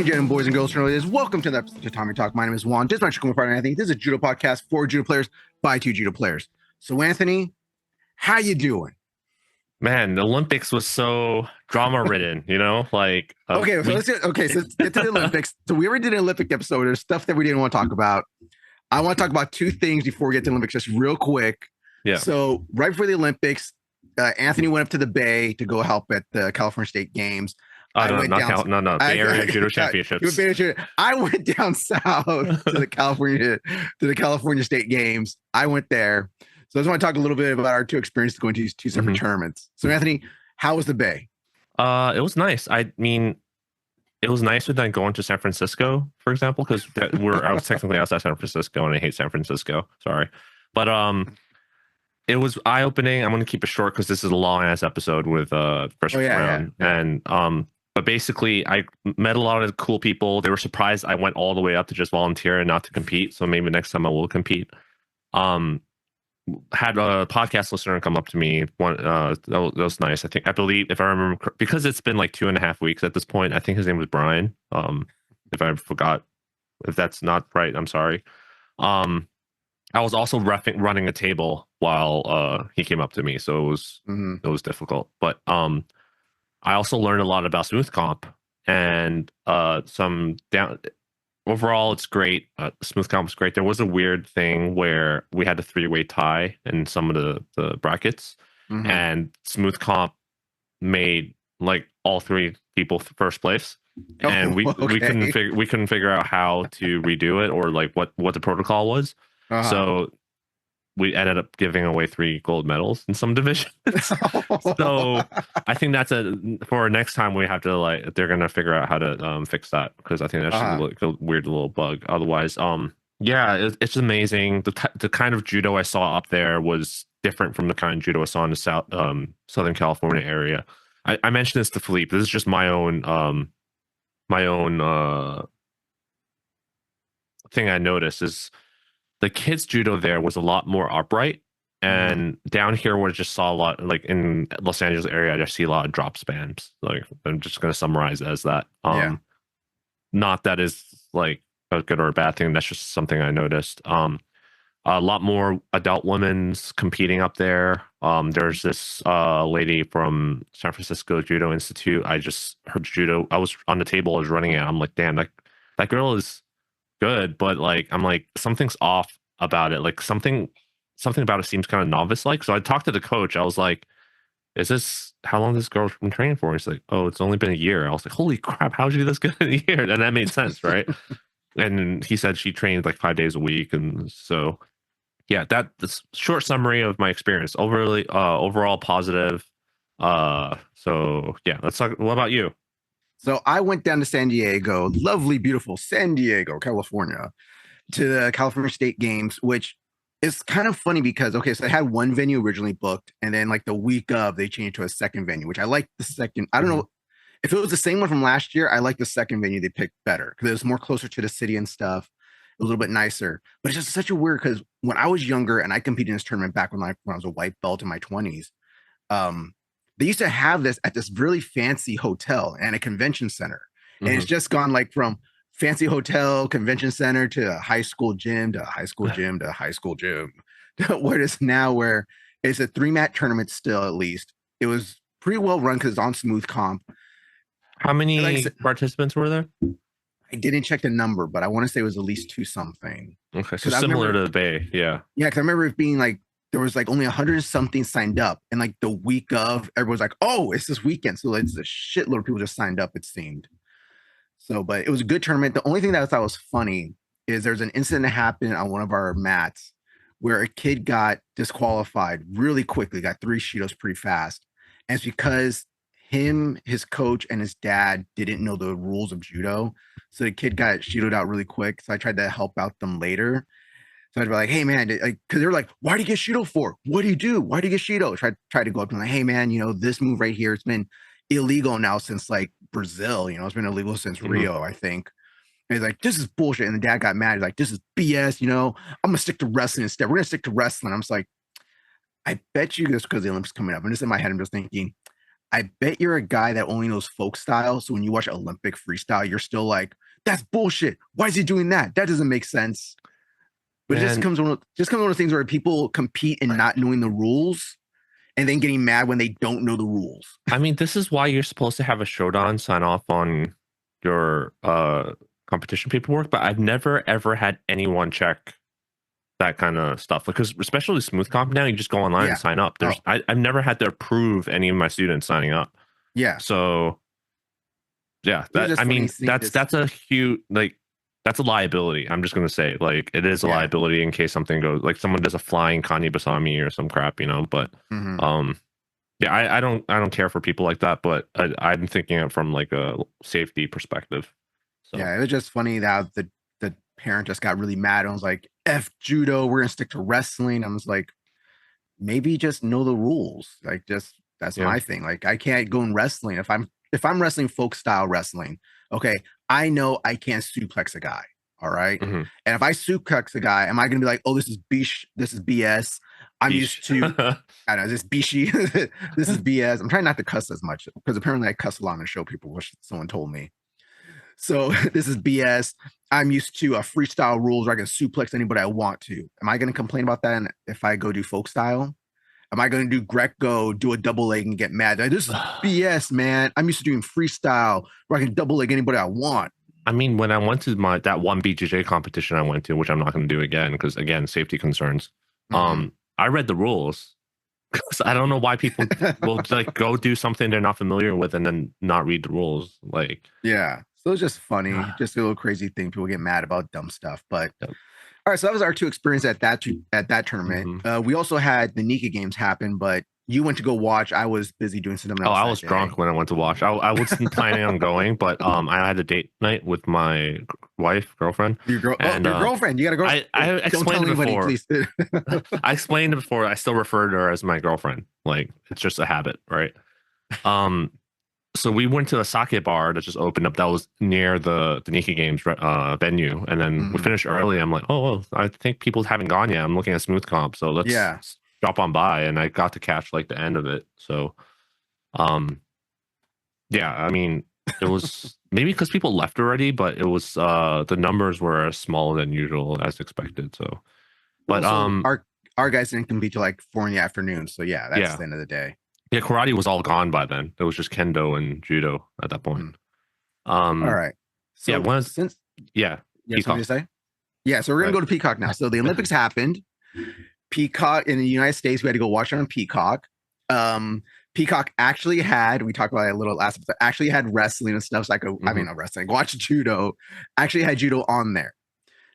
and gentlemen, boys and girls, journalists, welcome to the episode of Tatami Talk. My name is Juan. Just my Uchikomis partner, Anthony. This is a Judo podcast for Judo players by two Judo players. So, Anthony, how you doing? Man, the Olympics was so drama-ridden, you know? Like, so let's get to the Olympics. So we already did an Olympic episode. There's stuff that we didn't want to talk about. I want to talk about two things before we get to the Olympics, just real quick. Yeah. So right before the Olympics, Anthony went up to the Bay to go help at the California State Games. No. Bay Area Judo Championships. I went down south to the California State Games. I went there. So I just want to talk a little bit about our two experiences going to these two separate tournaments. So Anthony, how was the Bay? It was nice. I mean, it was nicer than going to San Francisco, for example, because I was technically outside San Francisco and I hate San Francisco. Sorry. But it was eye-opening. I'm going to keep it short because this is a long-ass episode with first round. Yeah. And but basically, I met a lot of cool people. They were surprised I went all the way up to just volunteer and not to compete. So maybe next time I will compete. Had a podcast listener come up to me. That was nice. I believe, if I remember, because it's been like 2.5 weeks at this point. I think his name was Brian. If I forgot, if that's not right, I'm sorry. I was also running a table while he came up to me, so it was difficult. But I also learned a lot about smooth comp and some down. Overall, it's great. Smooth comp is great. There was a weird thing where we had a 3-way tie in some of the brackets, and smooth comp made like all 3 people first place, and we couldn't figure out how to redo it or like what the protocol was. So we ended up giving away 3 gold medals in some divisions. So I think that's for next time we have to they're gonna figure out how to fix that, because I think that's just a weird little bug. Otherwise, it's amazing. The kind of judo I saw up there was different from the kind of judo I saw in the Southern California area. I mentioned this to Philippe. This is just my own thing I noticed is the kids judo there was a lot more upright, and down here where I just saw a lot, like in Los Angeles area, I just see a lot of drop spans. Like, I'm just going to summarize it as that. Not that is like a good or a bad thing. That's just something I noticed. A lot more adult women's competing up there. There's this lady from San Francisco Judo Institute. I just heard judo. I was on the table, I was running it. I'm like, damn, that girl is good, but like, I'm like, something's off about it. Like something about it seems kind of novice like. So I talked to the coach. I was like, how long this girl's been training for? He's like, oh, it's only been a year. I was like, holy crap, how did you do this good in a year? And that made sense, right? And he said she trained like 5 days a week. And so yeah, that's short summary of my experience. Overall positive. So yeah, let's talk. What about you? So I went down to San Diego, lovely, beautiful San Diego, California, to the California State Games, which is kind of funny because, so they had one venue originally booked, and then like the week of, they changed to a second venue, which I like the second. I don't know if it was the same one from last year. I like the second venue they picked better because it was more closer to the city and stuff. It was a little bit nicer, but it's just such a weird, because when I was younger and I competed in this tournament back when I was a white belt in my 20s, they used to have this at this really fancy hotel and a convention center. And it's just gone like from fancy hotel, convention center to a high school gym to high school gym to high school gym. Where it is now, where it's a 3-mat tournament still, at least. It was pretty well run because it's on smooth comp. How many participants were there? I didn't check the number, but I want to say it was at least 2 something. Okay, so similar to the Bay, yeah. Yeah, because I remember it being like, there was like only 100 something signed up, and like the week of, everyone's like, oh, it's this weekend, so it's a shitload of people just signed up, it seemed. So, but it was a good tournament. The only thing that I thought was funny is there's an incident that happened on one of our mats where a kid got disqualified really quickly, got 3 shidos pretty fast, and it's because his coach and his dad didn't know the rules of judo, so the kid got shidoed out really quick. So I tried to help out them later. So I'd be like, hey, man, because they were like, why do you get Shido for? What do you do? Why do you get Shido? Try to go up to them like, hey, man, this move right here, it's been illegal now since like Brazil. It's been illegal since Rio, I think. And he's like, this is bullshit. And the dad got mad. He's like, this is BS. I'm going to stick to wrestling instead. We're going to stick to wrestling. I'm just like, I bet you this because the Olympics coming up. And just in my head, I'm just thinking, I bet you're a guy that only knows folk style. So when you watch Olympic freestyle, you're still like, that's bullshit. Why is he doing that? That doesn't make sense. But it just And comes one of those things where people compete in not knowing the rules and then getting mad when they don't know the rules. I mean, this is why you're supposed to have a Shodan sign off on your competition paperwork, but I've never ever had anyone check that kind of stuff, because especially smooth comp now, you just go online and Yeah. sign up. Oh, I've never had to approve any of my students signing up. yeah. So yeah, It was just funny seeing this. that's a huge, like, that's a liability. I'm just gonna say, like, it is a Yeah. liability in case something goes, like someone does a flying Kanye Basami or some crap, you know. But Mhm. yeah, I don't care for people like that, but I'm thinking it from like a safety perspective. So Yeah, it was just funny that the parent just got really mad and was like, F judo, we're gonna stick to wrestling. I was like, maybe just know the rules. Like, just that's yeah. my thing. Like, I can't go in wrestling if I'm wrestling folk style wrestling. Okay, I know I can't suplex a guy. All right, Mm-hmm. and if I suplex a guy, am I gonna be like, oh, this is this is BS? I'm used to. I don't know, this bishi. This is BS. I'm trying not to cuss as much because apparently I cuss a lot on the show. People, which someone told me. So this is BS. I'm used to freestyle rules where I can suplex anybody I want to. Am I going to complain about that if I go do folk style? Am I going to do Greco, do a double leg and get mad? Like, this is BS, man. I'm used to doing freestyle where I can double leg anybody I want. I mean, when I went to that one BJJ competition I went to, which I'm not going to do again because, again, safety concerns. Mm-hmm. I read the rules because I don't know why people will like go do something they're not familiar with and then not read the rules. Like, Yeah. So it's just funny, just a little crazy thing. People get mad about dumb stuff. But all right, so that was our two experiences at that tournament. mm-hmm. We also had the Nika games happen, but you went to go watch. I was busy doing something Oh, else I that was day. drunk when I went to watch. I wasn't planning on going, but I had a date night with my girlfriend. And your girlfriend. You gotta go. I Don't tell explained it anybody, before. please. I explained it before. I still refer to her as my girlfriend. Like, it's just a habit, right? So we went to a sake bar that just opened up that was near the Nika Games venue, and then we Mhm. finished early. I'm like, oh, well, I think people haven't gone yet. I'm looking at smooth comp, so Yeah. let's drop on by. And I got to catch like the end of it. So, yeah, I mean, it was maybe because people left already, but it was the numbers were smaller than usual as expected. So, but Also, our guys didn't compete till like 4 in the afternoon. So yeah, that's yeah, the end of the day. yeah, karate was all gone by then. It was just kendo and judo at that point. Mm. All Um, right. yeah, So since yeah, you have something to Peacocks. say? Yeah, so we're gonna Right. go to Peacock now. So the Olympics happened. Peacock in the United States, we had to go watch it on Peacock. Peacock actually had, we talked about it a little last episode, actually had wrestling and stuff. So I mean, not wrestling, watch judo, actually had judo on there.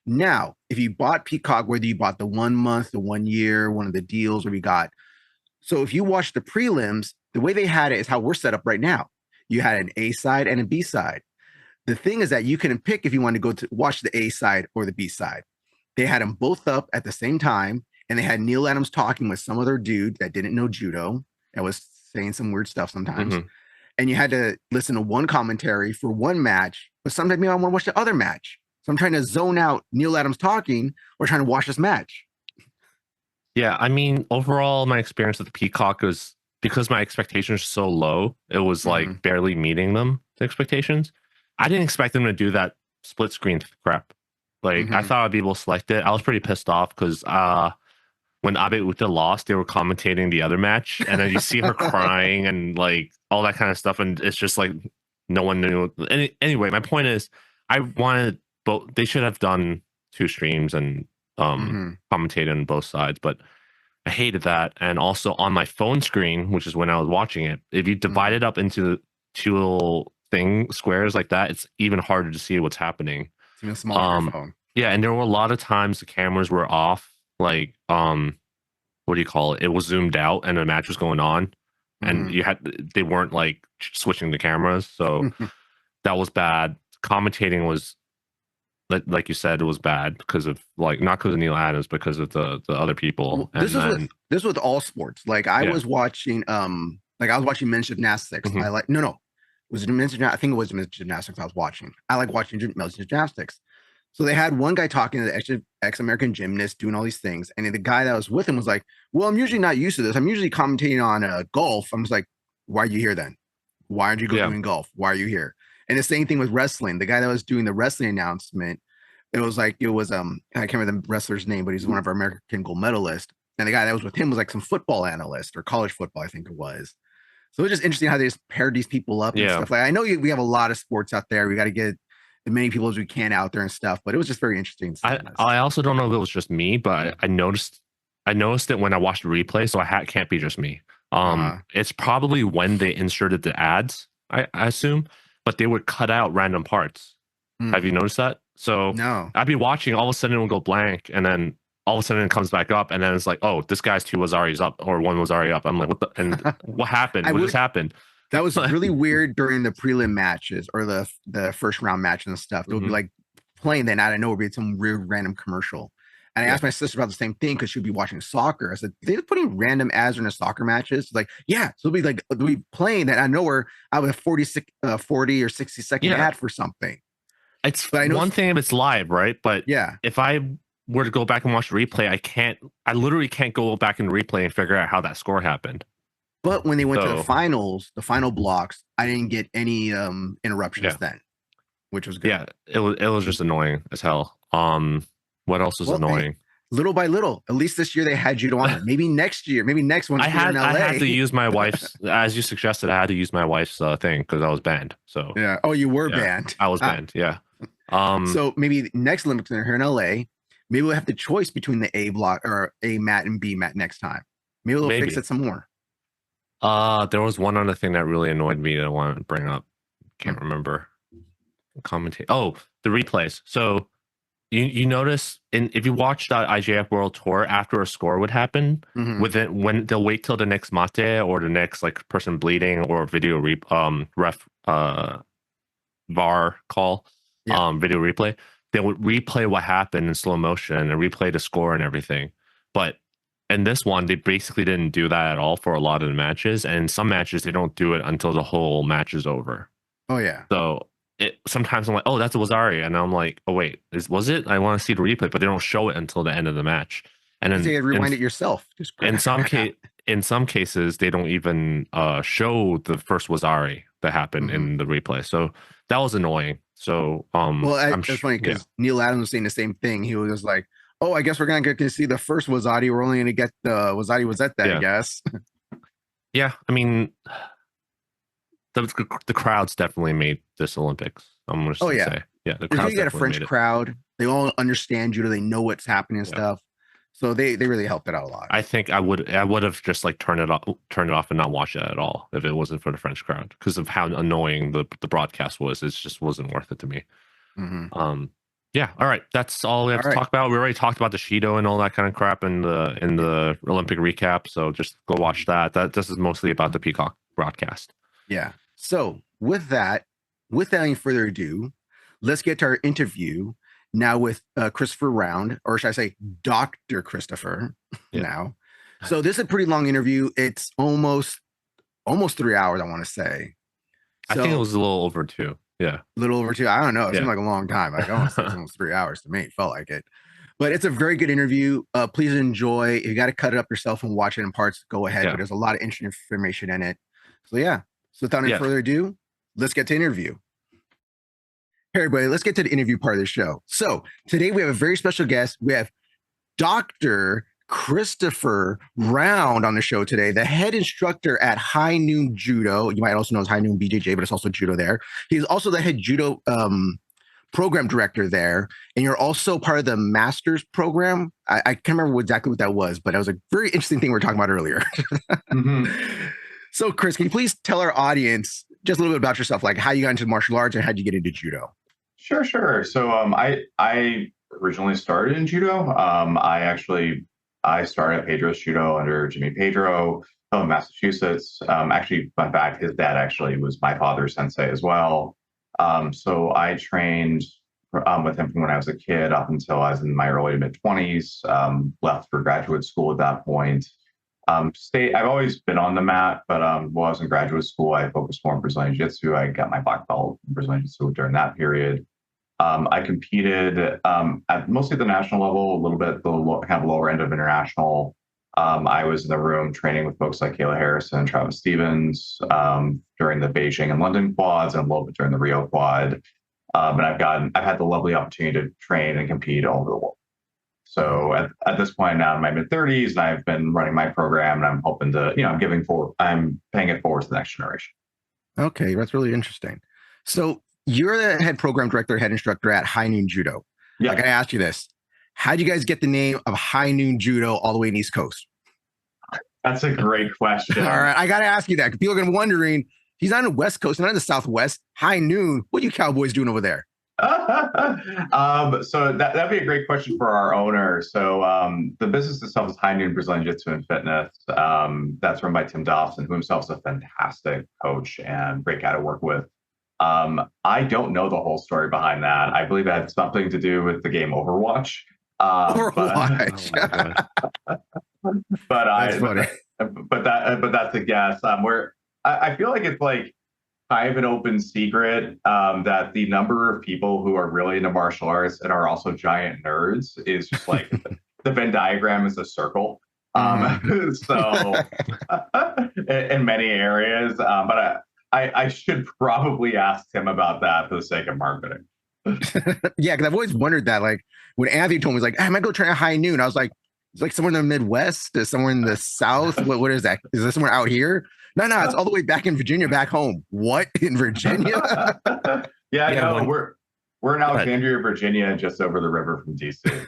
Now, if you bought Peacock, whether you bought the 1 month, the 1 year, one of the deals where we got, so if you watch the prelims, the way they had it is how we're set up right now. You had an A side and a B side. The thing is that you can pick if you want to go to watch the A side or the B side. They had them both up at the same time, and they had Neil Adams talking with some other dude that didn't know judo and was saying some weird stuff sometimes. And you had to listen to one commentary for one match, but sometimes maybe I want to watch the other match. So I'm trying to zone out Neil Adams talking or trying to watch this match. Yeah, I mean, overall, my experience with the Peacock was, because my expectations are so low, it was like barely meeting them, the expectations. I didn't expect them to do that split screen crap. Like, I thought I'd be able to select it. I was pretty pissed off because when Abe Uta lost, they were commentating the other match, and then you see her crying and like all that kind of stuff, and it's just like no one knew. Anyway, my point is, I wanted both. They should have done two streams and commentated on both sides, but I hated that. And also on my phone screen, which is when I was watching it, if you divide it up into two little squares like that, it's even harder to see what's happening. It's even smaller on your phone. Yeah, and there were a lot of times the cameras were off, like what do you call it? It was zoomed out and the match was going on, and they weren't like switching the cameras, so that was bad. Commentating was, like you said, it was bad because of, like, not because of Neil Adams, because of the other people. This was with all sports. Like I was watching men's gymnastics. I like was it men's gymnastics? I think it was men's gymnastics I was watching. I like watching men's gymnastics. So they had one guy talking to the ex-American gymnast doing all these things, and the guy that was with him was like, "Well, I'm usually not used to this. I'm usually commentating on golf." I'm just like, why are you here then? Why aren't you Yeah. doing golf? Why are you here? And the same thing with wrestling. The guy that was doing the wrestling announcement, it was I can't remember the wrestler's name, but he's one of our American gold medalists. And the guy that was with him was like some football analyst or college football, I think it was. So it's just interesting how they just paired these people up and Yeah. stuff. Like I know we have a lot of sports out there. We got to get as many people as we can out there and stuff. But it was just very interesting seeing this. I also don't know if it was just me, but I noticed it when I watched the replay, so can't be just me. It's probably when they inserted the ads, I assume, but they would cut out random parts. Have you noticed that? So No. I'd be watching, all of a sudden it would go blank, and then all of a sudden it comes back up, and then it's like, oh, this guy's 2 was already up, or 1 was already up. I'm like, what the? And what happened? What just happened? That was really weird during the prelim matches or the first round match and stuff. They would be like playing, then out of nowhere be some weird random commercial. And I asked my sister about the same thing because she'd be watching soccer. I said, they're putting random ads in the soccer matches. It's like, yeah. So they'll be playing that out of nowhere. I have a 40 or 60-second ad for something. It's one thing if it's live, right? But yeah, if I were to go back and watch the replay, I literally can't go back in the replay and figure out how that score happened. But when they went to the finals, the final blocks, I didn't get any interruptions then, which was good. Yeah, it was just annoying as hell. What else was annoying? Little by little, at least this year they had Judo on. Maybe next year, maybe next one. I had to use my wife's, as you suggested, I had to use my wife's thing because I was banned. So yeah. Oh, you were banned. I was banned. Yeah. So maybe next Olympics are here in LA. Maybe we'll have the choice between the A block or A mat and B mat next time. Maybe they'll fix it some more. There was one other thing that really annoyed me that I wanted to bring up. Can't remember. Commentate. Oh, the replays. So you notice if you watch that IJF World Tour, after a score would happen, when they'll wait till the next mate or the next like person bleeding or video ref VAR call, video replay, they would replay what happened in slow motion and replay the score and everything. But in this one, they basically didn't do that at all for a lot of the matches. And in some matches, they don't do it until the whole match is over. Oh, yeah. So sometimes I'm like, oh, that's a Wazari. And I'm like, oh, wait, was it? I want to see the replay, but they don't show it until the end of the match. And then you rewind it yourself. In some cases, they don't even show the first Wazari that happened in the replay. So that was annoying. So it's funny because Neil Adams was saying the same thing. He was just like, oh, I guess we're going to get to see the first Wazari. We're only going to get the Wazari Wazette, I guess. Yeah, I mean, the crowds definitely made this Olympics. I'm going to say. Yeah, the crowd. You get a French crowd. They all understand judo. They know what's happening and stuff. So they really helped it out a lot. I think I would have just like turned it off and not watched it at all if it wasn't for the French crowd because of how annoying the broadcast was. It just wasn't worth it to me. Yeah. All right. That's all we have to talk about. We already talked about the Shido and all that kind of crap in the Olympic recap. So just go watch that. This is mostly about the Peacock broadcast. Yeah. So without any further ado, let's get to our interview now with Christopher Round, or should I say Dr. Christopher now. So this is a pretty long interview. It's almost 3 hours, I want to say. So, I think it was a little over 2. Yeah. A little over 2. I don't know. It seemed like a long time. Like almost 3 hours to me. It felt like it. But it's a very good interview. Please enjoy. If you got to cut it up yourself and watch it in parts, go ahead. But there's a lot of interesting information in it. So yeah. So without any further ado, let's get to interview. Hey everybody, let's get to the interview part of the show. So today we have a very special guest. We have Dr. Christopher Round on the show today, the head instructor at High Noon Judo. You might also know as High Noon BJJ, but it's also judo there. He's also the head judo program director there. And you're also part of the master's program. I can't remember exactly what that was, but it was a very interesting thing we were talking about earlier. So Chris, can you please tell our audience just a little bit about yourself, like how you got into martial arts and how did you get into judo? Sure. So I originally started in judo. I started at Pedro's Judo under Jimmy Pedro in Massachusetts. Actually, fun fact, his dad actually was my father's sensei as well. So I trained with him from when I was a kid up until I was in my early to mid 20s. Left for graduate school at that point. I've always been on the mat, but while I was in graduate school, I focused more on Brazilian Jiu-Jitsu. I got my black belt in Brazilian Jiu-Jitsu during that period. I competed at mostly the national level, a little bit the kind of lower end of international. I was in the room training with folks like Kayla Harrison, Travis Stevens during the Beijing and London quads, and a little bit during the Rio quad. And I've had the lovely opportunity to train and compete all over the world. So at this point now in my mid 30s, and I've been running my program, and I'm hoping to, I'm paying it forward to the next generation. Okay, that's really interesting. So you're the head program director, head instructor at High Noon Judo. Yeah. I gotta ask you this: how'd you guys get the name of High Noon Judo all the way in East Coast? That's a great question. All right, I gotta ask you that because people are gonna be wondering. He's not in the West Coast, not in the Southwest. High Noon. What are you Cowboys doing over there? So that'd be a great question for our owner. So the business itself is High Noon Brazilian Jiu-Jitsu and Fitness. That's run by Tim Dobson, who himself is a fantastic coach and great guy to work with. I don't know the whole story behind that. I believe it had something to do with the game Overwatch. Overwatch. But that's a guess. I feel like it's like kind of an open secret that the number of people who are really into martial arts and are also giant nerds is just like the Venn diagram is a circle. So in many areas, but I should probably ask Tim about that for the sake of marketing. Yeah, because I've always wondered that. Like when Anthony told me, he's like, I might go train at High Noon. I was like, it's like somewhere in the Midwest, somewhere in the South. What is that? Is this somewhere out here? No, it's all the way back in Virginia, back home. What, in Virginia? We're in Alexandria, Virginia, just over the river from DC.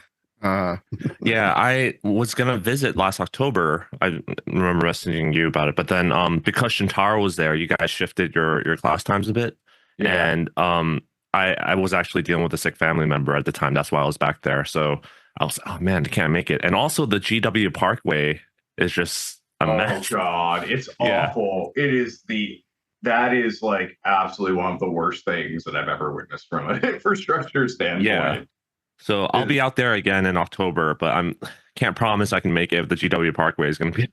Yeah, I was gonna visit last October. I remember messaging you about it, but then because Shintaro was there, you guys shifted your class times a bit, and I was actually dealing with a sick family member at the time. That's why I was back there. So I was, oh man, I can't make it. And also the GW Parkway is just a mess. Oh God, it's awful. That is like absolutely one of the worst things that I've ever witnessed from an infrastructure standpoint. Yeah. So I'll be out there again in October, but can't promise I can make it if the GW Parkway is going to be.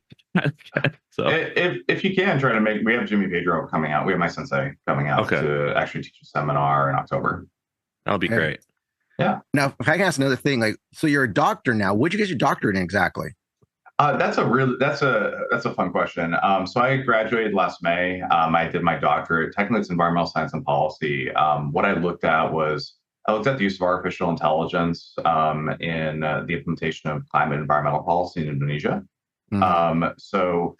So if you can try to make, we have Jimmy Pedro coming out. We have my sensei coming out to actually teach a seminar in October. That'll be great. Yeah. Now, if I can ask another thing, like, so you're a doctor now. What'd you get your doctorate in exactly? That's a fun question. So I graduated last May. I did my doctorate. Technically, it's environmental science and policy. What I looked at the use of artificial intelligence in the implementation of climate and environmental policy in Indonesia. So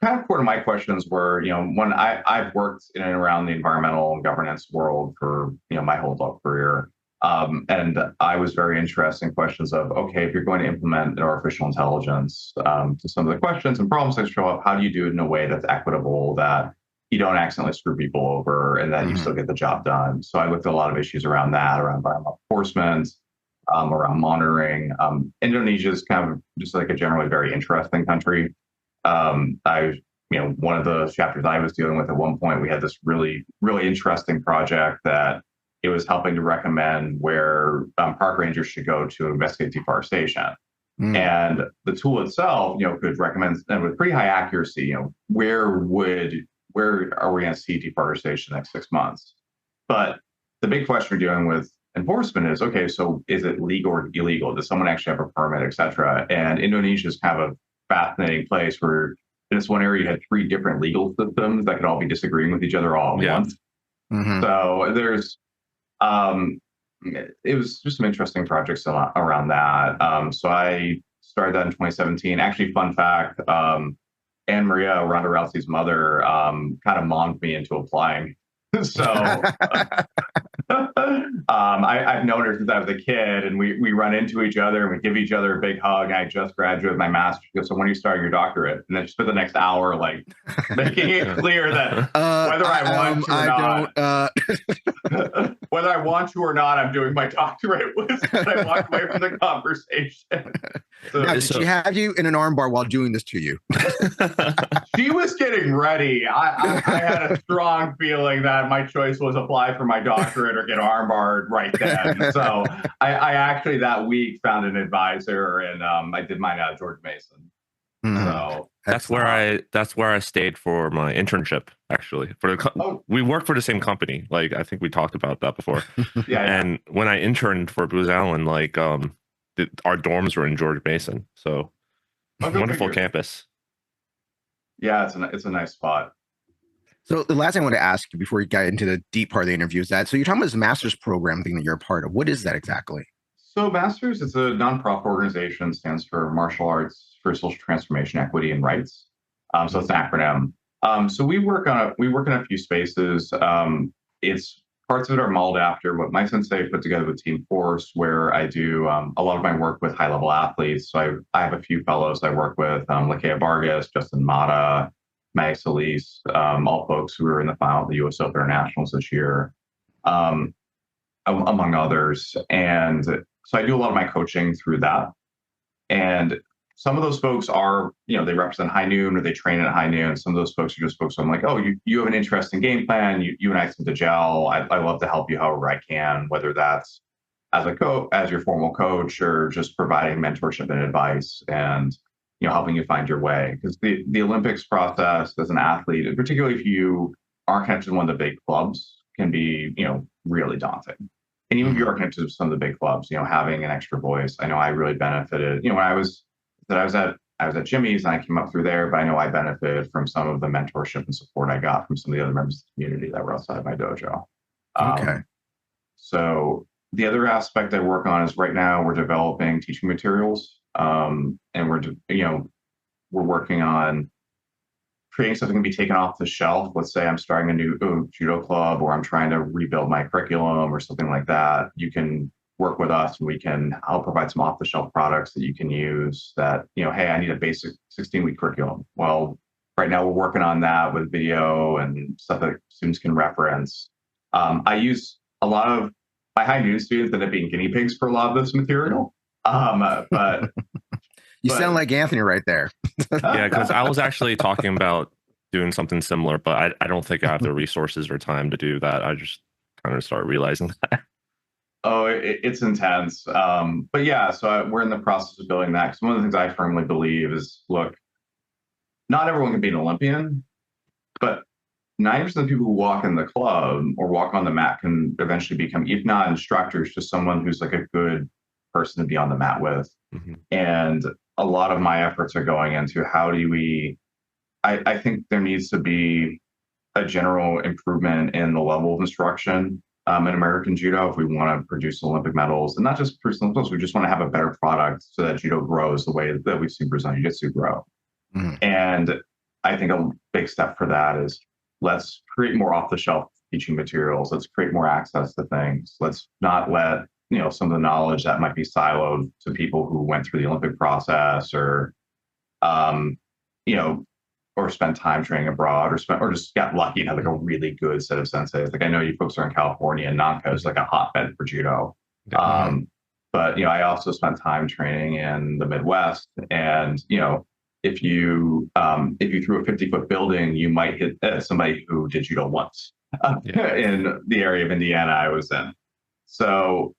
kind of core to my questions were, when I've worked in and around the environmental and governance world for, my whole adult career. And I was very interested in questions of, okay, if you're going to implement artificial intelligence, to some of the questions and problems that show up, how do you do it in a way that's equitable, that you don't accidentally screw people over, and that you still get the job done? So I looked at a lot of issues around that, around environmental enforcement, around monitoring. Indonesia is kind of just like a generally very interesting country. One of the chapters I was dealing with at one point, we had this really, really interesting project that it was helping to recommend where park rangers should go to investigate deforestation. And the tool itself, could recommend, and with pretty high accuracy, where are we going to see deforestation the next 6 months? But the big question we're dealing with enforcement is, okay, so is it legal or illegal? Does someone actually have a permit, et cetera? And Indonesia is kind of a fascinating place where in this one area you had 3 different legal systems that could all be disagreeing with each other all at once. So there's it was just some interesting projects around that. So I started that in 2017. Actually, fun fact, Anne Maria, Ronda Rousey's mother, kind of mommed me into applying. So I've known her since I was a kid, and we run into each other and we give each other a big hug. I just graduated my master's. She goes, so when are you starting your doctorate? And then she spent the next hour like making it clear that whether I want to or not, I'm doing my doctorate. I walked away from the conversation. Now, did she have you in an armbar while doing this to you? She was getting ready. I had a strong feeling that my choice was apply for my doctorate or get armbarred right then. So I actually that week found an advisor, and I did mine out of George Mason. So that's where I stayed for my internship. Actually, we work for the same company. Like I think we talked about that before. And when I interned for Booz Allen, like our dorms were in George Mason. So Oh, go Wonderful figure. campus. Yeah, it's a nice spot. So the last thing I want to ask you before we get into the deep part of the interview is that, so you're talking about this master's program thing that you're a part of. What is that exactly? So Masters, it's a nonprofit organization, stands for Martial Arts for Social Transformation, Equity, and Rights. So it's an acronym. So we work in a few spaces. It's parts of it are modeled after what my sensei put together with Team Force, where I do a lot of my work with high level athletes. So I have a few fellows I work with, Lakea Vargas, Justin Mata, Mag Solis, all folks who are in the final of the U.S. Open Internationals this year. Among others. And so I do a lot of my coaching through that. And some of those folks are, they represent High Noon or they train at High Noon. Some of those folks are just folks I'm like, oh, you have an interesting game plan. You and I seem to gel. I love to help you however I can, whether that's as your formal coach or just providing mentorship and advice and, helping you find your way. Because the Olympics process as an athlete, and particularly if you aren't connected to one of the big clubs, can be, really daunting. And even if you are connected to some of the big clubs, having an extra voice. I know I really benefited. When I was at Jimmy's and I came up through there, but I know I benefited from some of the mentorship and support I got from some of the other members of the community that were outside my dojo. Okay. So the other aspect I work on is right now we're developing teaching materials, and we're working on creating something that can be taken off the shelf. Let's say I'm starting a new judo club, or I'm trying to rebuild my curriculum or something like that. You can work with us and I'll provide some off the shelf products that you can use that, hey, I need a basic 16-week curriculum. Well, right now we're working on that with video and stuff that students can reference. I use a lot of my High Noon students that end up being guinea pigs for a lot of this material. But you sound like Anthony right there. Yeah, because I was actually talking about doing something similar, but I don't think I have the resources or time to do that. I just kind of start realizing that. Oh, it's intense. But yeah, so we're in the process of building that. Because one of the things I firmly believe is, look, not everyone can be an Olympian, but 90% of the people who walk in the club or walk on the mat can eventually become, if not instructors, just someone who's like a good person to be on the mat with. Mm-hmm. And a lot of my efforts are going into how do we, I think there needs to be a general improvement in the level of instruction in American Judo if we want to produce Olympic medals, and not just produce Olympic medals, we just want to have a better product so that Judo grows the way that we've seen Brazilian Jiu-Jitsu grow. Mm-hmm. And I think a big step for that is let's create more off-the-shelf teaching materials. Let's create more access to things. Let's not let some of the knowledge that might be siloed to people who went through the Olympic process or or spent time training abroad or just got lucky and had like a really good set of senseis. Like I know you folks are in California and Nanka is like a hotbed for judo. Mm-hmm. But I also spent time training in the Midwest, and if you threw a 50-foot building, you might hit somebody who did judo once in the area of Indiana I was in. So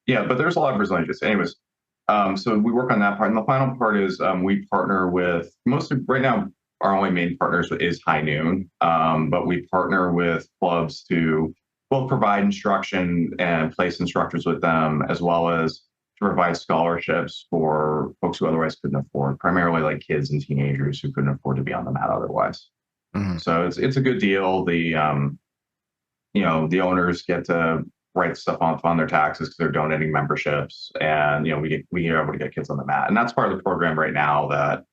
but there's a lot of Brazilian jiu-jitsu. Anyways, so we work on that part, and the final part is we partner with right now. Our only main partners is High Noon, but we partner with clubs to both provide instruction and place instructors with them, as well as to provide scholarships for folks who otherwise couldn't afford, primarily like kids and teenagers who couldn't afford to be on the mat otherwise. Mm-hmm. So it's a good deal. The the owners get to write stuff on their taxes because they're donating memberships, and we are able to get kids on the mat, and that's part of the program right now that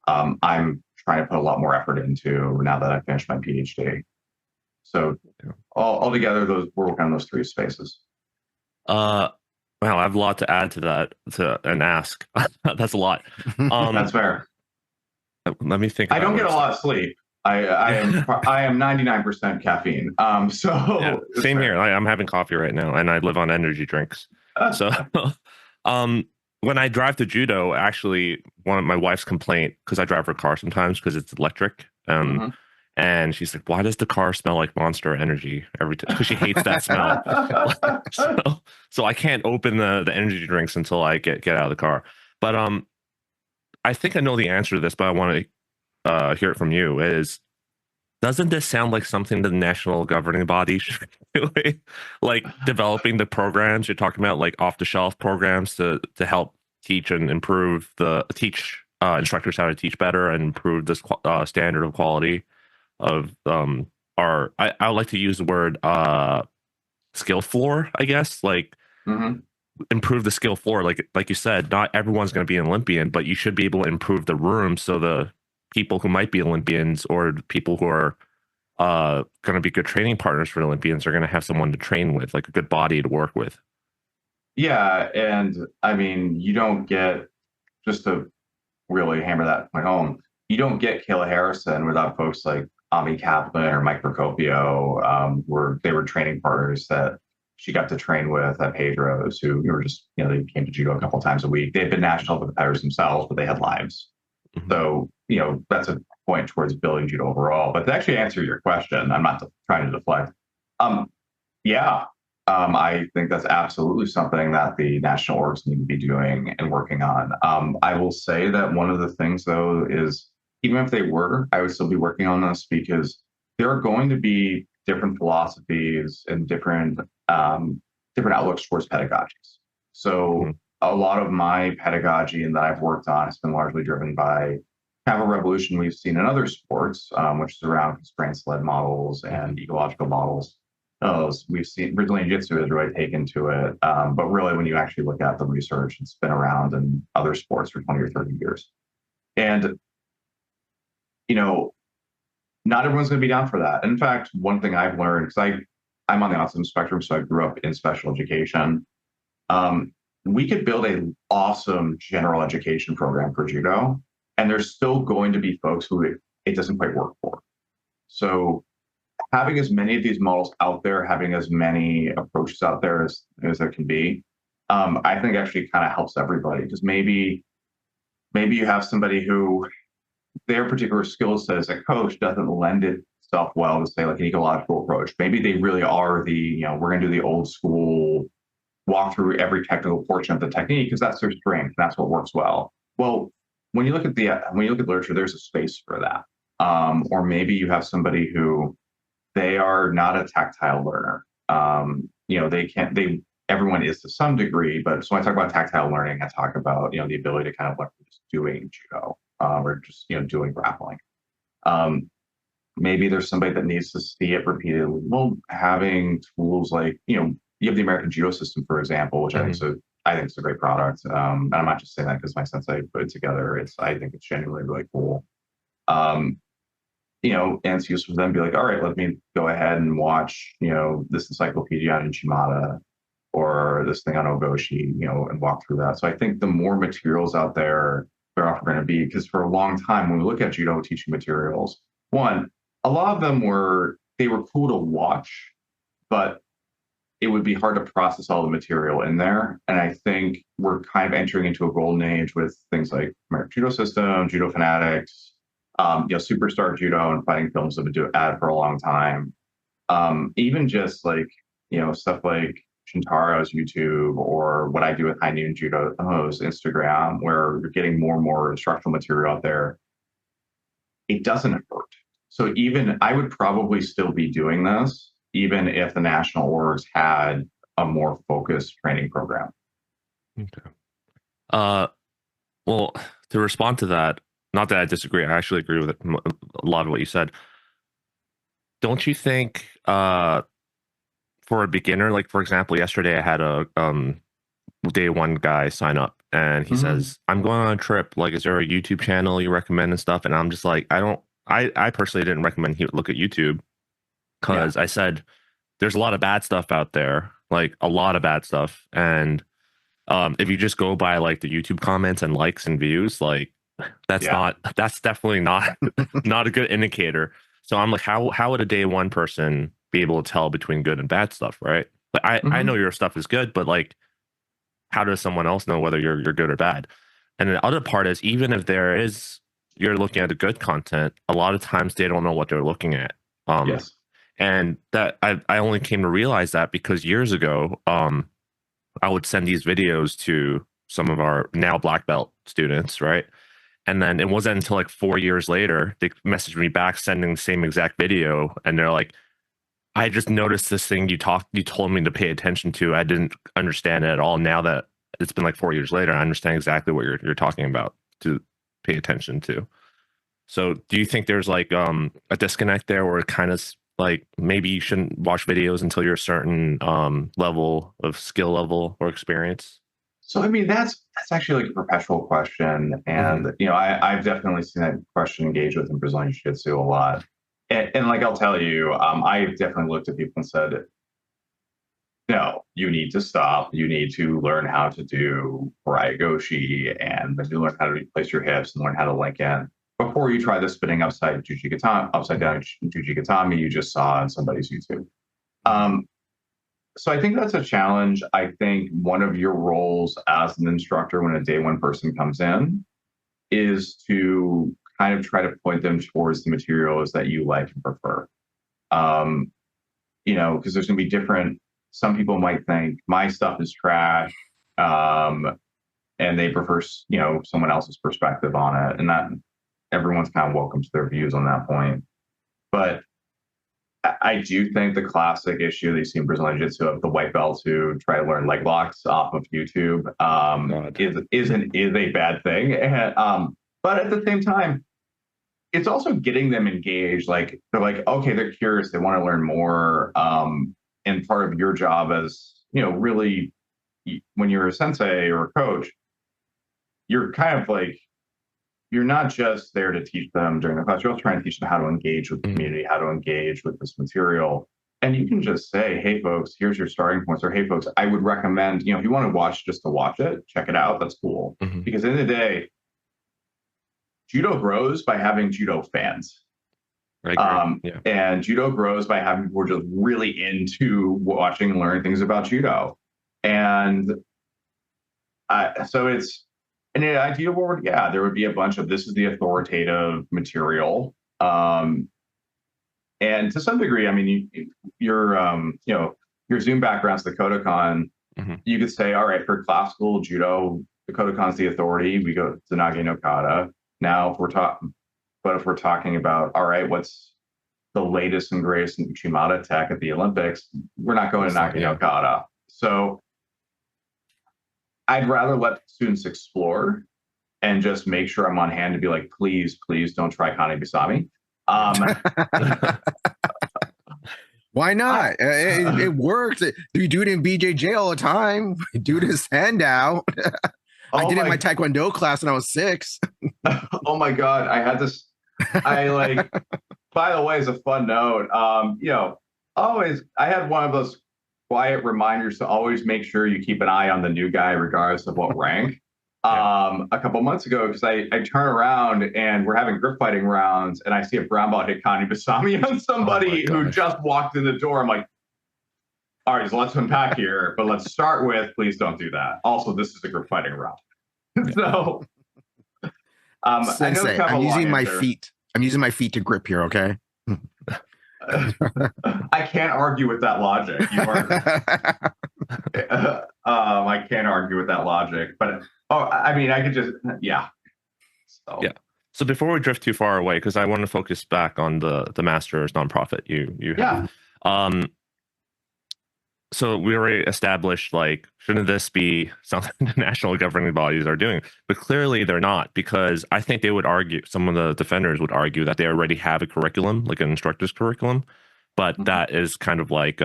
I'm trying to put a lot more effort into now that I finished my PhD. So all together, we're working on those three spaces. Well, I have a lot to add to that and ask. That's a lot. That's fair. Let me think. I don't get a lot of sleep. I am 99% caffeine. So same here. I'm having coffee right now, and I live on energy drinks. So, when I drive to judo, actually, one of my wife's complaint, because I drive her car sometimes because it's electric, and she's like, "Why does the car smell like Monster Energy every time?" Because she hates that smell. so I can't open the energy drinks until I get out of the car. But I think I know the answer to this, but I want to hear it from you. Doesn't this sound like something the national governing body should be doing? Like developing the programs you're talking about, like off the shelf programs to help teach and improve teach instructors how to teach better and improve this standard of quality of our. I would like to use the word skill floor, I guess, like improve the skill floor. Like you said, not everyone's going to be an Olympian, but you should be able to improve the room so the people who might be Olympians or people who are going to be good training partners for Olympians are going to have someone to train with, like a good body to work with. Yeah, and I mean, you don't get, just to really hammer that point home, you don't get Kayla Harrison without folks like Ami Kaplan or Mike Procopio, where they were training partners that she got to train with at Pedro's, who were just, they came to judo a couple times a week. They've been national competitors themselves, but they had lives. So, that's a point towards building judo overall. But to actually answer your question, I'm not trying to deflect. Yeah, I think that's absolutely something that the national orgs need to be doing and working on. I will say that one of the things, though, is even if they were, I would still be working on this because there are going to be different philosophies and different outlooks towards pedagogies. So a lot of my pedagogy and that I've worked on has been largely driven by kind of a revolution we've seen in other sports, which is around constraints-led models and ecological models. We've seen Brazilian Jiu-Jitsu has really taken to it, but really when you actually look at the research, it's been around in other sports for 20 or 30 years. And, not everyone's going to be down for that. In fact, one thing I've learned, because I'm on the autism spectrum, so I grew up in special education. We could build an awesome general education program for judo, and there's still going to be folks who it doesn't quite work for. So having as many of these models out there, having as many approaches out there as there can be, I think actually kind of helps everybody, because maybe you have somebody who their particular skill set as a coach doesn't lend itself well to say like an ecological approach. Maybe they really are we're going to do the old school walk through every technical portion of the technique because that's their strength. That's what works well. Well, when you look at literature, there's a space for that. Or maybe you have somebody who they are not a tactile learner. Everyone is to some degree, but so when I talk about tactile learning, I talk about, the ability to kind of like just doing judo, or just, doing grappling. Maybe there's somebody that needs to see it repeatedly. Well, having tools like, you have the American Judo System, for example, which I think is a great product. And I'm not just saying that because my sensei put it together. I think it's genuinely really cool. And it's useful for them to be like, all right, let me go ahead and watch, this encyclopedia on Shimada or this thing on Ogoshi, and walk through that. So I think the more materials out there are going to be, because for a long time, when we look at judo teaching materials, one, a lot of them were cool to watch, but it would be hard to process all the material in there. And I think we're kind of entering into a golden age with things like American Judo System, Judo Fanatics, Superstar Judo and fighting films have been ad for a long time. Even just like, stuff like Shintaro's YouTube or what I do with High Noon Judo's Instagram, where you're getting more and more instructional material out there. It doesn't hurt. So even I would probably still be doing this, even if the national orgs had a more focused training program. Okay. Well, to respond to that, not that I disagree, I actually agree with a lot of what you said. Don't you think, for a beginner, like for example, yesterday I had a day one guy sign up, and he says, "I'm going on a trip. Like, is there a YouTube channel you recommend and stuff?" And I'm just like, I personally didn't recommend he look at YouTube because I said there's a lot of bad stuff out there, like a lot of bad stuff, and if you just go by like the YouTube comments and likes and views, like that's definitely not not a good indicator. So I'm like, how would a day one person be able to tell between good and bad stuff, right? But I know your stuff is good, but like, how does someone else know whether you're good or bad? And the other part is, even if you're looking at the good content, a lot of times they don't know what they're looking at. Yes. And that I only came to realize that because years ago, I would send these videos to some of our now black belt students, right? And then it wasn't until like 4 years later, they messaged me back sending the same exact video. And they're like, I just noticed this thing you told me to pay attention to. I didn't understand it at all. Now that it's been like 4 years later, I understand exactly what you're talking about. pay attention to. So do you think there's like a disconnect there where it kind of like maybe you shouldn't watch videos until you're a certain level of skill level or experience? So I mean, that's actually like a perpetual question, and I've definitely seen that question engaged with in Brazilian Jiu-Jitsu a lot. And like I'll tell you, I've definitely looked at people and said, no, you need to stop. You need to learn how to do Goshi and then you learn how to place your hips and learn how to link in before you try the spinning upside down Jujigatami you just saw on somebody's YouTube. So I think that's a challenge. I think one of your roles as an instructor when a day one person comes in is to kind of try to point them towards the materials that you like and prefer. Because there's going to be different. Some people might think my stuff is trash, and they prefer, someone else's perspective on it, and that everyone's kind of welcome to their views on that point. But I do think the classic issue that you see in Brazilian Jiu-Jitsu of the white belts who try to learn leg locks off of YouTube is a bad thing. But at the same time, it's also getting them engaged. Like they're like, okay, they're curious, they want to learn more. And part of your job as, really when you're a sensei or a coach, you're kind of like, you're not just there to teach them during the class, you're also trying to teach them how to engage with the community, how to engage with this material. And you can just say, hey, folks, here's your starting points. Or, hey, folks, I would recommend, if you want to watch just to watch it, check it out. That's cool. Because at the end of the day, Judo grows by having Judo fans. And Judo grows by having people just really into watching and learning things about Judo. And so it's, in an ideal world, there would be a bunch of this is the authoritative material. And to some degree, I mean, your Zoom background's the Kodokan. You could say, all right, for classical Judo, the Kodokan's the authority. We go to Nage no Kata. Now, if we're talking about, all right, what's the latest and greatest in Uchimata tech at the Olympics, we're not going to Nage no Kata. So I'd rather let students explore and just make sure I'm on hand to be like, please don't try Kane Bisami. Why not? It works. You do it in BJJ all the time. Do this handout. I did it in my Taekwondo class when I was 6. Oh my God. I had this, by the way, as a fun note, always, I had one of those quiet reminders to always make sure you keep an eye on the new guy, regardless of what rank. A couple months ago, because I turn around and we're having grip fighting rounds, and I see a brown belt hit Kane Bisami on somebody who just walked in the door. I'm like, all right, so let's unpack here, but let's start with, please don't do that. Also, this is a grip fighting round. So, Sensei, I'm using my feet. I'm using my feet to grip here, okay? I can't argue with that logic. I can't argue with that logic, but I mean, I could just, So before we drift too far away, because I want to focus back on the Masters nonprofit you have. So we already established, like, shouldn't this be something the national governing bodies are doing? But clearly they're not, because I think they would argue, some of the defenders would argue that they already have a curriculum, like an instructor's curriculum, but that is kind of like,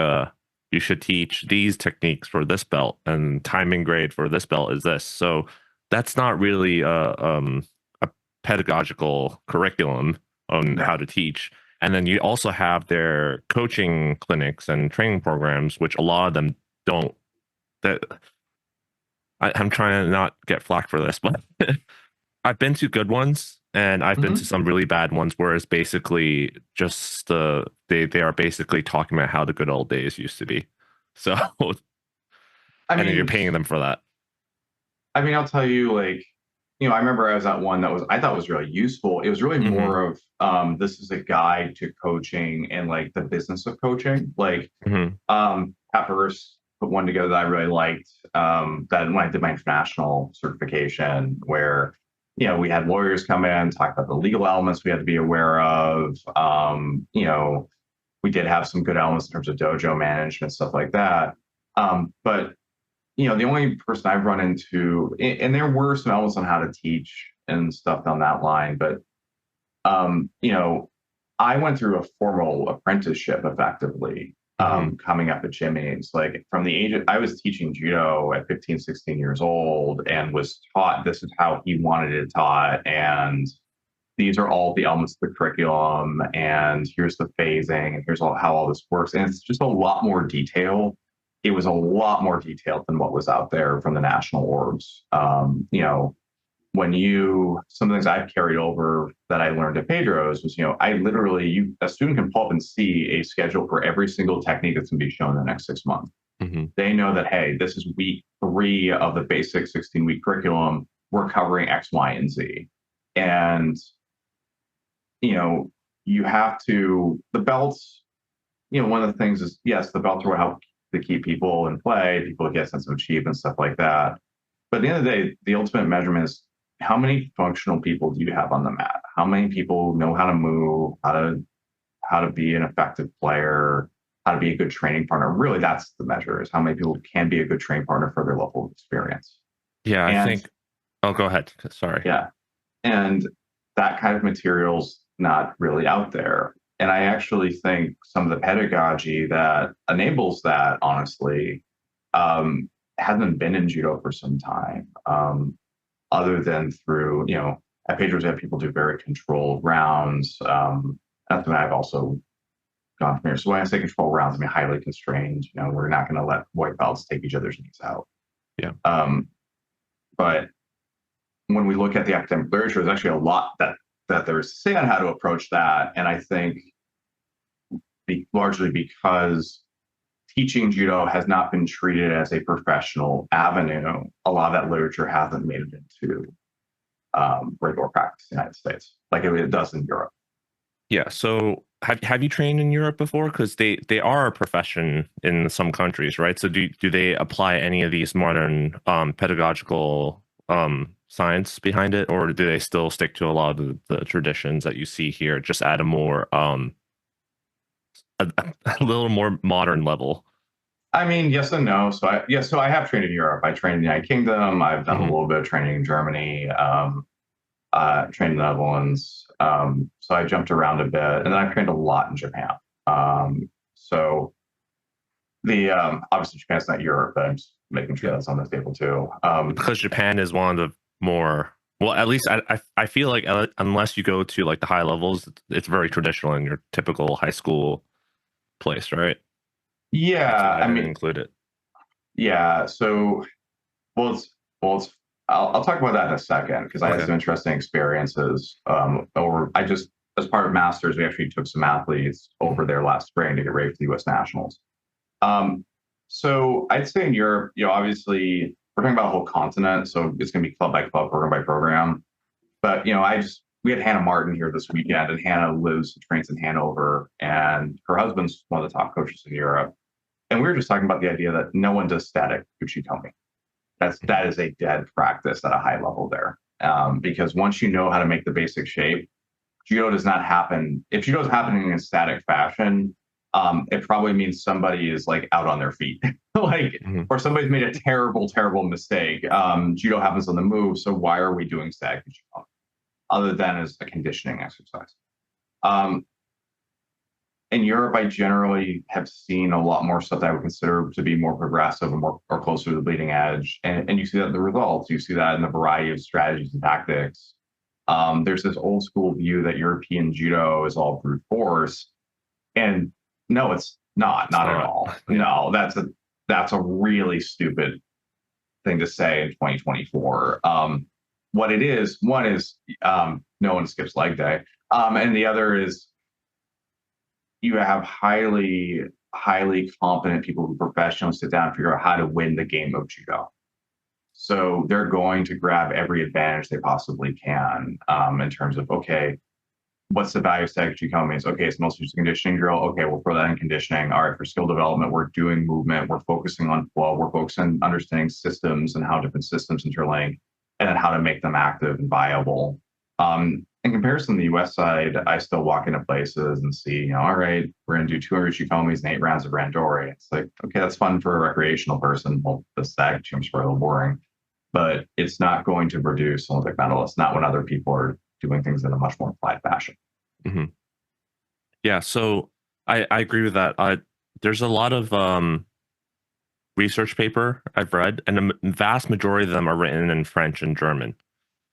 you should teach these techniques for this belt, and timing grade for this belt is this. So that's not really a pedagogical curriculum on how to teach. And then you also have their coaching clinics and training programs, which a lot of them don't. I'm trying to not get flack for this, but I've been to good ones and I've been to some really bad ones where it's basically just they are basically talking about how the good old days used to be. So, I mean, you're paying them for that. I mean, I'll tell you, like, I remember I was at one that I thought was really useful. It was really more of, this is a guide to coaching and like the business of coaching. Like, Pat Burris put one together that I really liked, that when I did my international certification, where, we had lawyers come in, talk about the legal elements we had to be aware of. We did have some good elements in terms of dojo management, stuff like that. But the only person I've run into, and there were some elements on how to teach and stuff down that line. But you know, I went through a formal apprenticeship effectively coming up at Jimmy's. Like from the age of, I was teaching judo at 15, 16 years old and was taught this is how he wanted it taught. And these are all the elements of the curriculum. And here's the phasing and here's how all this works. And it's just a lot more detail. It was a lot more detailed than what was out there from the national orgs. You know, when some of the things I've carried over that I learned at Pedro's was, you know, I literally, a student can pull up and see a schedule for every single technique that's going to be shown in the next 6 months. They know that, hey, this is week 3 of the basic 16-week curriculum. We're covering X, Y, and Z. And, you know, you have to, the belts, you know, one of the things is, yes, the belts will help to keep people in play, people get a sense of achievement, stuff like that. But at the end of the day, the ultimate measurement is how many functional people do you have on the mat? How many people know how to move, how to be an effective player, how to be a good training partner? Really, that's the measure, is how many people can be a good training partner for their level of experience. Yeah, I think. Oh, go ahead. Sorry. Yeah. And that kind of material's not really out there. And I actually think some of the pedagogy that enables that, honestly, hasn't been in judo for some time. Other than through, you know, at Pedro's, we have people do very controlled rounds. That's when I've also gone from here. So when I say controlled rounds, I mean highly constrained. You know, we're not going to let white belts take each other's knees out. Yeah. But when we look at the academic literature, there's actually a lot that there's to say on how to approach that. And I think largely because teaching judo has not been treated as a professional avenue, a lot of that literature hasn't made it into regular practice in the United States, like it does in Europe. Yeah. So have you trained in Europe before? Because they are a profession in some countries, right? So do they apply any of these modern pedagogical science behind it, or do they still stick to a lot of the traditions that you see here, just at a more a little more modern level? I mean, yes and no. So I have trained in Europe. I trained in the United Kingdom. I've done a little bit of training in Germany. Trained in the Netherlands. So I jumped around a bit, and then I've trained a lot in Japan. So the obviously Japan's not Europe, but I'm just making sure that's on the table too. Because Japan is one of the more, well, at least I feel like unless you go to like the high levels, it's very traditional in your typical high school place, right? Yeah, I mean, include it. Yeah. So, well, it's I'll talk about that in a second because I had some interesting experiences. As part of Masters, we actually took some athletes over there last spring to get ready for the U.S. Nationals. So I'd say in Europe, you know, obviously we're talking about a whole continent, so it's going to be club by club, program by program. But you know, we had Hannah Martin here this weekend, and Hannah lives and trains in Hanover, and her husband's one of the top coaches in Europe. And we were just talking about the idea that no one does static Uchikomi. That is a dead practice at a high level there, because once you know how to make the basic shape, judo does not happen. If judo is happening in static fashion, it probably means somebody is like out on their feet, or somebody's made a terrible, terrible mistake. Judo happens on the move, so why are we doing static Uchikomi other than as a conditioning exercise? In Europe, I generally have seen a lot more stuff that I would consider to be more progressive and more or closer to the bleeding edge. And you see that in the results. You see that in the variety of strategies and tactics. There's this old school view that European judo is all brute force. And no, it's not at all. No, that's a really stupid thing to say in 2024. What it is, one is no one skips leg day. And the other is you have highly competent people who professionally sit down and figure out how to win the game of judo. So they're going to grab every advantage they possibly can in terms of, okay, what's the value of static Uchikomis? Okay, it's mostly just a conditioning drill. Okay, we'll throw that in conditioning. All right, for skill development, we're doing movement. We're focusing on flow. We're focusing on understanding systems and how different systems interlink, and then how to make them active and viable. In comparison to the US side, I still walk into places and see, you know, all right, we're going to do 200 Uchikomis and 8 rounds of Randori. It's like, okay, that's fun for a recreational person. Well, the static gym's are a little boring. but it's not going to produce Olympic medalists, not when other people are doing things in a much more applied fashion. Mm-hmm. Yeah, so I agree with that. There's a lot of research paper I've read, and the vast majority of them are written in French and German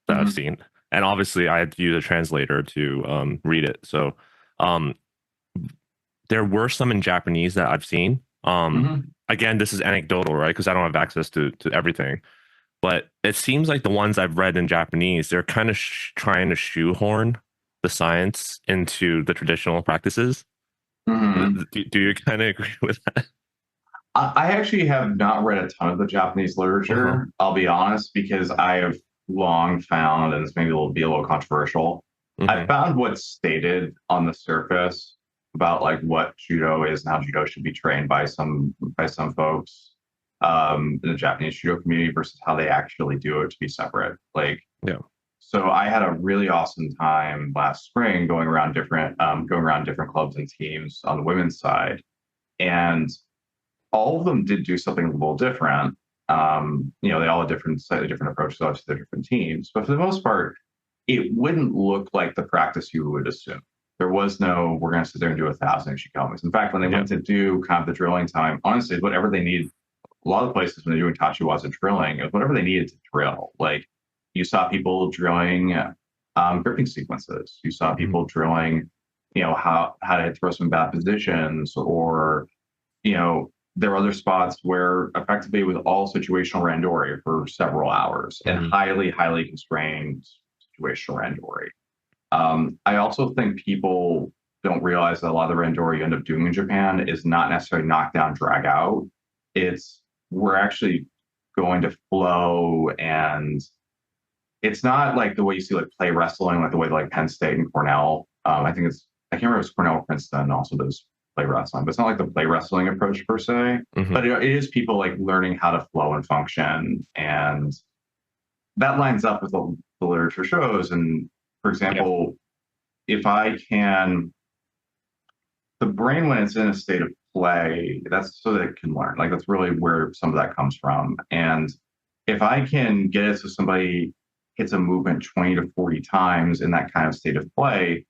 that I've seen. And obviously, I had to use a translator to read it. So um, there were some in Japanese that I've seen. Again, this is anecdotal, right? Because I don't have access to everything. But it seems like the ones I've read in Japanese, they're kind of trying to shoehorn the science into the traditional practices. Do you kind of agree with that? I actually have not read a ton of the Japanese literature, I'll be honest, because I have long found, and this maybe will be a little controversial, I found what's stated on the surface about like what judo is and how judo should be trained by some folks in the Japanese judo community versus how they actually do it to be separate. Like, yeah. So I had a really awesome time last spring going around different clubs and teams on the women's side, and all of them did do something a little different. They all had slightly different approaches to their different teams, but for the most part, it wouldn't look like the practice you would assume. There was no, we're going to sit there and do 1,000 Uchikomis. In fact, when they went to do kind of the drilling time, honestly, whatever they need, a lot of places when they're doing Tatami Talk drilling, it was whatever they needed to drill. Like you saw people drilling gripping sequences. You saw people drilling, how to throw some bad positions, or, there were other spots where effectively it was all situational randori for several hours and highly, highly constrained situational randori. I also think people don't realize that a lot of the randori you end up doing in Japan is not necessarily knock down, drag out. We're actually going to flow, and it's not like the way you see like play wrestling, like the way like Penn State and Cornell. I can't remember if it's Cornell or Princeton also does play wrestling, but it's not like the play wrestling approach per se, but it is people like learning how to flow and function. And that lines up with what the literature shows. And for example, if I can, the brain, when it's in a state of play, that's so that it can learn. Like that's really where some of that comes from. And if I can get it so somebody hits a movement 20 to 40 times in that kind of state of play,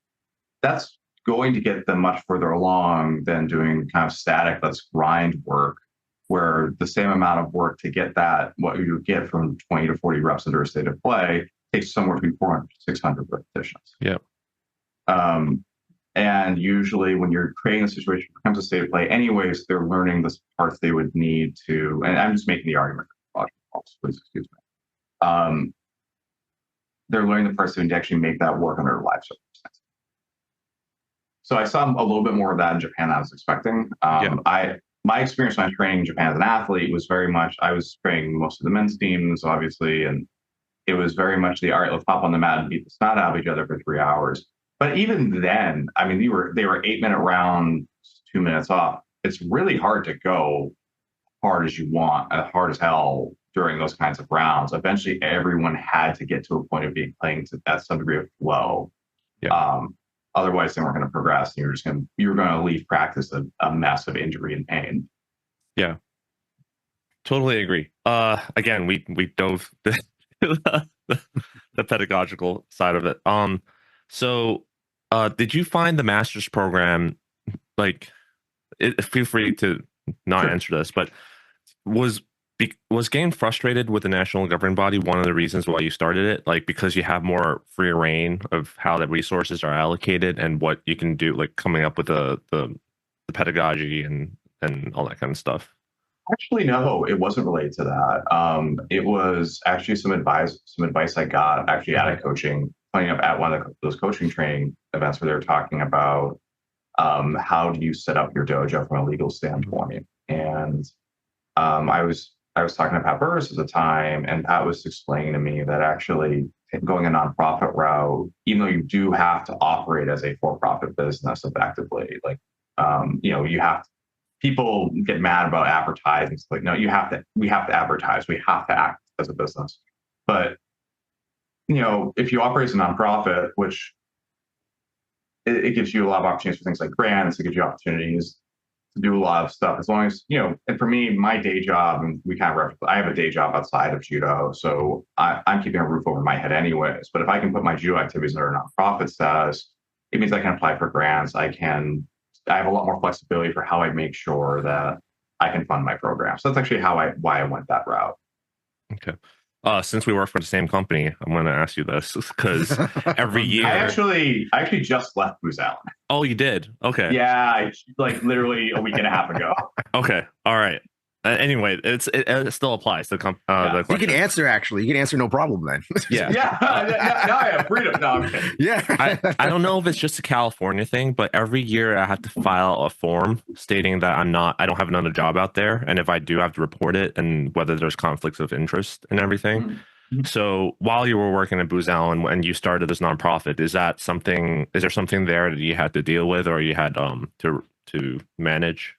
that's going to get them much further along than doing kind of static, let's grind work, where the same amount of work to get that, what you get from 20 to 40 reps under a state of play, takes somewhere between 400 to 600 repetitions. Yeah. And usually when you're creating a situation that becomes a state of play anyways, they're learning the parts they would need to, and I'm just making the argument for Breakfalls, please excuse me. They're learning the parts they need to actually make that work under live circumstances. So I saw a little bit more of that in Japan than I was expecting. My experience when I was training in Japan as an athlete was very much, I was training most of the men's teams, obviously, and it was very much all right, let's pop on the mat and beat the snot out of each other for 3 hours. But even then, I mean, they were 8-minute rounds, 2 minutes off. It's really hard to go hard as you want, hard as hell during those kinds of rounds. Eventually, everyone had to get to a point of playing at some degree of flow. Otherwise, they weren't going to progress. And you were going to leave practice a mess of injury and pain. Yeah, totally agree. Again, we dove the pedagogical side of it. So did you find the master's program, like, feel free to not answer this, but was getting frustrated with the national governing body one of the reasons why you started it? Like, because you have more free reign of how the resources are allocated and what you can do, like coming up with the pedagogy and all that kind of stuff? Actually, no, it wasn't related to that. It was actually some advice I got actually out of coaching, playing up at one of those coaching training events where they were talking about how do you set up your dojo from a legal standpoint. And I was talking to Pat Burris at the time, and Pat was explaining to me that actually going a nonprofit route, even though you do have to operate as a for-profit business effectively, like you have to, people get mad about advertising. It's like, no, we have to advertise. We have to act as a business. But, if you operate as a nonprofit, which it gives you a lot of opportunities for things like grants, it gives you opportunities to do a lot of stuff as long as, and for me, my day job, and we kind of reference, I have a day job outside of judo. So I'm keeping a roof over my head anyways. But if I can put my judo activities under nonprofit status, it means I can apply for grants. I have a lot more flexibility for how I make sure that I can fund my program. So that's actually why I went that route. Okay. Since we work for the same company, I'm going to ask you this because every year. I actually just left Booz Allen. Oh, you did? Okay. Yeah, like literally a week and a half ago. Okay. All right. Anyway, it still applies to the You question. can answer, actually. You can answer no problem then. Yeah. Yeah. Now I have freedom. No, I'm kidding. Yeah. I don't know if it's just a California thing, but every year I have to file a form stating that I don't have another job out there. And if I do, I have to report it and whether there's conflicts of interest and everything. Mm-hmm. So while you were working at Booz Allen and you started this nonprofit, is there something there that you had to deal with or you had to manage?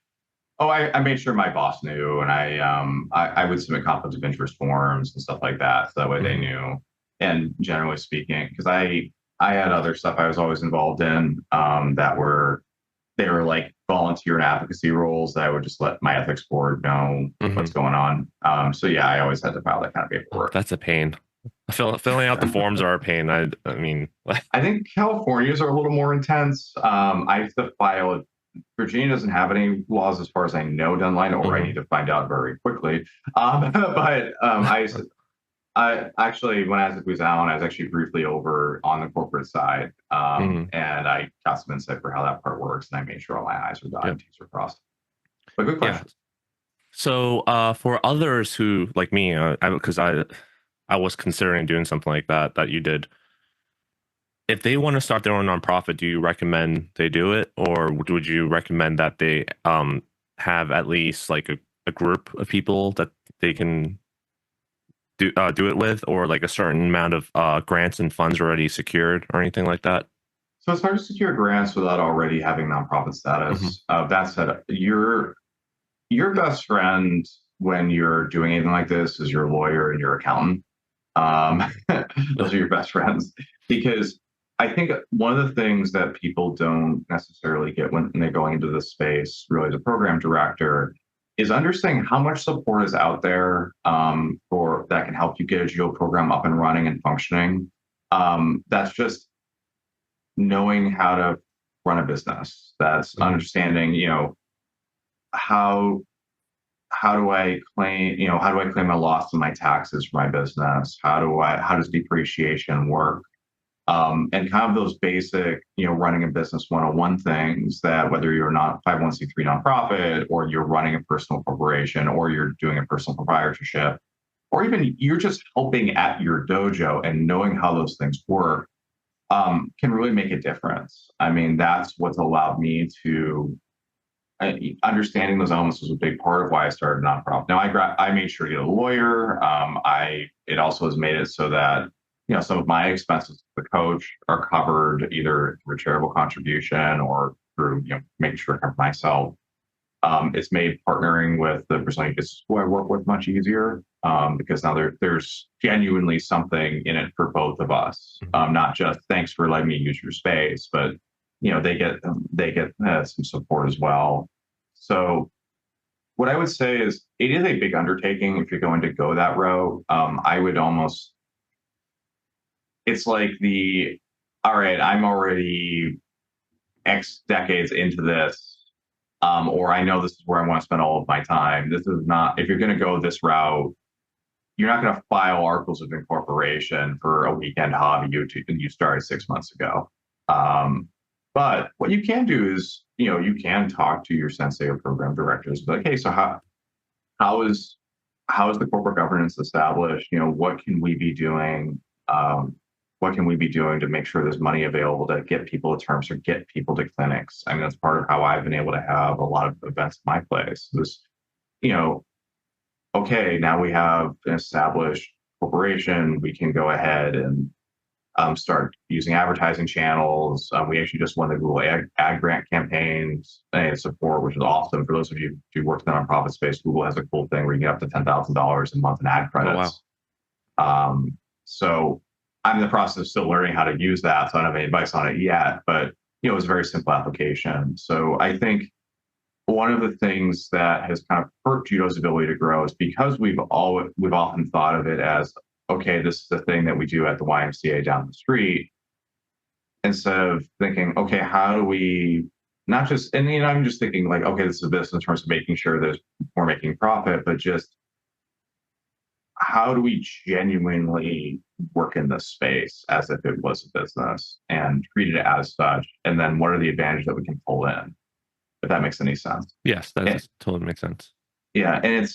Oh, I made sure my boss knew, and I would submit conflict of interest forms and stuff like that, so that way they knew. And generally speaking, because I had other stuff I was always involved in they were like volunteer and advocacy roles that I would just let my ethics board know what's going on. So yeah, I always had to file that kind of paperwork. That's a pain. Filling out the forms are a pain. I mean, I think California's are a little more intense. I have to file. Virginia doesn't have any laws, as far as I know, deadline, or I need to find out very quickly. I actually, when I was at Booz Allen, I was actually briefly over on the corporate side, and I got some insight for how that part works, and I made sure all my I's were dotted and T's were crossed. But good question. Yeah. So for others who, like me, because I was considering doing something like that you did, if they want to start their own nonprofit, do you recommend they do it, or would you recommend that they have at least like a group of people that they can do it with, or like a certain amount of grants and funds already secured, or anything like that? So it's hard to secure grants without already having nonprofit status. That said, your best friend when you're doing anything like this is your lawyer and your accountant. Those are your best friends, because I think one of the things that people don't necessarily get when they're going into this space, really as a program director, is understanding how much support is out there for that can help you get a judo program up and running and functioning. That's just knowing how to run a business. That's understanding, how do I claim, a loss in my taxes for my business? How does depreciation work? And kind of those basic, running a business 101 things that whether you're not 501c3 nonprofit, or you're running a personal corporation, or you're doing a personal proprietorship, or even you're just helping at your dojo and knowing how those things work can really make a difference. I mean, that's what's allowed me to understanding those elements was a big part of why I started a nonprofit. Now I made sure to get a lawyer. It also has made it so that some of my expenses as the coach are covered either through a charitable contribution or through making sure to cover myself. It's made partnering with the Brazilian business who I work with much easier because now there's genuinely something in it for both of us. Not just thanks for letting me use your space, but they get some support as well. So what I would say is it is a big undertaking if you're going to go that route. I would almost, it's like all right, I'm already X decades into this, or I know this is where I want to spend all of my time. This is not, if you're going to go this route, you're not going to file articles of incorporation for a weekend hobby you started 6 months ago. But what you can do is, you can talk to your sensei or program directors, like, hey, so how is the corporate governance established? What can we be doing? What can we be doing to make sure there's money available to get people to terms or get people to clinics? I mean, that's part of how I've been able to have a lot of events in my place. Okay, now we have an established corporation, we can go ahead and start using advertising channels. We actually just won the Google ad grant campaigns and support, which is awesome. For those of you who work in the nonprofit space, Google has a cool thing where you get up to $10,000 a month in ad credits. Oh, wow. So I'm in the process of still learning how to use that, so I don't have any advice on it yet, but it's a very simple application. So I think one of the things that has kind of hurt judo's ability to grow is because we've often thought of it as, okay, this is the thing that we do at the YMCA down the street, instead of thinking, okay, how do we not just, and I'm just thinking like, okay, this is a business in terms of making sure that we're making profit, but just how do we genuinely work in this space as if it was a business and treat it as such? And then what are the advantages that we can pull in, if that makes any sense? Yes, that totally makes sense. Yeah, and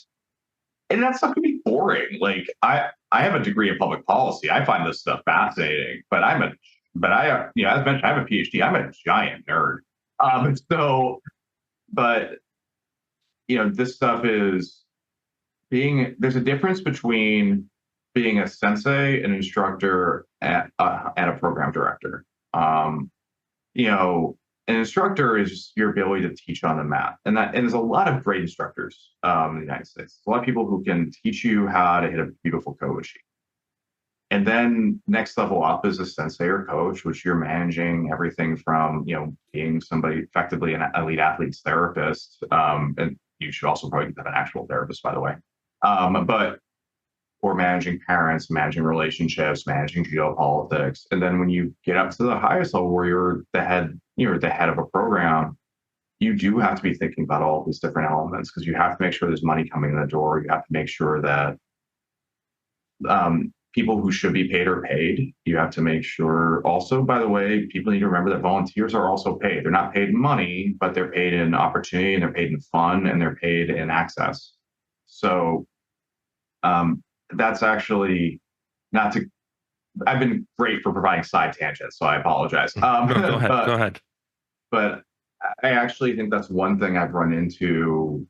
that stuff can be boring. Like I have a degree in public policy. I find this stuff fascinating, but as mentioned, I have a PhD. I'm a giant nerd. But this stuff is there's a difference between being a sensei, an instructor, and a program director. An instructor is your ability to teach on the mat, and there's a lot of great instructors in the United States. A lot of people who can teach you how to hit a beautiful Kuzushi. And then next level up is a sensei or coach, which you're managing everything from being somebody effectively an elite athlete's therapist, and you should also probably have an actual therapist, by the way. Or managing parents, managing relationships, managing geopolitics. And then when you get up to the highest level where you're the head of a program, you do have to be thinking about all these different elements, because you have to make sure there's money coming in the door. You have to make sure that people who should be paid are paid. You have to make sure also, by the way, people need to remember that volunteers are also paid. They're not paid in money, but they're paid in opportunity, and they're paid in fun, and they're paid in access. So that's actually not to. I've been great for providing side tangents, so I apologize. No, go ahead. But I actually think that's one thing I've run into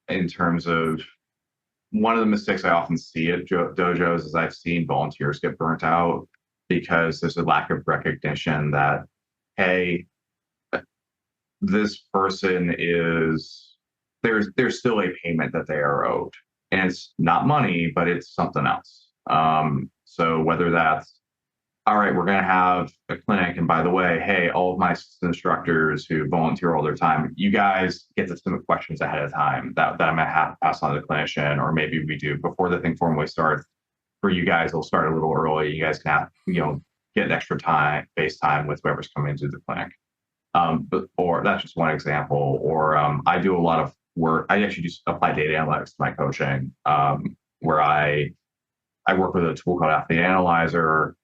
in terms of one of the mistakes I often see at dojos is I've seen volunteers get burnt out because there's a lack of recognition that, hey, this person there's still a payment that they are owed. And it's not money, but it's something else. So whether that's, all right, we're going to have a clinic, and by the way, hey, all of my instructors who volunteer all their time, you guys get to submit questions ahead of time that I'm going to have to pass on to the clinician, or maybe we do before the thing formally starts. For you guys, it'll start a little early. You guys can have, get extra time, face time with whoever's coming into the clinic. Or that's just one example. Or I do a lot of work. I actually just apply data analytics to my coaching, where I work with a tool called Athlete Analyzer.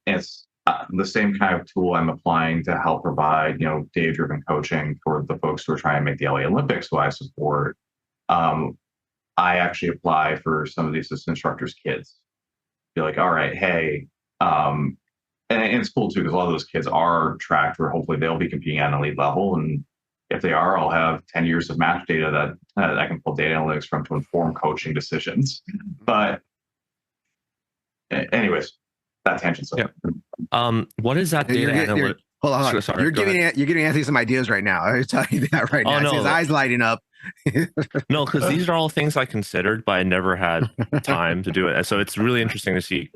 It's the same kind of tool I'm applying to help provide, data-driven coaching for the folks who are trying to make the LA Olympics, who I support. I actually apply for some of these instructors' kids. Be like, all right, hey, and it's cool too, because a lot of those kids are tracked where hopefully they'll be competing at an elite level, and if they are, I'll have 10 years of match data that I can pull data analytics from to inform coaching decisions. But anyways, that tangent. Yeah. What is that data analytics? Hold on. Sorry, you're giving Anthony some ideas right now. I'm telling you that right now. No. His eyes lighting up. No, because these are all things I considered, but I never had time to do it. So it's really interesting to see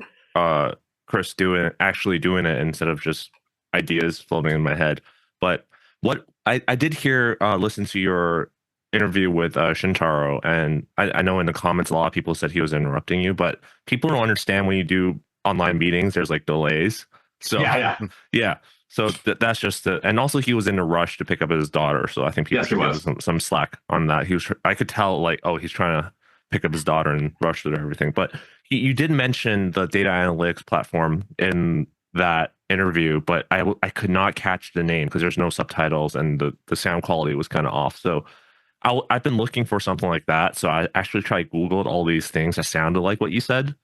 Chris actually doing it instead of just ideas floating in my head. But what I did listen to your interview with Shintaro, and I know in the comments a lot of people said he was interrupting you, but people don't understand when you do online meetings, there's like delays. So yeah. So that's just and also he was in a rush to pick up his daughter. So I think people should give some slack on that. I could tell like, oh, he's trying to pick up his daughter and rush through everything. But you did mention the data analytics platform in that interview, but I could not catch the name because there's no subtitles and the sound quality was kind of off. So I've been looking for something like that. So I actually Googled all these things that sounded like what you said,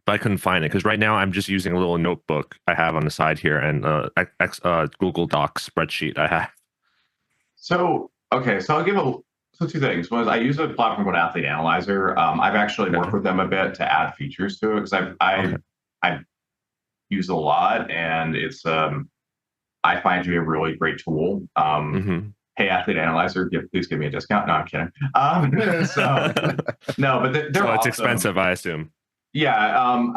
but I couldn't find it because right now I'm just using a little notebook I have on the side here and Google Docs spreadsheet I have. So I'll give two things. One is I use a platform called Athlete Analyzer. I've actually worked with them a bit to add features to it because I use it a lot, and it's I find it to be a really great tool. Hey, Athlete Analyzer, please give me a discount. No, I'm kidding. No, but they're so it's awesome. Expensive, I assume. Yeah,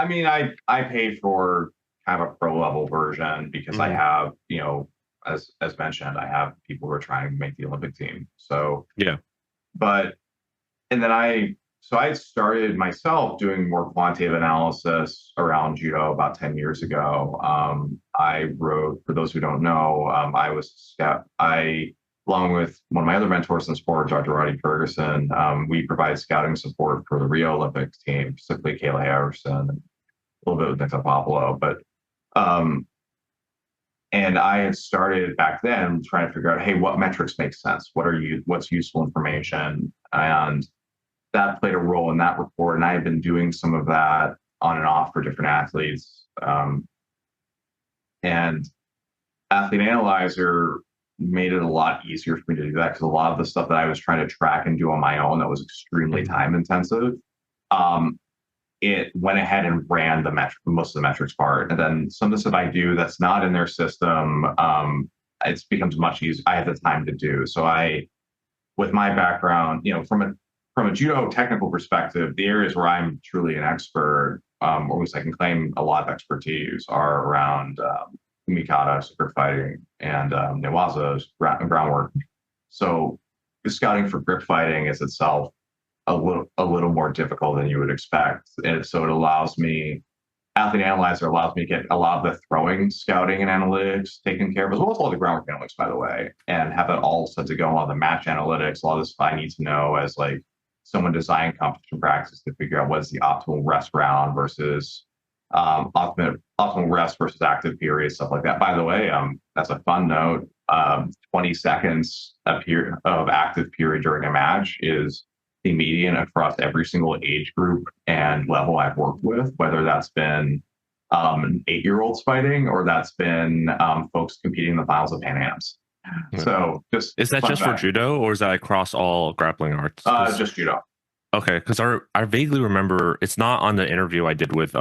I pay for kind of a pro level version because I have as mentioned, I have people who are trying to make the Olympic team. So Yeah. but and then I started myself doing more quantitative analysis around judo about 10 years ago. I wrote, for those who don't know, I was scout. Along with one of my other mentors in sport, Dr. Roddy Ferguson, we provide scouting support for the Rio Olympics team, specifically Kayla Harrison, and a little bit with Nick Popolo. But and I had started back then trying to figure out, hey, what metrics make sense? What's useful information? And that played a role in that report. And I had been doing some of that on and off for different athletes. And Athlete Analyzer made it a lot easier for me to do that, because a lot of the stuff that I was trying to track and do on my own that was extremely time intensive, it went ahead and ran most of the metrics part. And then some of the stuff I do that's not in their system, it becomes much easier. I have the time to do. So with my background, from a judo technical perspective, the areas where I'm truly an expert, or at least I can claim a lot of expertise, are around Mikata, grip fighting, and Newaza's groundwork. So the scouting for grip fighting is itself a little more difficult than you would expect. And so it allows me, Athlete Analyzer allows me to get a lot of the throwing, scouting, and analytics taken care of, as well as all the groundwork analytics, by the way, and have it all set to go on the match analytics. A lot of this I need to know as like someone designing competition practice to figure out what is the optimal rest round versus optimal rest versus active period, stuff like that. By the way, that's a fun note. 20 seconds of active period during a match is the median across every single age group and level I've worked with, whether that's been 8-year-olds fighting or that's been folks competing in the finals of Pan Ams. Yeah. So is that just for judo, or is that across all grappling arts? Just judo. Okay, because I vaguely remember, it's not on the interview I did with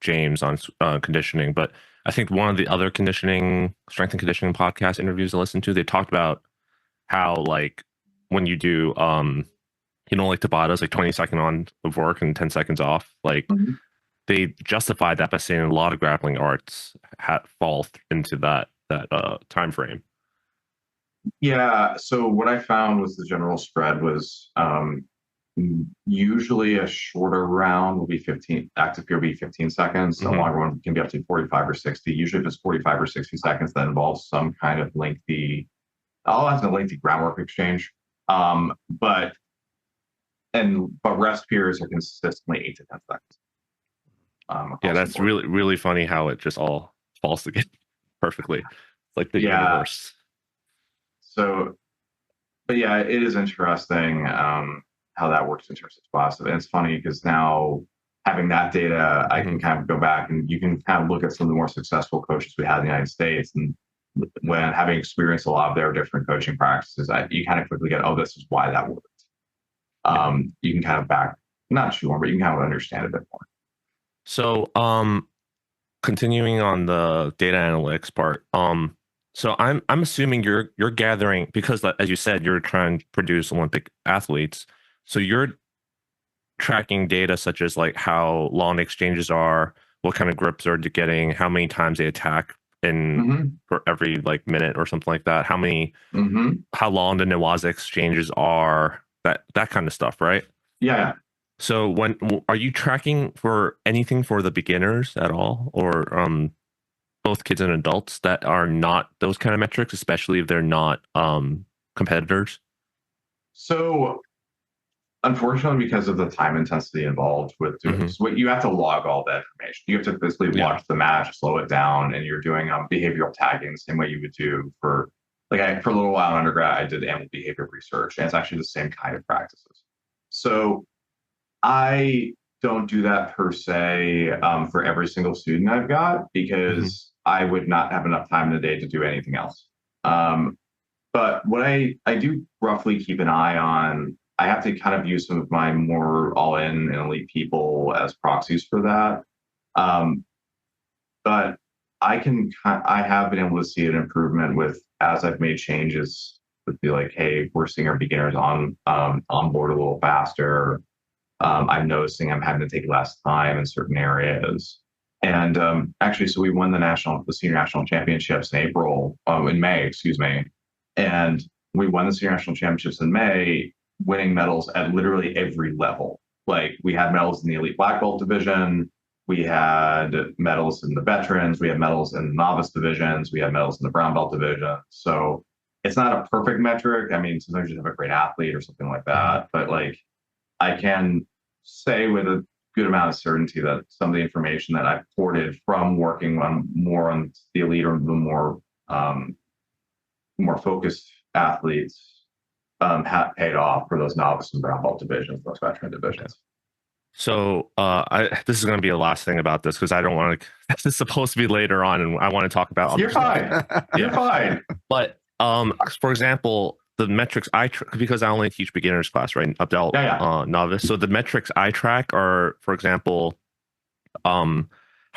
James on conditioning, but I think one of the other strength and conditioning podcast interviews I listened to, they talked about how, like, when you do like Tabatas, like 20-second on of work and 10 seconds off, like they justified that by saying a lot of grappling arts fall into that time frame. Yeah. So what I found was the general spread was usually a shorter round will be 15, active period will be 15 seconds. A longer one can be up to 45 or 60. Usually if it's 45 or 60 seconds, that involves some kind of lengthy groundwork exchange. But rest periods are consistently 8 to 10 seconds. Yeah, that's really, really funny how it just all falls together perfectly. It's like the universe. So, but yeah, it is interesting how that works in terms of class. And it's funny because now having that data, I can kind of go back and you can kind of look at some of the more successful coaches we had in the United States, and when having experienced a lot of their different coaching practices, you kind of quickly get, oh, this is why that worked. You can kind of not sure, but you can kind of understand a bit more. So, continuing on the data analytics part, so I'm assuming you're gathering, because as you said, you're trying to produce Olympic athletes. So you're tracking data such as like how long the exchanges are, what kind of grips are they getting, how many times they attack for every like minute or something like that, how long the Newaza exchanges are, that kind of stuff, right? Yeah. So are you tracking for anything for the beginners at all, or both kids and adults that are not those kind of metrics, especially if they're not competitors? So unfortunately, because of the time intensity involved with doing this, you have to log all that information. You have to basically watch the match, slow it down, and you're doing behavioral tagging the same way you would do for a little while in undergrad. I did animal behavior research, and it's actually the same kind of practices. So I don't do that per se for every single student I've got, because I would not have enough time in the day to do anything else. But what I do roughly keep an eye on, I have to kind of use some of my more all-in and elite people as proxies for that. But I have been able to see an improvement as I've made changes to be like, hey, we're seeing our beginners on board a little faster. I'm noticing I'm having to take less time in certain areas. And actually, so we won the senior national championships in May, excuse me. And we won the senior national championships in May, winning medals at literally every level. Like we had medals in the elite black belt division, we had medals in the veterans, we had medals in the novice divisions, we had medals in the brown belt division. So it's not a perfect metric. I mean, sometimes you have a great athlete or something like that, but like I can say with a good amount of certainty that some of the information that I've ported from working on the elite or the more focused athletes have paid off for those novice and brown belt divisions, those veteran divisions. So this is going to be the last thing about this because I don't want to. This is supposed to be later on, and I want to talk about. You're fine. You're fine. But for example, the metrics because I only teach beginners class, right? Adult, novice. So the metrics I track are, for example, how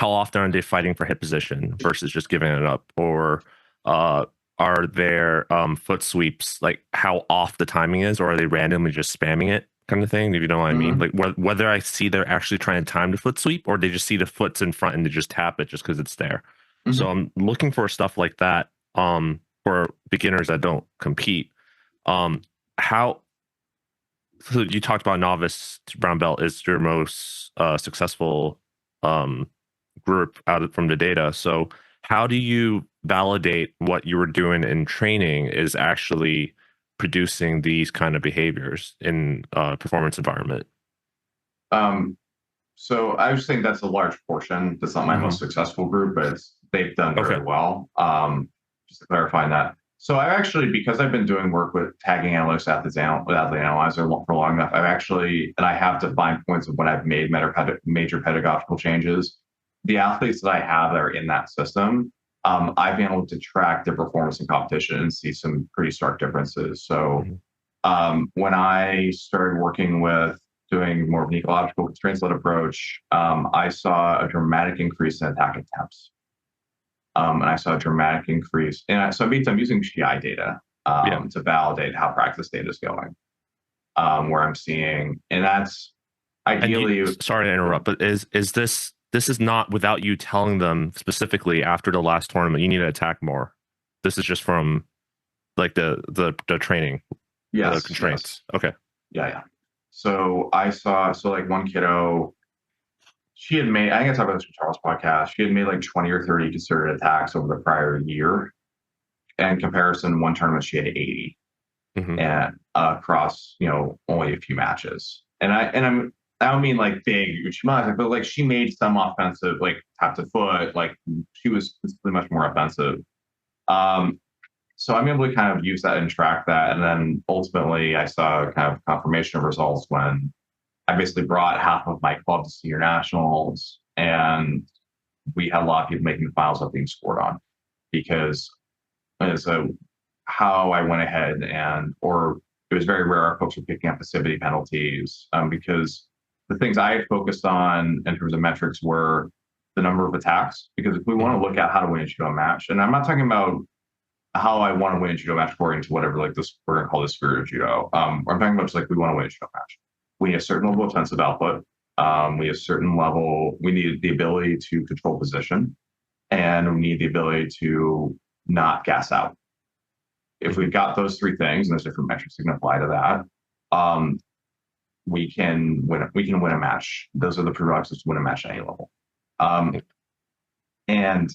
often are they fighting for hip position versus just giving it up, or are there foot sweeps, like how off the timing is, or are they randomly just spamming it, kind of thing, if you know what I mean? Like whether I see they're actually trying to time the foot sweep, or they just see the foot's in front and they just tap it just because it's there. So I'm looking for stuff like that for beginners that don't compete. So you talked about novice to brown belt is your most successful group from the data. So how do you validate what you were doing in training is actually producing these kind of behaviors in performance environment? So I just think that's a large portion. That's not my most successful group, but they've done very well. Just to clarify that. So I actually, because I've been doing work with tagging analytics with Athlete Analyzer for long enough, I have defined points of when I've made major pedagogical changes. The athletes that I have that are in that system, I've been able to track their performance in competition and see some pretty stark differences. So when I started working with doing more of an ecological constraints-led approach, I saw a dramatic increase in attack attempts. And I saw a dramatic increase. And so I'm using GI data to validate how practice data is going. Where I'm seeing, and that's ideally. Sorry to interrupt, but is this is not without you telling them specifically after the last tournament you need to attack more? This is just from like the training, the constraints. Yes. Okay. Yeah. So I saw like one kiddo. She had made, I think I talked about this with Charles' podcast. She had made like 20 or 30 concerted attacks over the prior year. In comparison, one tournament she had 80, and across only a few matches. And I don't mean like big Uchikomis, but like she made some offensive, like tap to foot, like she was much more offensive. So I'm able to kind of use that and track that, and then ultimately I saw kind of confirmation of results when I basically brought half of my club to senior nationals, and we had a lot of people making the finals up being scored on, because so how I went ahead or it was very rare our folks were picking up passivity penalties, because the things I had focused on in terms of metrics were the number of attacks, because if we want to look at how to win a judo match, and I'm not talking about how I want to win a judo match according to whatever like this we're going to call the spirit of judo. I'm talking about just like we want to win a judo match. We need a certain level of offensive output. We need a certain level. We need the ability to control position, and we need the ability to not gas out. If we've got those three things, and there's different metrics that can apply to that, we can win. We can win a match. Those are the prerequisites to win a match at any level. And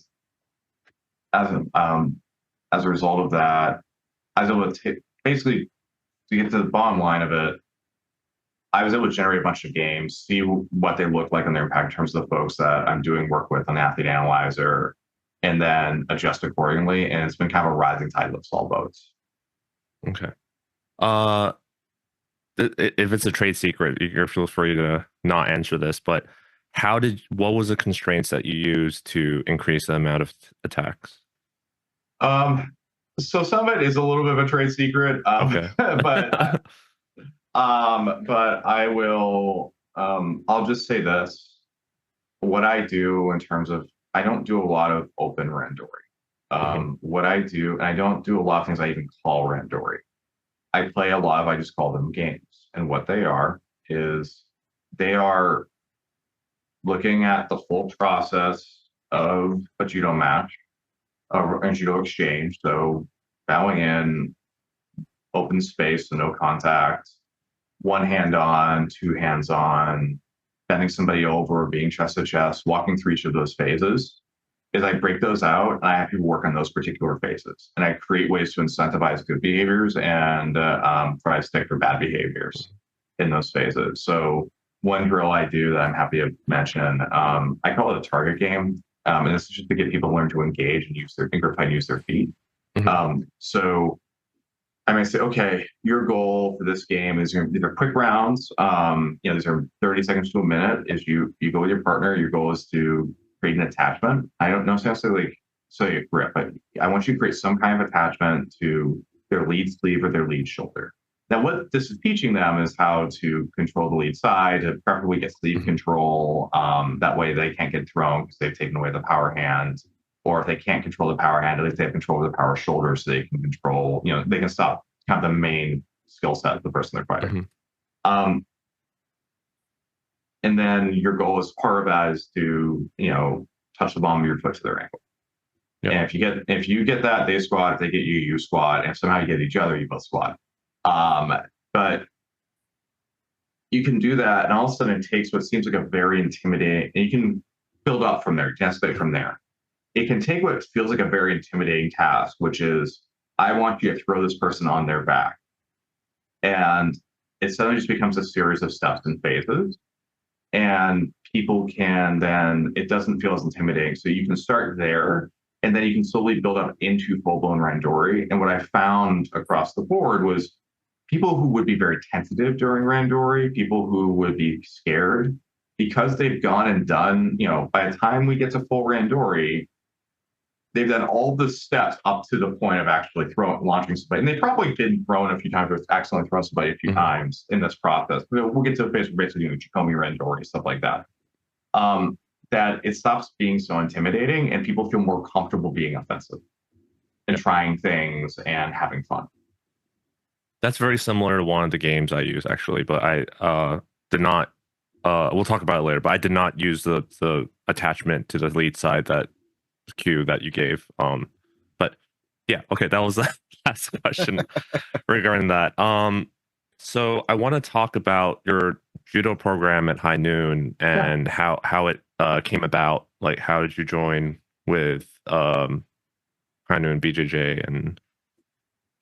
as a result of that, I was able to basically, to get to the bottom line of it, I was able to generate a bunch of games, see what they look like and their impact in terms of the folks that I'm doing work with on the Athlete Analyzer, and then adjust accordingly. And it's been kind of a rising tide lifts all boats. Okay. If it's a trade secret, you're feel free to not answer this, but what was the constraints that you used to increase the amount of attacks? So some of it is a little bit of a trade secret. Okay. but I will, I'll just say this. What I do in terms of, I don't do a lot of open randori. What I do, and I don't do a lot of things I even call randori. I play a lot of, I just call them games. And what they are is they are looking at the full process of a judo match, and judo exchange. So bowing in, open space, so no contact, one hand on, two hands on, bending somebody over, being chest to chest, walking through each of those phases. Is I break those out and I have people work on those particular phases, and I create ways to incentivize good behaviors and try to stick for bad behaviors in those phases. So one drill I do that I'm happy to mention, I call it a target game, and this is just to get people to learn to engage and use their finger and use their feet. So I may say, okay, your goal for this game is these are quick rounds. These are 30 seconds to a minute. Is you go with your partner. Your goal is to create an attachment. I don't necessarily say a grip, but I want you to create some kind of attachment to their lead sleeve or their lead shoulder. Now, what this is teaching them is how to control the lead side, to preferably get sleeve control. That way they can't get thrown because they've taken away the power hand. Or if they can't control the power hand, at least they have control of the power shoulder, so they can control, they can stop kind of the main skill set of the person they're fighting. And then your goal as part of that is to, touch the bottom of your foot to their ankle. Yep. And if you get that, they squat. If they get you, you squat. And if somehow you get each other, you both squat. But you can do that, and all of a sudden it takes what seems like a very intimidating, and you can build up from there, you can escalate from there. It can take what feels like a very intimidating task, which is, I want you to throw this person on their back. And it suddenly just becomes a series of steps and phases. And people can then, it doesn't feel as intimidating. So you can start there, and then you can slowly build up into full-blown randori. And what I found across the board was people who would be very tentative during randori, people who would be scared, because they've gone and done, by the time we get to full randori, they've done all the steps up to the point of actually launching somebody. And they've probably been thrown a few times, or accidentally thrown somebody a few times in this process. We'll get to the phase where basically doing Uchikomi randori, stuff like that. That it stops being so intimidating, and people feel more comfortable being offensive and trying things and having fun. That's very similar to one of the games I use, actually, but I did not. We'll talk about it later, but I did not use the attachment to the lead side that cue that you gave. But yeah, okay, that was the last question regarding that. So I want to talk about your judo program at High Noon and how it came about. Like, how did you join with High Noon BJJ? And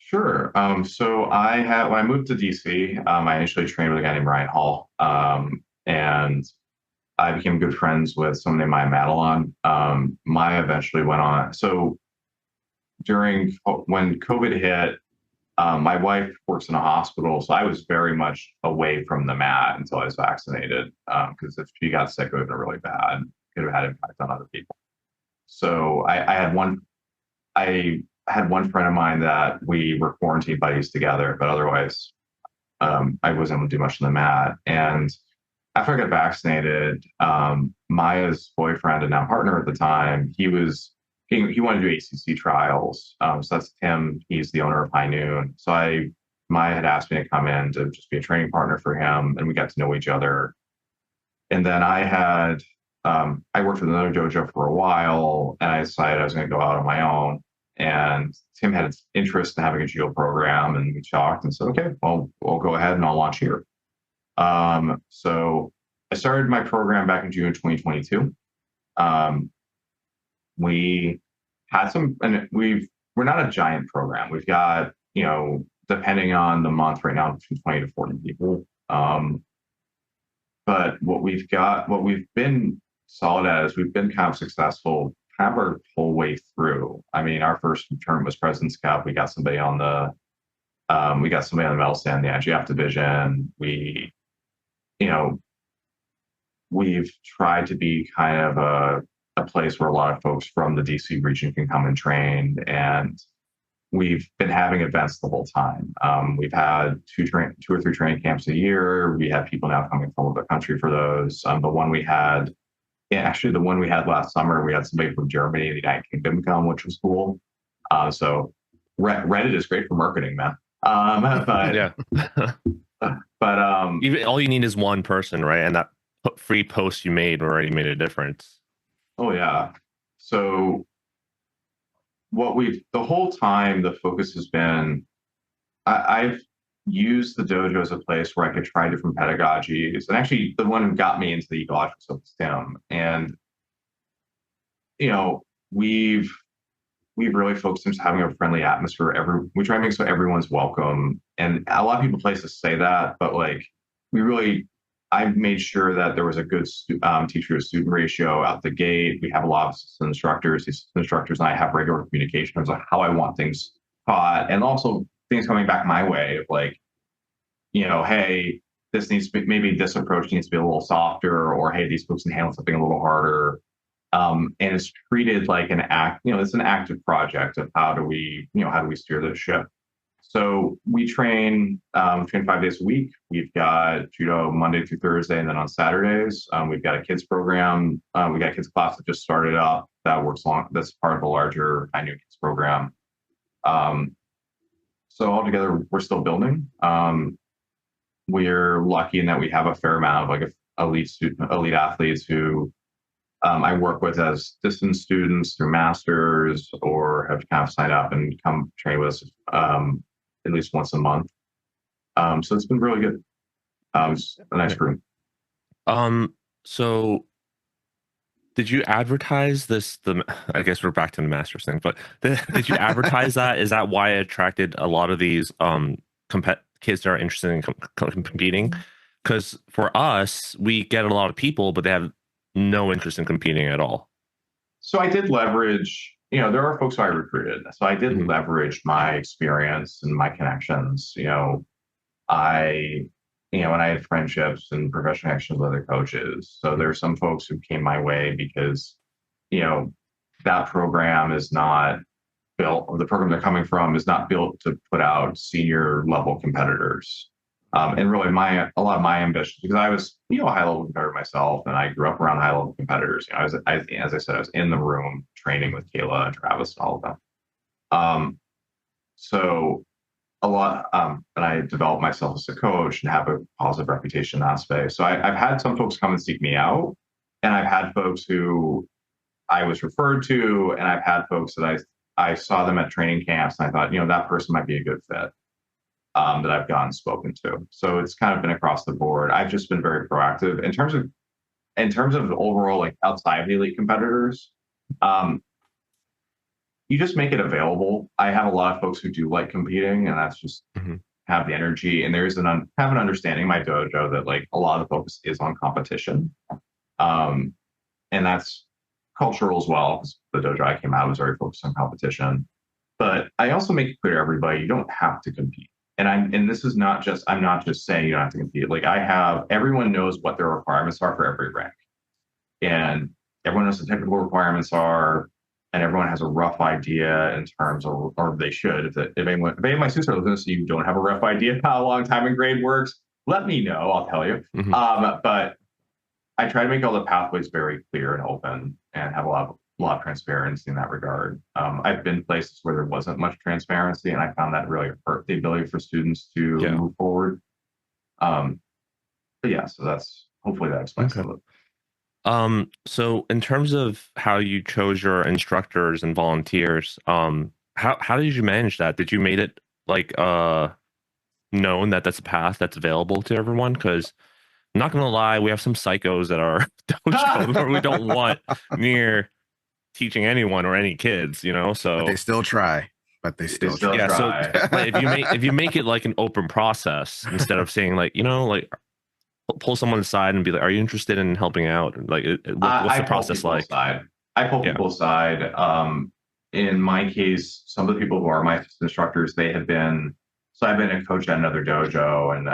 Sure. So when I moved to DC, I initially trained with a guy named Ryan Hall, and I became good friends with someone named Maya Madelon. Maya eventually went on. So when COVID hit, my wife works in a hospital, so I was very much away from the mat until I was vaccinated, because if she got sick, it would have been really bad. It could have had impact on other people. So I had one friend of mine that we were quarantine buddies together, but otherwise, I wasn't able to do much on the mat. And after I got vaccinated, Maya's boyfriend and now partner at the time, he wanted to do ACC trials. So that's Tim. He's the owner of High Noon. So Maya had asked me to come in to just be a training partner for him, and we got to know each other. And then I worked with another dojo for a while, and I decided I was going to go out on my own. And Tim had interest in having a judo program, and we talked and said, okay, well, we'll go ahead and I'll launch here. So I started my program back in June 2022. We had we're not a giant program. We've got, depending on the month right now, between 20 to 40 people. But what we've been solid at is we've been kind of successful kind of our whole way through. I mean, our first tournament was President's Cup. We got somebody on the medal stand, the IGF division. We've tried to be kind of a place where a lot of folks from the DC region can come and train, and we've been having events the whole time. We've had two or three training camps a year. We have people now coming from the country for those. The one we had last summer, we had somebody from Germany, the United Kingdom come, which was cool. So Reddit is great for marketing, man. But yeah. But even all you need is one person, right? And that free posts you made already made a difference. Oh yeah. So the whole time the focus has been, I've used the dojo as a place where I could try different pedagogies, and actually the one who got me into the ecological stuff was Tim. And you know, we've really focused on just having a friendly atmosphere. We try to make so everyone's welcome, and a lot of people places say that, but like we really, I've made sure that there was a good teacher to student ratio out the gate. We have a lot of assistant instructors. These instructors and I have regular communication of how I want things taught, and also things coming back my way of like, hey, this needs to be, maybe this approach needs to be a little softer, or hey, these folks can handle something a little harder. And it's treated like an act, it's an active project of how do we steer the ship. So we train 5 days a week. We've got judo Monday through Thursday, and then on Saturdays, we've got a kids program. We got a kids class that just started up that works along. That's part of a larger new kids program. So altogether, we're still building. We're lucky in that we have a fair amount of elite athletes who I work with as distance students through masters, or have kind of signed up and come train with us at least once a month. So it's been really good. It's a nice group. So did you advertise this? I guess we're back to the masters thing, but did you advertise that? Is that why it attracted a lot of these kids that are interested in competing? Because for us, we get a lot of people, but they have no interest in competing at all. So I did leverage, there are folks who I recruited. So I did leverage my experience and my connections. And I had friendships and professional connections with other coaches. So there are some folks who came my way because, that program is not built, or the program they're coming from is not built to put out senior level competitors. And really a lot of my ambitions, because I was, a high level competitor myself, and I grew up around high level competitors. As I said, I was in the room training with Kayla and Travis and all of them. So a lot, and I developed myself as a coach and have a positive reputation in that space. So I've had some folks come and seek me out, and I've had folks who I was referred to, and I've had folks that I saw them at training camps, and I thought, that person might be a good fit. That I've gone and spoken to. So it's kind of been across the board. I've just been very proactive in terms of overall, like outside of the elite competitors. You just make it available. I have a lot of folks who do like competing, and that's just have the energy. And there's have an understanding in my dojo that like a lot of the focus is on competition. And that's cultural as well, because the dojo I came out was very focused on competition. But I also make it clear to everybody, you don't have to compete. And this is not just, I'm not just saying you don't have to compete. Like everyone knows what their requirements are for every rank. And everyone knows the technical requirements are, and everyone has a rough idea in terms of, or they should, if any of my students are listening, so you don't have a rough idea how long time and grade works, let me know, I'll tell you. But I try to make all the pathways very clear and open, and have a lot of transparency in that regard. I've been places where there wasn't much transparency, and I found that really hurt the ability for students to move forward. But yeah, so that's, hopefully that explains some of it. So in terms of how you chose your instructors and volunteers, how did you manage that? Did you make it like known that that's a path that's available to everyone? Because I'm not gonna lie, we have some psychos that are dojo where we don't want near teaching anyone or any kids, so but they still try. Yeah, so but if you make it like an open process, instead of saying like, like pull someone aside and be like, are you interested in helping out? Like what's the process like? I pull people aside. In my case, some of the people who are my instructors, I've been a coach at another dojo, and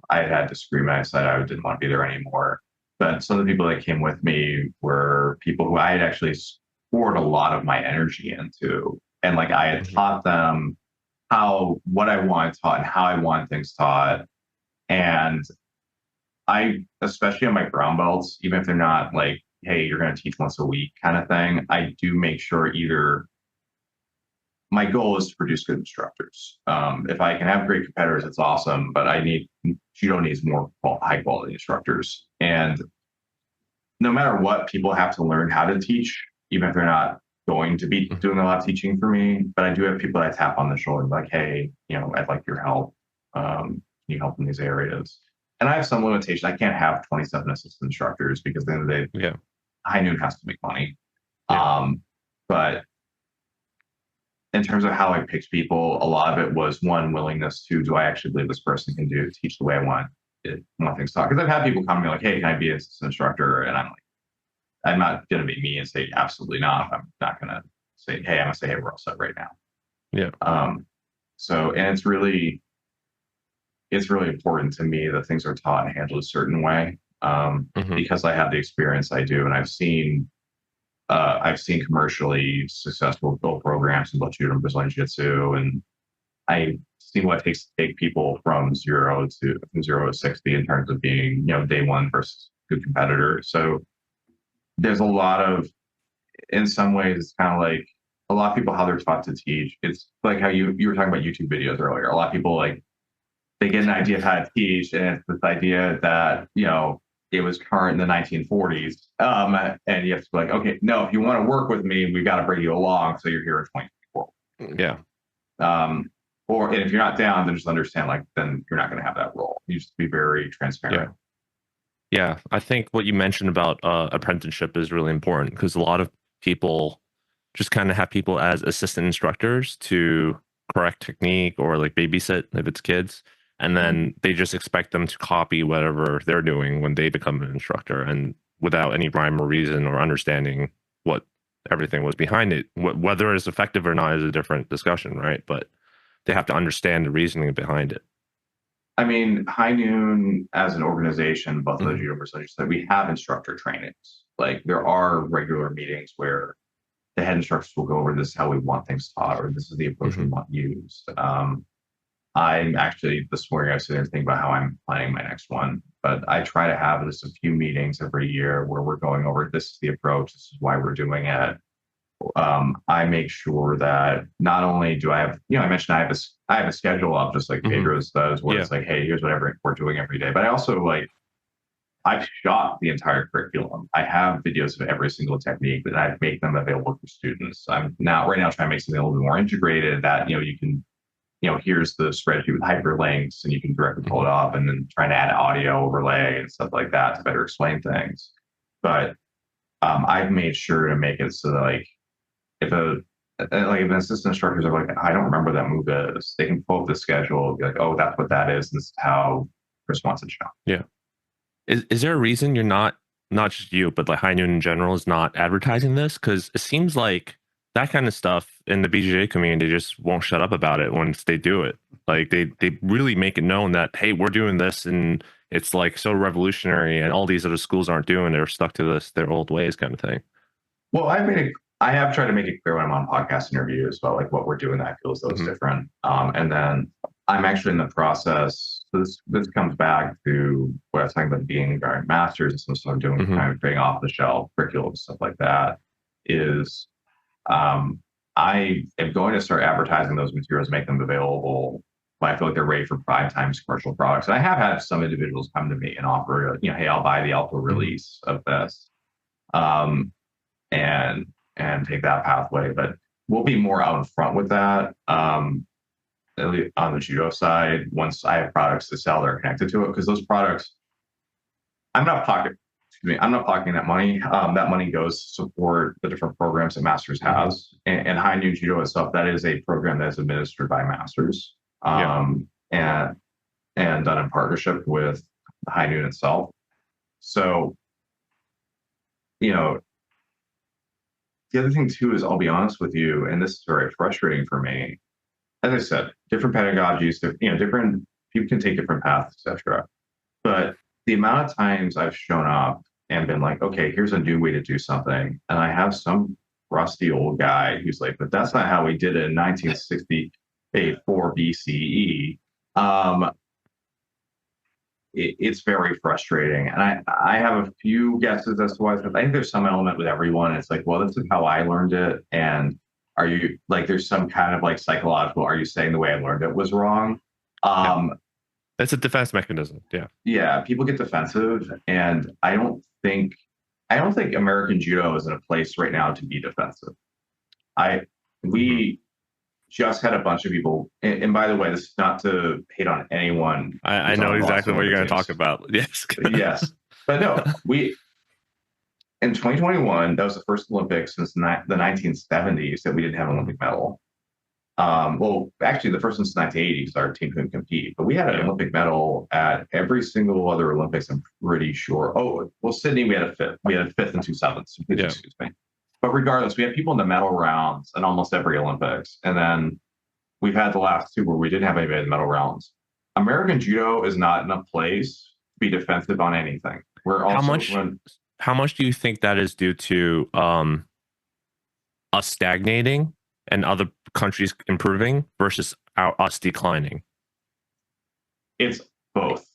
I had disagreement. I said I didn't want to be there anymore. But some of the people that came with me were people who I had actually poured a lot of my energy into. And like I had taught them what I wanted taught and how I wanted things taught. And I, especially on my brown belts, even if they're not like, hey, you're going to teach once a week kind of thing, I do make sure either my goal is to produce good instructors. If I can have great competitors, it's awesome, but Judo needs more high quality instructors. And no matter what, people have to learn how to teach, even if they're not going to be doing a lot of teaching for me. But I do have people that I tap on the shoulder, like, hey, I'd like your help. Can you help in these areas? And I have some limitations. I can't have 27 assistant instructors because at the end of the day, High Noon has to make money. But in terms of how I picked people, a lot of it was one, willingness to, do I actually believe this person can teach the way I want things to talk? Because I've had people come to me like, hey, can I be an assistant instructor? And I'm like, I'm not going to be me and say absolutely not. I'm not going to say, hey, I'm going to say, hey, we're all set right now. So, and it's really important to me that things are taught and handled a certain way, because I have the experience I do, and I've seen commercially successful built programs in both Judo and Brazilian Jiu-Jitsu, and I've seen what it takes to take people from 0 to 60 in terms of being, day one versus good competitor. So there's a lot of, in some ways, it's kind of like a lot of people, how they're taught to teach. It's like how you were talking about YouTube videos earlier. A lot of people, like, they get an idea of how to teach, and it's this idea that, it was current in the 1940s. And you have to be like, okay, no, if you want to work with me, we've got to bring you along. So you're here in 2024. And if you're not down, then just understand, like, then you're not going to have that role. You just be very transparent. Yeah, I think what you mentioned about apprenticeship is really important, because a lot of people just kind of have people as assistant instructors to correct technique or like babysit if it's kids, and then they just expect them to copy whatever they're doing when they become an instructor, and without any rhyme or reason or understanding what everything was behind it. Whether it's effective or not is a different discussion, right? But they have to understand the reasoning behind it. I mean, High Noon as an organization, both of the Judo Pedagogy, we have instructor trainings. Like, there are regular meetings where the head instructors will go over, this is how we want things taught, or this is the approach we want used. I'm actually, this morning I was sitting there thinking about how I'm planning my next one, but I try to have just a few meetings every year where we're going over, this is the approach, this is why we're doing it. I make sure that not only do I have, I mentioned I have a schedule up just like Pedro's does, where it's like, hey, here's whatever we're doing every day. But I also, like, I've shot the entire curriculum. I have videos of every single technique, and I make them available for students. I'm right now trying to make something a little bit more integrated that, you can, here's the spreadsheet with hyperlinks, and you can directly pull it up, and then trying to add audio overlay and stuff like that to better explain things. But I've made sure to make it so that, like, if an assistant instructors are like, I don't remember what that move is, they can pull up the schedule and be like, oh, that's what that is. This is how Chris wants it shown. Yeah. Is there a reason you're not just you, but like High Noon in general is not advertising this? Because it seems like that kind of stuff in the BJJ community just won't shut up about it once they do it. Like, they really make it known that, hey, we're doing this, and it's like so revolutionary, and all these other schools aren't doing it, or stuck to their old ways, kind of thing. Well, I have tried to make it clear when I'm on podcast interviews about, like, what we're doing that I feel as though it's different. And then I'm actually in the process. So this comes back to what I was talking about being variant masters and some stuff I'm doing, kind of creating off the shelf curriculum and stuff like that. Is I am going to start advertising those materials, make them available when I feel like they're ready for prime time commercial products. And I have had some individuals come to me and offer, hey, I'll buy the alpha release of this, and take that pathway. But we'll be more out in front with that. On the judo side, once I have products to sell that are connected to it, because those products, I'm not pocketing that money. That money goes to support the different programs that Masters has. And High Noon Judo itself, that is a program that is administered by Masters, and done in partnership with High Noon itself. So, the other thing too is, I'll be honest with you, and this is very frustrating for me. As I said, different pedagogies, different people can take different paths, etc. But the amount of times I've shown up and been like, okay, here's a new way to do something, and I have some rusty old guy who's like, but that's not how we did it in 1968 for BCE. It's very frustrating. And I have a few guesses as to why. I think there's some element with everyone. It's like, well, this is how I learned it. And Are you like, there's some kind of like psychological, are you saying the way I learned it was wrong? It's a defense mechanism. Yeah. Yeah, people get defensive, and I don't think American judo is in a place right now to be defensive. We just had a bunch of people, and by the way, this is not to hate on anyone. I know exactly what you're going to talk about. Yes. Yes. But no, in 2021, that was the first Olympics since the 1970s that we didn't have an Olympic medal. Well, actually, the first since the 1980s, our team couldn't compete, but we had an Olympic medal at every single other Olympics. I'm pretty sure. Oh, well, Sydney, we had a fifth. We had a fifth and 2 sevenths. Excuse me. But regardless, we had people in the medal rounds in almost every Olympics, and then we've had the last two where we didn't have anybody in the medal rounds. American judo is not in a place to be defensive on anything. We're also how much do you think that is due to us stagnating and other countries improving versus us declining? It's both.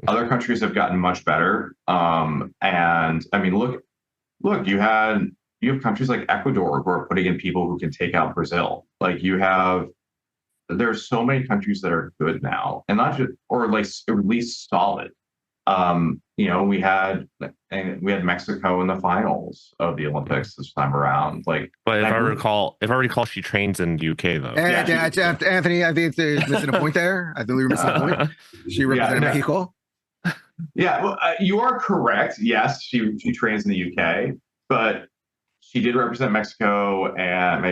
Other countries have gotten much better, and I mean, look, you have countries like Ecuador who are putting in people who can take out Brazil. Like there's so many countries that are good now, and not just, or like at least solid. We had Mexico in the finals of the Olympics this time around. Like, but if I recall, she trains in the UK though. Anthony, I think there's missing a point there. I think we were missing a point. She represented Mexico. Yeah, well, you are correct. Yes, she trains in the UK, but she did represent Mexico, and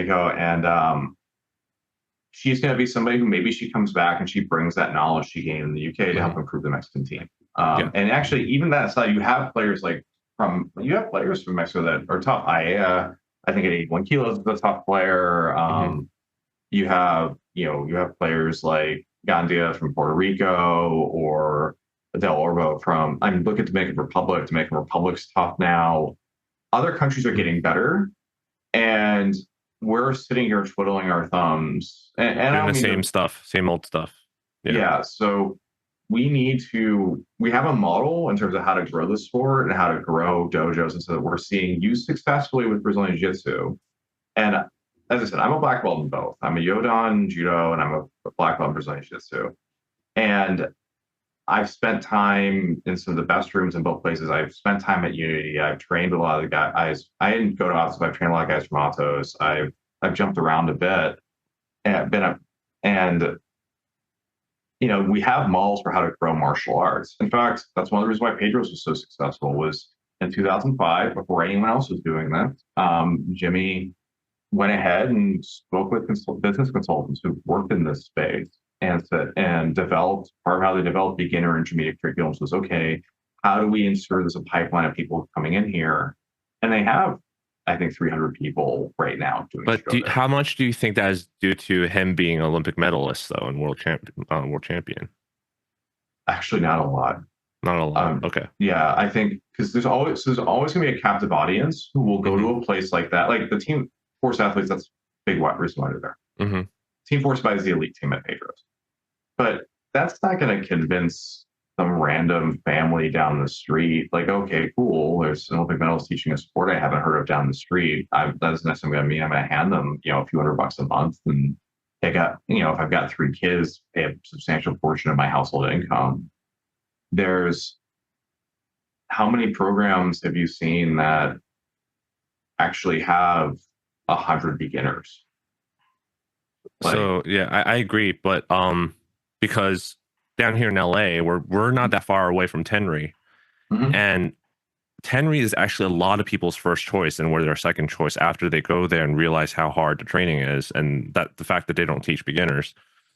she's going to be somebody who maybe she comes back and she brings that knowledge she gained in the UK to help improve the Mexican team. And actually, even that aside, you have players from Mexico that are tough. I think at 81 kilos is a tough player. You have players like Gandia from Puerto Rico, or Del Orbo look at Dominican Republic. Dominican Republic's tough now. Other countries are getting better, and we're sitting here twiddling our thumbs and doing the same old stuff. Yeah. So we have a model in terms of how to grow the sport and how to grow dojos, and so that we're seeing used successfully with Brazilian Jiu-Jitsu. And as I said, I'm a black belt in both. I'm a Yodan Judo, and I'm a black belt in Brazilian Jiu-Jitsu. And I've spent time in some of the best rooms in both places. I've spent time at Unity. I've trained a lot of the guys. I didn't go to Atos, but I've trained a lot of guys from Atos. I've jumped around a bit, and we have models for how to grow martial arts. In fact, that's one of the reasons why Pedro's was so successful. Was in 2005, before anyone else was doing that, Jimmy went ahead and spoke with business consultants who worked in this space, and developed, part of how they developed beginner intermediate curriculums was, okay, how do we ensure there's a pipeline of people coming in here? And they have, I think, 300 people right now doing. But how much do you think that is due to him being an Olympic medalist though, and world champion? Actually, not a lot. Not a lot. Okay. Yeah, I think because there's always going to be a captive audience who will go to a place like that. Like the Team Force athletes, that's big reason why they're there. Team Force by is the elite team at Pedro's. But that's not going to convince some random family down the street, like, okay, cool, there's an Olympic medalist teaching a sport I haven't heard of down the street. That doesn't necessarily mean I'm going to hand them, a few $100 a month, and if I've got 3 kids, pay a substantial portion of my household income. There's how many programs have you seen that actually have 100 beginners? So yeah, I agree, but because down here in LA, we're not that far away from Tenri, and Tenri is actually a lot of people's first choice, and we're their second choice after they go there and realize how hard the training is, and that the fact that they don't teach beginners.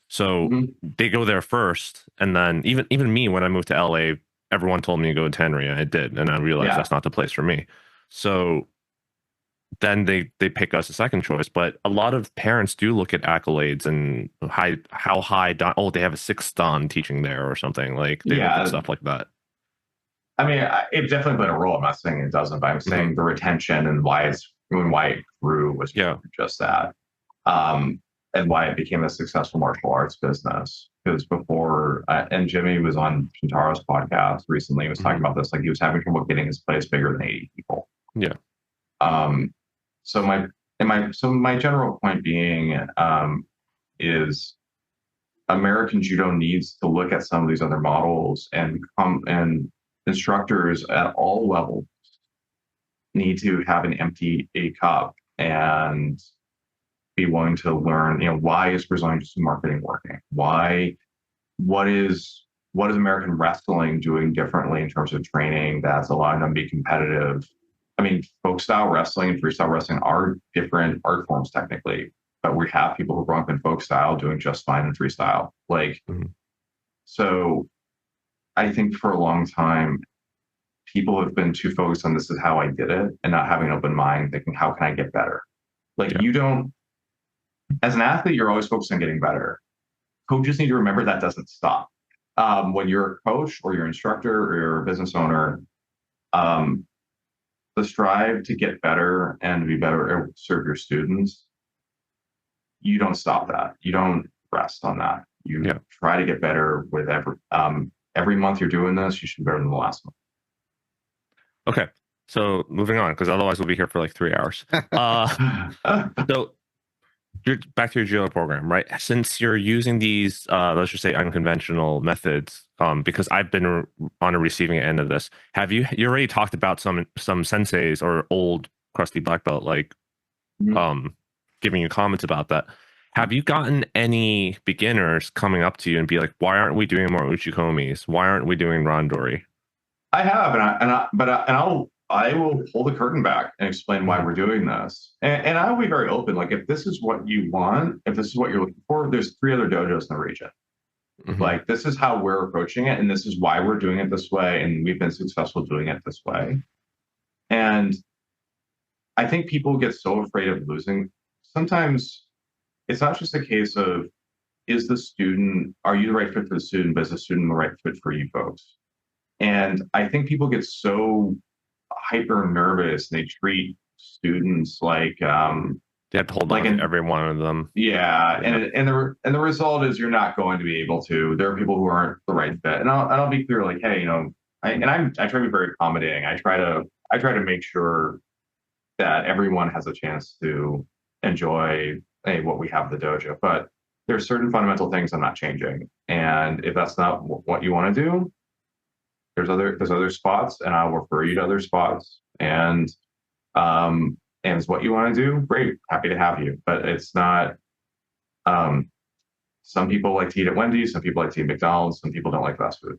So they go there first, and then even me, when I moved to LA, everyone told me to go to Tenri, and I did, and I realized that's not the place for me. So then they pick us a second choice. But a lot of parents do look at accolades and how high they have a 6th dan teaching there or something, like they look at stuff like that. I mean, it definitely played a role. I'm not saying it doesn't, but I'm saying the retention and why it grew was just that, and why it became a successful martial arts business. Because before, and Jimmy was on Shintaro's podcast recently. He was talking about this, like he was having trouble getting his place bigger than 80 people. Yeah. So my general point being is American Judo needs to look at some of these other models, and instructors at all levels need to have an empty a cup and be willing to learn, why is Brazilian Jiu-Jitsu marketing working? What is American wrestling doing differently in terms of training that's allowing them to be competitive? I mean, folk style wrestling and freestyle wrestling are different art forms technically, but we have people who grew up in folk style doing just fine in freestyle. So I think for a long time, people have been too focused on this is how I did it and not having an open mind, thinking, how can I get better? You don't, as an athlete, you're always focused on getting better. Coaches need to remember that doesn't stop. When you're a coach or your instructor or you're a business owner, the strive to get better and be better and serve your students, you don't stop that. You don't rest on that. You try to get better with every month you're doing this, you should be better than the last month. Okay. So moving on, because otherwise we'll be here for like 3 hours. So you're back to your Judo program, right? Since you're using these, let's just say unconventional methods, because I've been on a receiving end of this. Have you already talked about some senseis or old crusty black belt, giving you comments about that? Have you gotten any beginners coming up to you and be like, why aren't we doing more Uchikomis? Why aren't we doing Randori? I have, I will pull the curtain back and explain why we're doing this. And I will be very open. If this is what you want, if this is what you're looking for, there's 3 other dojos in the region. This is how we're approaching it, and this is why we're doing it this way, and we've been successful doing it this way. And I think people get so afraid of losing. Sometimes it's not just a case of, are you the right fit for the student, but is the student the right fit for you folks? And I think people get so hyper nervous and they treat students like they have to hold on to every one of them. And the result is you're not going to be able to. There are people who aren't the right fit, and I'll be clear, hey, I try to be very accommodating. I try to make sure that everyone has a chance to enjoy what we have at the dojo, but there's certain fundamental things I'm not changing, and if that's not what you want to do, there's other spots, and I'll refer you to other spots. And it's what you want to do, great, happy to have you. But it's not. Some people like to eat at Wendy's, some people like to eat at McDonald's, some people don't like fast food.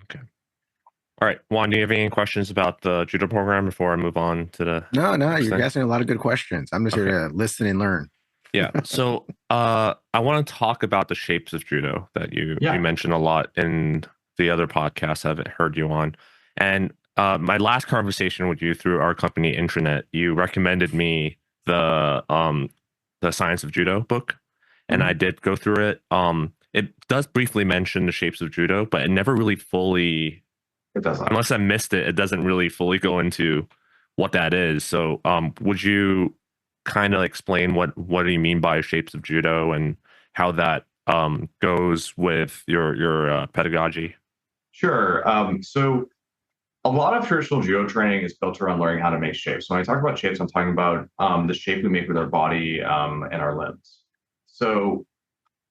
Okay. All right, Juan, do you have any questions about the Judo program before I move on to the? No, you're asking a lot of good questions. I'm just here to listen and learn. Yeah. So I want to talk about the shapes of Judo that you mentioned a lot in the other podcasts I've heard you on. And my last conversation with you through our company intranet, you recommended me the Science of Judo book, and I did go through it. It does briefly mention the shapes of Judo, but it never really fully, it doesn't, unless I missed it, it doesn't really fully go into what that is. So would you kind of explain what do you mean by shapes of Judo and how that goes with your pedagogy? Sure. So a lot of traditional judo training is built around learning how to make shapes. When I talk about shapes, I'm talking about the shape we make with our body and our limbs. So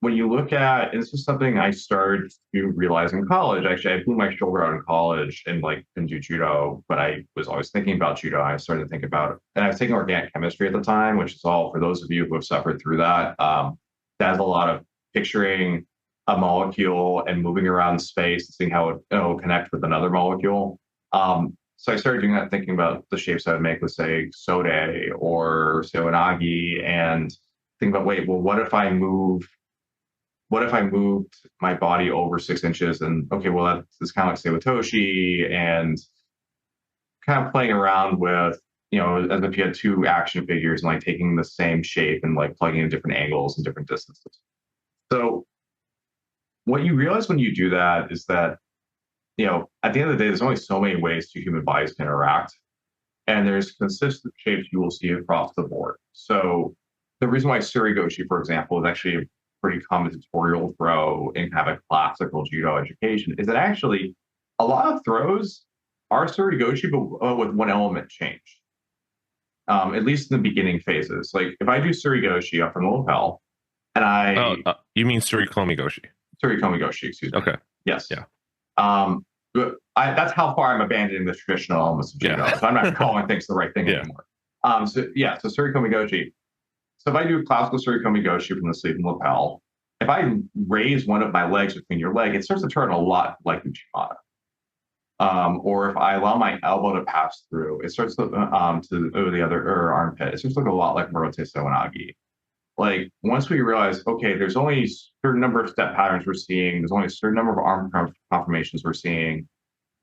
when you look at, and this is something I started to realize in college. Actually, I blew my shoulder out in college and couldn't do judo, but I was always thinking about judo. I started to think about it. And I was taking organic chemistry at the time, which is all, for those of you who have suffered through that, that's a lot of picturing a molecule and moving around space and seeing how it will connect with another molecule. So I started doing that, thinking about the shapes I would make with, say, sode or seoinagi, and think about, what if I moved my body over 6 inches? And okay, well, that's kind of like Seiwatoshi, and kind of playing around with, as if you had 2 action figures and taking the same shape and plugging in different angles and different distances. So what you realize when you do that is that, at the end of the day, there's only so many ways 2 human bodies can interact, and there's consistent shapes you will see across the board. So the reason why Surigoshi, for example, is actually a pretty common tutorial throw in kind of a classical judo education is that actually a lot of throws are Surigoshi, but with one element change. at least in the beginning phases. Like if I do Surigoshi up from the lapel, and you mean Surikomi Goshi? Surikomi Goshi, excuse me. Okay. Yes. Yeah. But that's how far I'm abandoning the traditional elements of Judo. Yeah. So I'm not calling things the right thing anymore. So Surikomi Goshi. So if I do classical Surikomi Goshi from the sleeve and lapel, if I raise one of my legs between your leg, it starts to turn a lot like Uchikomis. Or if I allow my elbow to pass through, it starts to over the other armpit. It starts to look a lot like Morote Sowanagi. Like once we realize, okay, there's only a certain number of step patterns we're seeing, there's only a certain number of arm conformations we're seeing.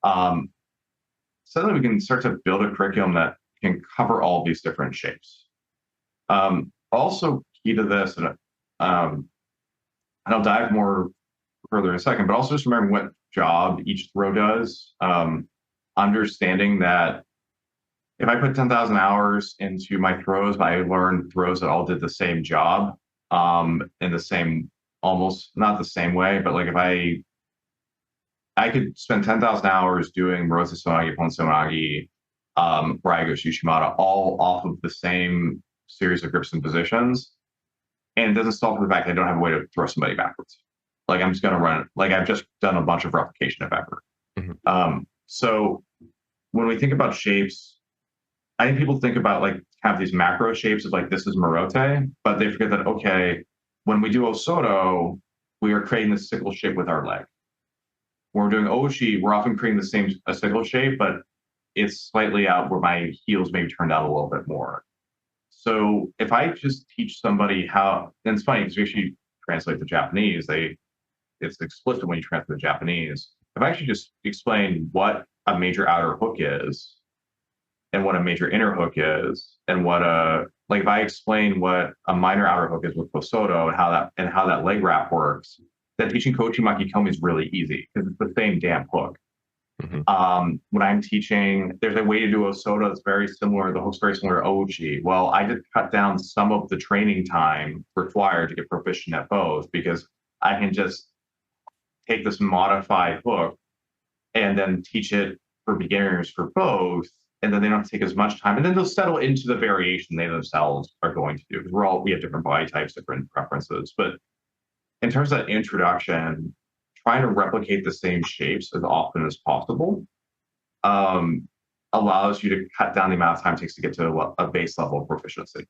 Suddenly we can start to build a curriculum that can cover all these different shapes. Also key to this, and I'll dive more further in a second, but also just remembering what job each throw does. Understanding that if I put 10,000 hours into my throws, but I learned throws that all did the same job in the same, almost not the same way, but like if I could spend 10,000 hours doing Morote Sowanagi, Pon Sowanagi, Braigo, Shishimata, all off of the same series of grips and positions. And it doesn't stop for the fact that I don't have a way to throw somebody backwards. Like I'm just going to run it. Like I've just done a bunch of replication of effort. Mm-hmm. So when we think about shapes, I think people think about like kind of these macro shapes of like, this is Morote, but they forget that, okay, when we do Osoto, we are creating this sickle shape with our leg. When we're doing Oshi, we're often creating the same sickle shape, but it's slightly out where my heels maybe turned out a little bit more. So if I just teach somebody how, and it's funny because we actually translate the Japanese, it's explicit when you translate the Japanese. If I actually just explain what a major outer hook is and what a major inner hook is, and what like if I explain what a minor outer hook is with Posoto and how that leg wrap works, then teaching Kochi Makikomi is really easy because it's the same damn hook. Mm-hmm. When I'm teaching, there's a way to do Osoto that's very similar. The hook's very similar to Ochi. Well, I just cut down some of the training time required to get proficient at both because I can just take this modified hook and then teach it for beginners for both. And then they don't have to take as much time. And then they'll settle into the variation they themselves are going to do because we have different body types, different preferences. But in terms of that introduction, trying to replicate the same shapes as often as possible allows you to cut down the amount of time it takes to get to a base level of proficiency.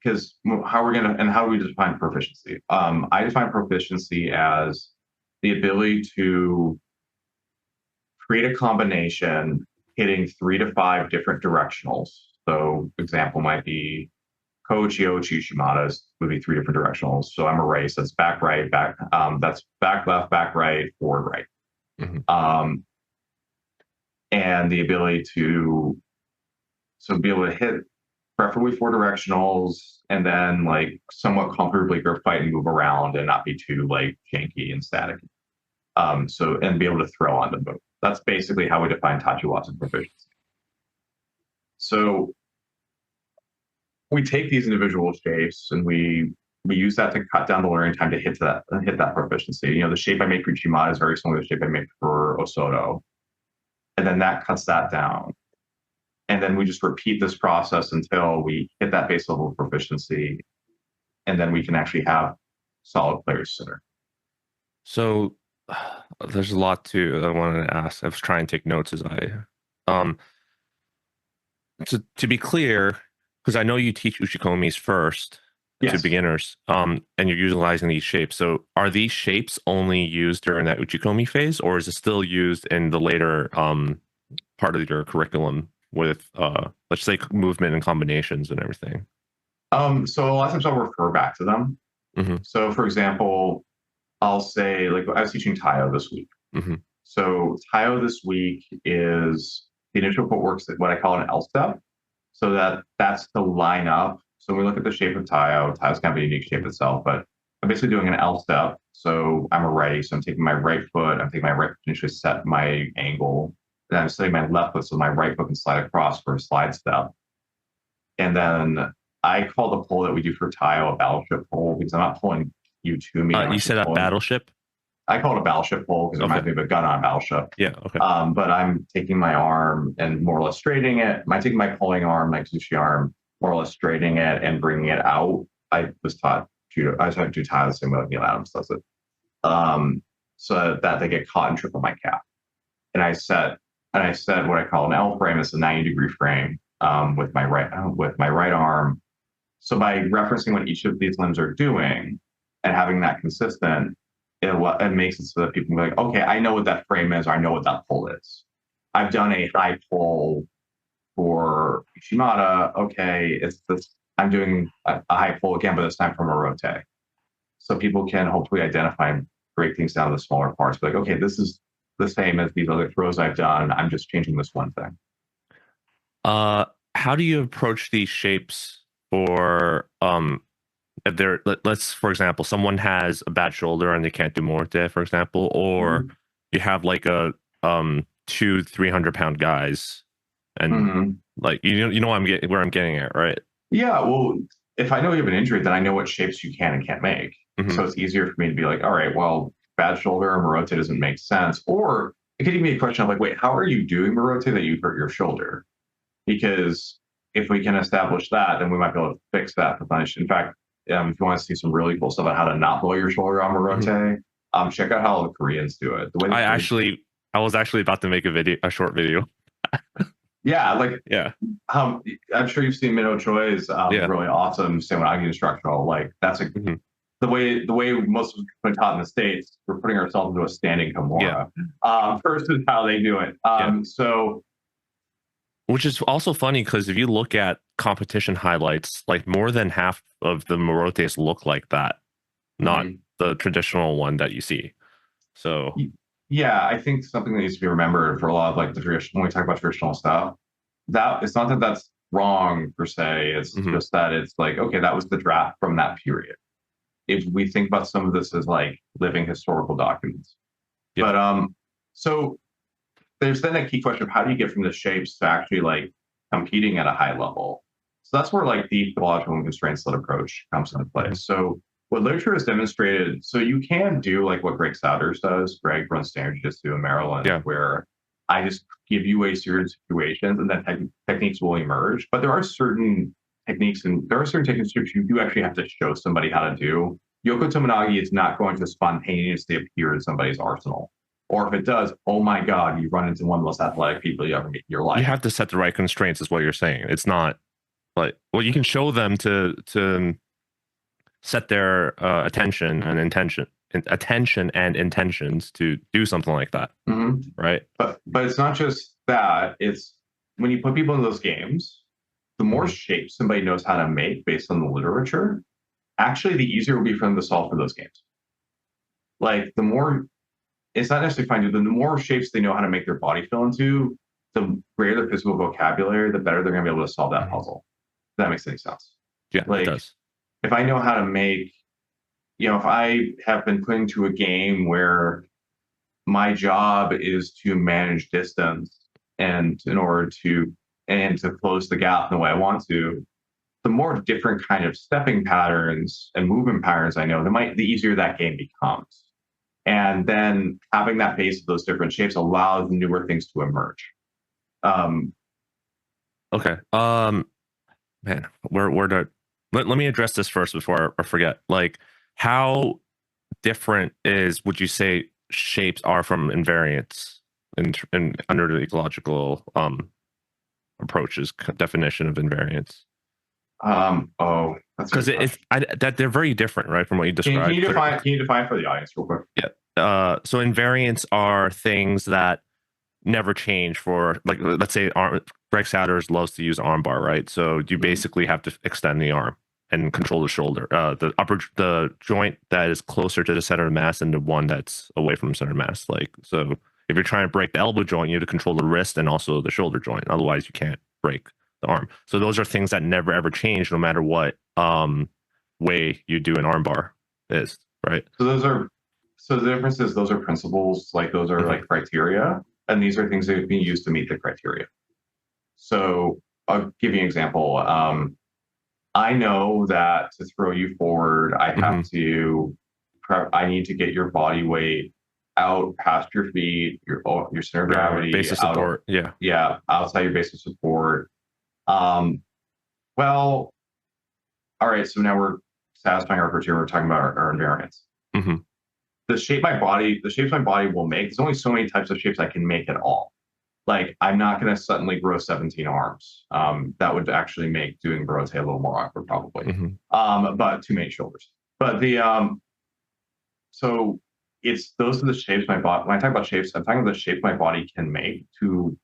Because how do we define proficiency? I define proficiency as the ability to create a combination hitting 3 to 5 different directionals. So example might be Kochi, Ochi, Shimada's would be 3 different directionals. So I'm a race. That's back right, back. That's back left, back right, forward right. Mm-hmm. And the ability to be able to hit preferably 4 directionals and then like somewhat comfortably grip fight and move around and not be too like janky and static. And be able to throw on the move. That's basically how we define Tachiwaza proficiency. So we take these individual shapes and we use that to cut down the learning time to hit that proficiency. You know, the shape I make for Chimata is very similar to the shape I make for Osoto. And then that cuts that down. And then we just repeat this process until we hit that base level of proficiency. And then we can actually have solid players sooner. So there's a lot I wanted to ask. I was trying to take notes as to be clear, because I know you teach Uchikomis first to beginners, and you're utilizing these shapes. So are these shapes only used during that Uchikomi phase, or is it still used in the later part of your curriculum with, let's say, movement and combinations and everything? So a lot of times I'll refer back to them. Mm-hmm. So for example, I'll say, like, I was teaching Taio this week. Mm-hmm. So Taio this week is the initial footwork, what I call an L step. So that's to line up. So we look at the shape of Taio. Taio's kind of a unique shape itself, but I'm basically doing an L step. So I'm a righty, so I'm taking my right foot, I'm taking my right foot to initially set my angle. Then I'm setting my left foot so my right foot can slide across for a slide step. And then I call the pull that we do for Taio a battleship pull because I'm not pulling you to me. You said a battleship? I call it a battleship pull because it reminds me of a gun on a battleship. Yeah. Okay. But I'm taking my arm and more or less straightening it. I'm taking my pulling arm, my Kuzushi arm, more or less straightening it and bringing it out. I was taught judo. I was taught to tie the same way Neil Adams does it, so that they get caught and triple my cap. And I set what I call an L frame. It's a 90-degree frame with my right arm. So by referencing what each of these limbs are doing and having that consistent, it makes it so that people can be like, okay, I know what that frame is, or I know what that pull is. I've done a high pull for Shimada. Okay, it's this. I'm doing a high pull again, but this time from a rote. So people can hopefully identify and break things down to smaller parts. Like, okay, this is the same as these other throws I've done. I'm just changing this one thing. How do you approach these shapes for if they're let's for example, someone has a bad shoulder and they can't do morite, for example, or you have like a 200-300 pound guys, and like you know where I'm getting at, right? Yeah, well, if I know you have an injury, then I know what shapes you can and can't make. So it's easier for me to be like, all right, well, bad shoulder, Marote doesn't make sense. Or it could even be a question of like, wait, how are you doing Marote that you hurt your shoulder? Because if we can establish that, then we might be able to fix that for punish. In fact, if you want to see some really cool stuff on how to not blow your shoulder on Marote, check out how the Koreans do it. The way I was actually about to make a short video. Yeah, like I'm sure you've seen Minho Choi's really awesome Sewanagi instructional. Like that's the way most of us have been taught in the States. We're putting ourselves into a standing Kimura versus how they do it. So, which is also funny because if you look at competition highlights, like more than half of the Morotes look like that, not the traditional one that you see. So. Yeah, I think something that needs to be remembered for a lot of like the traditional, when we talk about traditional stuff, that it's not that that's wrong per se. It's just that it's like, okay, that was the draft from that period. If we think about some of this as like living historical documents. But so there's then a key question of how do you get from the shapes to actually like competing at a high level? So that's where like the ecological and constraints-led approach comes into play. So what literature has demonstrated, so you can do like what Greg Souders does. Greg runs Standard Jiu-Jitsu in Maryland, where I just give you a series of situations and then techniques will emerge. But there are certain techniques which you do actually have to show somebody how to do. Yoko Tomonagi is not going to spontaneously appear in somebody's arsenal. Or if it does, oh my God, you run into one of the most athletic people you ever meet in your life. You have to set the right constraints, is what you're saying. It's not like, well, you can show them to set their attention and intentions to do something like that, right? But it's not just that. It's when you put people in those games, the more shapes somebody knows how to make based on the literature, actually the easier it will be for them to solve for those games. Like the more, it's not necessarily fine, the more shapes they know how to make their body fill into, the greater their physical vocabulary, the better they're going to be able to solve that puzzle. If that makes any sense. Yeah, like, it does. If I know how to make, if I have been put into a game where my job is to manage distance and in order to close the gap in the way I want to, the more different kind of stepping patterns and movement patterns I know, the easier that game becomes. And then having that base of those different shapes allows newer things to emerge. Okay. Man, let me address this first before I forget. Like, how different would you say shapes are from invariants in under the ecological approach's definition of invariants? Because that they're very different, right, from what you described. Can you define for the audience real quick? Yeah. So invariants are things that never change for, like, let's say Greg Souders loves to use armbar, right? So you basically have to extend the arm and control the shoulder, the joint that is closer to the center of mass and the one that's away from the center of mass. Like, so if you're trying to break the elbow joint, you have to control the wrist and also the shoulder joint. Otherwise, you can't break the arm. So those are things that never ever change, no matter what way you do an armbar is, right? So the difference is those are principles, like those are like criteria, and these are things that are being used to meet the criteria. So I'll give you an example. I know that to throw you forward, I have to I need to get your body weight out past your feet, your center of gravity, base of out, support. Yeah. outside your base of support. Well, all right. So now we're satisfying our criteria. We're talking about our invariants. Mm-hmm. The shapes my body will make. There's only so many types of shapes I can make at all. Like, I'm not going to suddenly grow 17 arms. That would actually make doing Barote a little more awkward, probably. Mm-hmm. But too many shoulders. But so those are the shapes my body. When I talk about shapes, I'm talking about the shapes my body can make to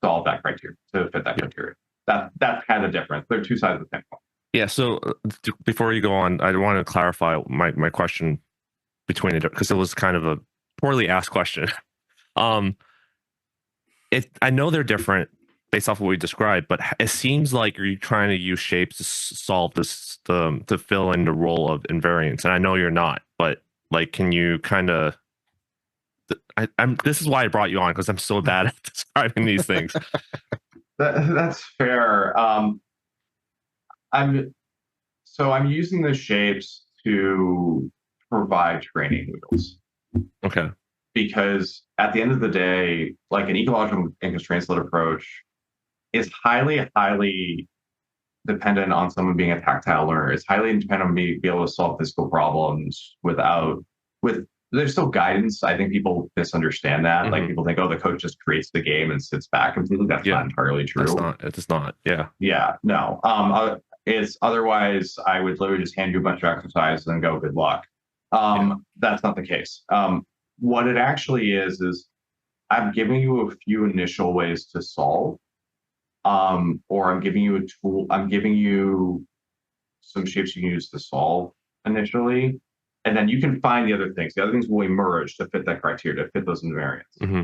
solve that criteria, to fit that criteria. That's kind of the difference. They're two sides of the same coin. Yeah. So before you go on, I want to clarify my question between it, because it was kind of a poorly asked question. I know they're different based off of what we described, but it seems like you're trying to use shapes to solve this, to fill in the role of invariance. And I know you're not, but like, can you kind of? This is why I brought you on, because I'm so bad at describing these things. That's fair. I'm using the shapes to provide training wheels. Okay. Because at the end of the day, like, an ecological and constraints-led approach is highly, highly dependent on someone being a tactile learner. It's highly dependent on me being able to solve physical problems there's still guidance. I think people misunderstand that. Mm-hmm. Like, people think, oh, the coach just creates the game and sits back completely. That's not entirely true. It's not. Yeah. Yeah. No. It's otherwise I would literally just hand you a bunch of exercises and go, good luck. That's not the case. What it actually is I'm giving you a few initial ways to solve, or I'm giving you a tool. I'm giving you some shapes you can use to solve initially, and then you can find the other things. The other things will emerge to fit that criteria, to fit those invariants. Mm-hmm.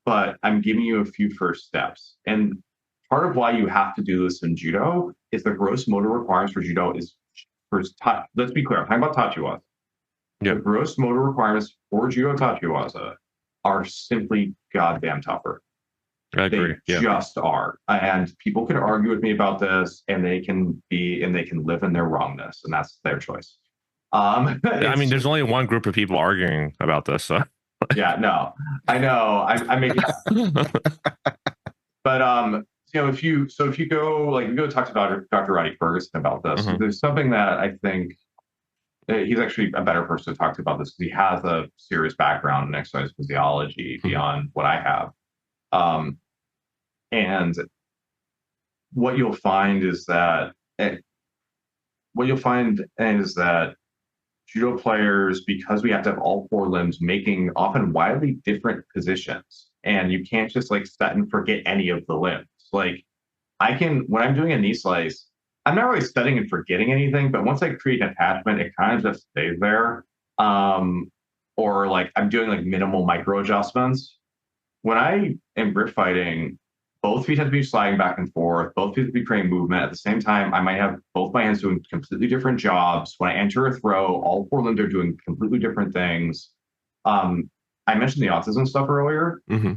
But I'm giving you a few first steps. And part of why you have to do this in judo is the gross motor requirements for judo is first touch. Let's be clear, I'm talking about tachiwaza. The gross motor requirements for judo tachiwaza are simply goddamn tougher. I agree. They just are. And people can argue with me about this, and they can live in their wrongness, and that's their choice. I mean, there's only one group of people arguing about this. So. Yeah, no, I know. I'm making, but if you go talk to Dr. Roddy Ferguson about this, Mm-hmm. there's something that I think he's actually a better person to talk to about this, because he has a serious background in exercise physiology beyond what I have. And what you'll find is that judo players, because we have to have all four limbs making often wildly different positions, and you can't just like set and forget any of the limbs. Like, when I'm doing a knee slice, I'm not really setting and forgetting anything, but once I create an attachment, it kind of just stays there. Or like, I'm doing like minimal micro adjustments. When I am grip fighting, both feet have to be sliding back and forth. Both feet have to be creating movement. At the same time, I might have both my hands doing completely different jobs. When I enter a throw, all four limbs are doing completely different things. I mentioned the autism stuff earlier. Mm-hmm.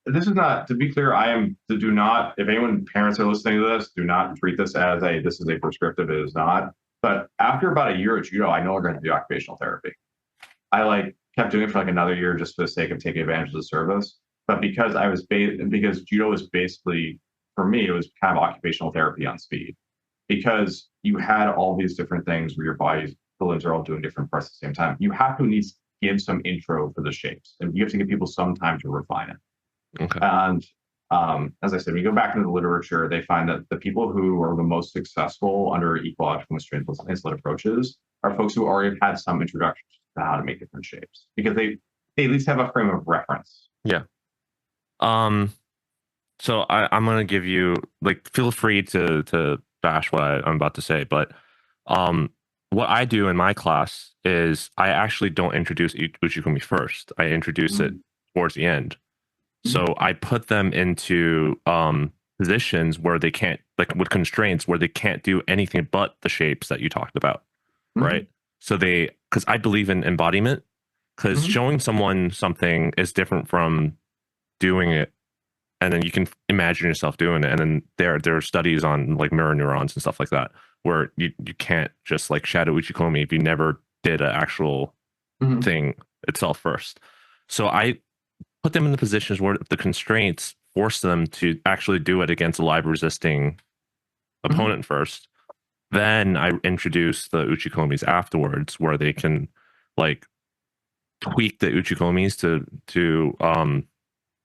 This is not, to be clear, if anyone, parents are listening to this, do not treat this as this is a prescriptive. It is not. But after about a year of judo, I no longer had to do occupational therapy. I kept doing it for another year just for the sake of taking advantage of the service. But because because judo was basically, for me, it was kind of occupational therapy on speed, because you had all these different things where your body's, the limbs are all doing different parts at the same time. You have to at least give some intro for the shapes, and you have to give people some time to refine it. Okay. And as I said, when you go back into the literature, they find that the people who are the most successful under ecological constraints-led approaches are folks who already had some introduction to how to make different shapes, because they at least have a frame of reference. Yeah. So I'm gonna give you, feel free to bash what I'm about to say, but what I do in my class is I actually don't introduce Uchikomi first. I introduce it towards the end. So I put them into positions where they can't, with constraints where they can't do anything but the shapes that you talked about, right? So because I believe in embodiment, because showing someone something is different from doing it, and then you can imagine yourself doing it. And then there are studies on mirror neurons and stuff like that, where you can't just shadow Uchikomi if you never did an actual thing itself first. So I put them in the positions where the constraints force them to actually do it against a live resisting opponent first. Then I introduce the Uchikomis afterwards, where they can like tweak the Uchikomis to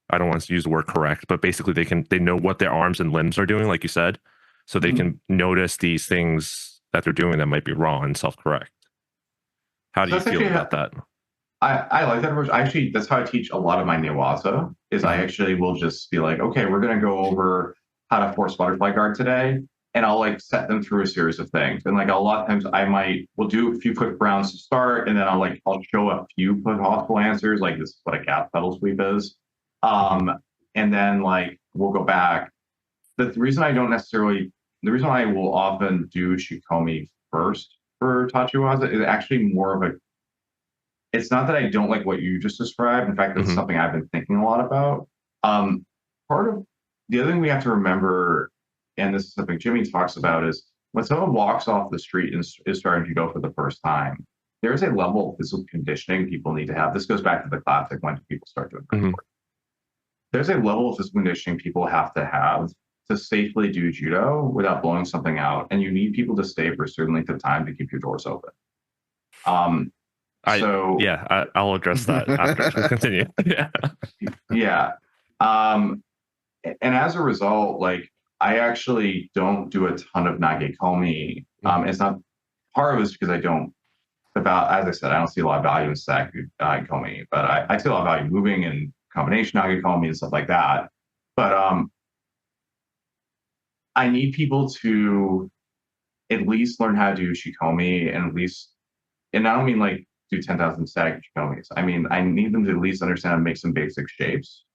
I don't want to use the word correct, but basically they know what their arms and limbs are doing, like you said, so they can notice these things that they're doing that might be wrong and self-correct. How do you feel about that? I like that approach. Actually, that's how I teach a lot of my Newaza, is I actually will just be like, okay, we're going to go over how to force butterfly guard today. And I'll like set them through a series of things. And like a lot of times we'll do a few quick rounds to start. And then I'll show a few possible answers. Like this is what a gap pedal sweep is. And then like, we'll go back. The reason why I will often do Shikomi first for Tachiwaza is actually more of it's not that I don't like what you just described. In fact, that's something I've been thinking a lot about. Part of the other thing we have to remember, and this is something Jimmy talks about, is when someone walks off the street and is starting to go for the first time, there is a level of physical conditioning people need to have. This goes back to the classic, when do people start doing There's a level of physical conditioning people have to safely do judo without blowing something out. And you need people to stay for a certain length of time to keep your doors open. I'll address that after. Continue. Yeah. And as a result, like I actually don't do a ton of nagekomi. It's not part of it is because I don't as I said, I don't see a lot of value in stack nagekomi, but I see a lot of value moving and combination nagekomi and stuff like that. But I need people to at least learn how to do shikomi, and I don't mean like do 10,000 static shikomis. I mean, I need them to at least understand how to make some basic shapes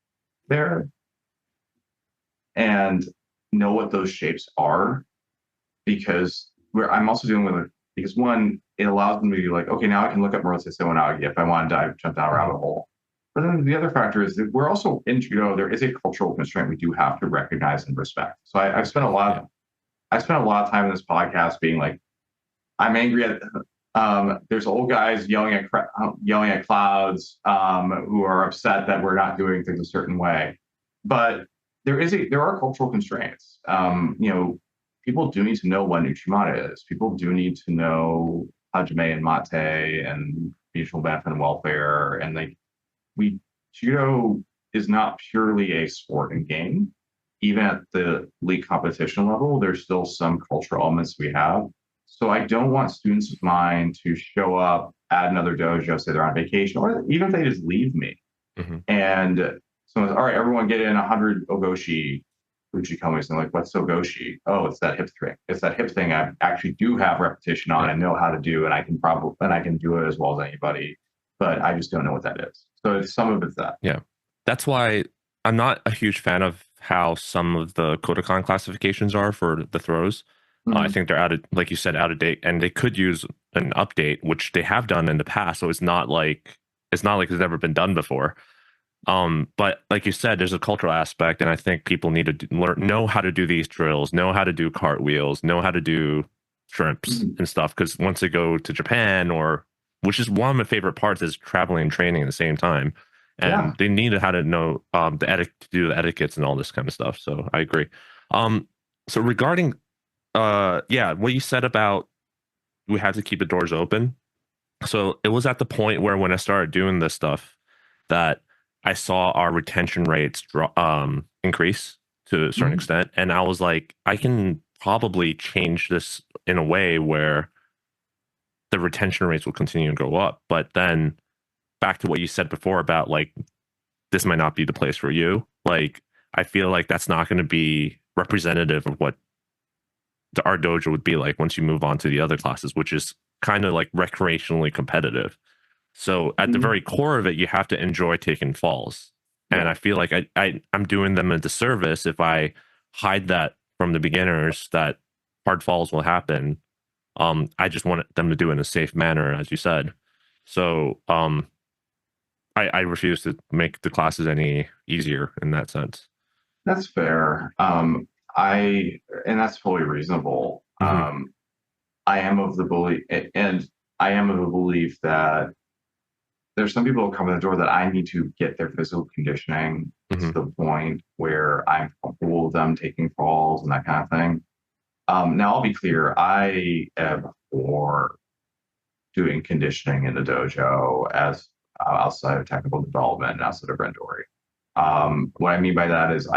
there and know what those shapes are, because I'm also dealing with it because one, it allows them to be like, okay, now I can look up Morote Sewanagi if I want to jump down a rabbit hole. But then the other factor is that we're also in judo, there is a cultural constraint we do have to recognize and respect. So I've spent a lot of time in this podcast being like, I'm angry at there's old guys yelling at clouds who are upset that we're not doing things a certain way. But there are cultural constraints. People do need to know what Uchimata is. People do need to know Hajime and Mate and mutual benefit and welfare. And judo is not purely a sport and game. Even at the league competition level, there's still some cultural elements we have. So I don't want students of mine to show up at another dojo, say they're on vacation, or even if they just leave me. And someone's, all right, everyone get in 100 Ogoshi Uchikomis. And like, what's Ogoshi? Oh, it's that hip thing. It's that hip thing I actually do have repetition on and know how to do, and I can do it as well as anybody, but I just don't know what that is. So some of it's that. Yeah. That's why I'm not a huge fan of how some of the Kodokan classifications are for the throws. I think they're like you said, out of date, and they could use an update, which they have done in the past. So it's not like it's never been done before. But like you said, there's a cultural aspect, and I think people need to know how to do these drills, know how to do cartwheels, know how to do shrimps and stuff. Because once they go to Japan, which is one of my favorite parts, is traveling and training at the same time, and they need how to know to do the etiquettes and all this kind of stuff. So I agree. So regarding what you said about we had to keep the doors open. So it was at the point where when I started doing this stuff that I saw our retention rates increase to a certain extent. And I was like, I can probably change this in a way where the retention rates will continue to go up. But then back to what you said before about like, this might not be the place for you. Like, I feel like that's not going to be representative of what our dojo would be like once you move on to the other classes, which is kind of like recreationally competitive. So at the very core of it, you have to enjoy taking falls. And I feel like I'm doing them a disservice if I hide that from the beginners, that hard falls will happen. I just want them to do it in a safe manner, as you said. So I refuse to make the classes any easier in that sense. That's fair. And that's fully reasonable. I am of the belief that there's some people who come in the door that I need to get their physical conditioning to the point where I'm comfortable with them taking falls and that kind of thing. Now, I'll be clear, I am for doing conditioning in the dojo as outside of technical development and outside of randori. What I mean by that is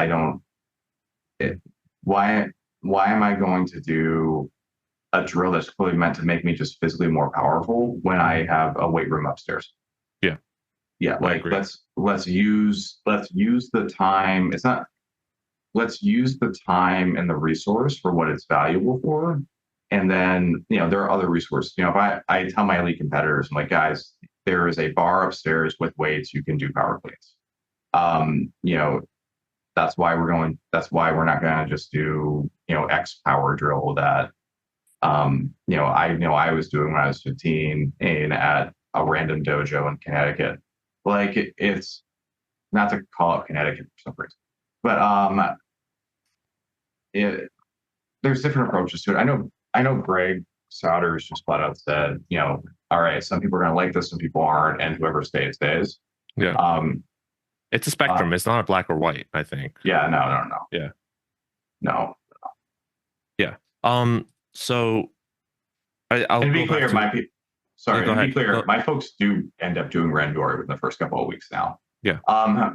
why am I going to do a drill that's clearly meant to make me just physically more powerful when I have a weight room upstairs? Yeah, like let's use the time. Let's use the time and the resource for what it's valuable for. And then, there are other resources. If I tell my elite competitors, I'm like, guys, there is a bar upstairs with weights, you can do power cleans. That's why we're not going to just do, X power drill that, I was doing when I was 15 at a random dojo in Connecticut. Like it's not to call it Connecticut for some reason, but there's different approaches to it. I know Greg Souders just flat out said, all right, some people are going to like this, some people aren't, and whoever stays stays. Yeah. It's a spectrum. It's not a black or white, I think. Yeah. No. Yeah. No. Yeah. So I'll and to be clear, my folks do end up doing randori within the first couple of weeks now. Yeah.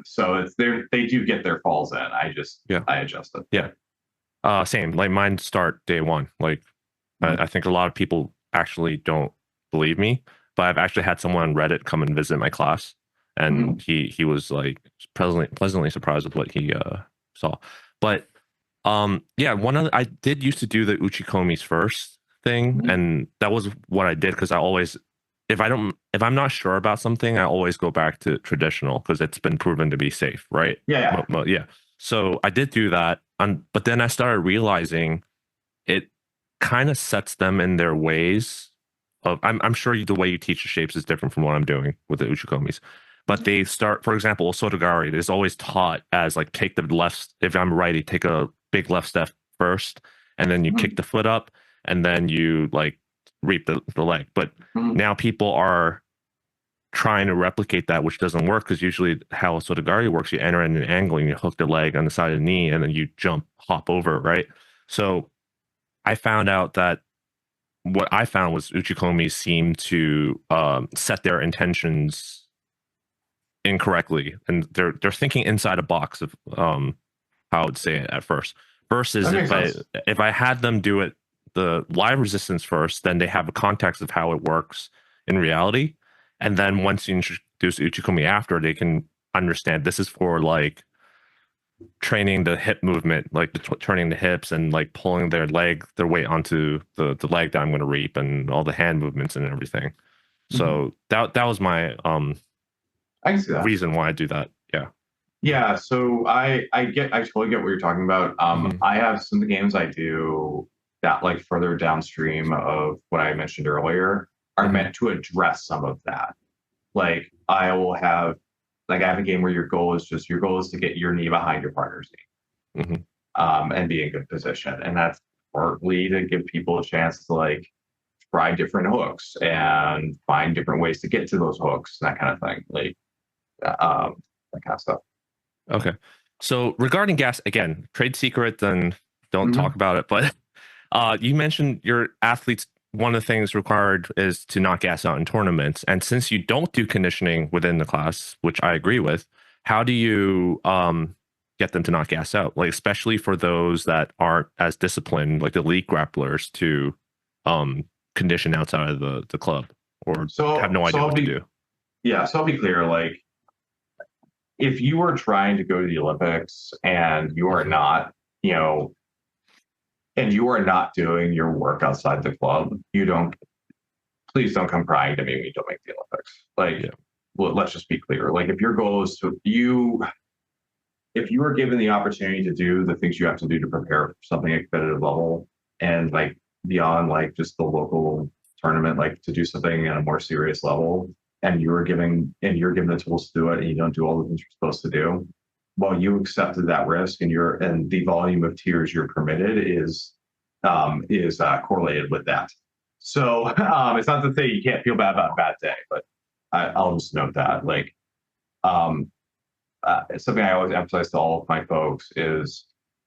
So they do get their falls in. I adjust it. Yeah. Same. Like mine start day one. Like I think a lot of people actually don't believe me, but I've actually had someone on Reddit come and visit my class, and he was like pleasantly surprised with what he saw. But I did used to do the Uchikomis first thing, and that was what I did because I always, if I'm not sure about something, I always go back to traditional because it's been proven to be safe, right? Yeah. Yeah. So I did do that, but then I started realizing it kind of sets them in their ways of. I'm sure the way you teach the shapes is different from what I'm doing with the Uchikomis. But they start, for example, Sotogari is always taught as like take the left. If I'm righty, take a big left step first, and then you kick the foot up, and then you like reap the leg. But now people are trying to replicate that, which doesn't work because usually how Sotogari works, you enter in an angle and you hook the leg on the side of the knee, and then you hop over, right? So I found out that what I found was Uchikomis seem to set their intentions incorrectly, and they're thinking inside a box of how I would say it at first. Versus if I had them do it the live resistance first, then they have a context of how it works in reality, and then once you introduce Uchikomi after, they can understand this is for like training the hip movement, like turning the hips and like pulling their weight onto the leg that I'm going to reap, and all the hand movements and everything. So that was my I can see that. reason why I do that. Yeah, so I totally get what you're talking about. I have some of the games I do that like further downstream of what I mentioned earlier are meant to address some of that. Like I have a game where your goal is to get your knee behind your partner's knee, and be in good position, and that's partly to give people a chance to like try different hooks and find different ways to get to those hooks, that kind of thing, like that kind of stuff. Okay. So regarding gas, again, trade secret, then don't talk about it. But you mentioned your athletes, one of the things required is to not gas out in tournaments. And since you don't do conditioning within the class, which I agree with, how do you get them to not gas out? Like, especially for those that aren't as disciplined, like the elite grapplers, to condition outside of the club or have no idea what to do. Yeah. So I'll be clear, like, if you are trying to go to the Olympics and you are not, and you are not doing your work outside the club, please don't come crying to me when you don't make the Olympics. Like, well, let's just be clear. Like, if your goal is if you are given the opportunity to do the things you have to do to prepare for something at competitive level, and like beyond like just the local tournament, like to do something at a more serious level, and you're given the tools to do it, and you don't do all the things you're supposed to do, well, you accepted that risk, and the volume of tears you're permitted is correlated with that. So it's not to say you can't feel bad about a bad day, but I'll just note that, like, something I always emphasize to all of my folks is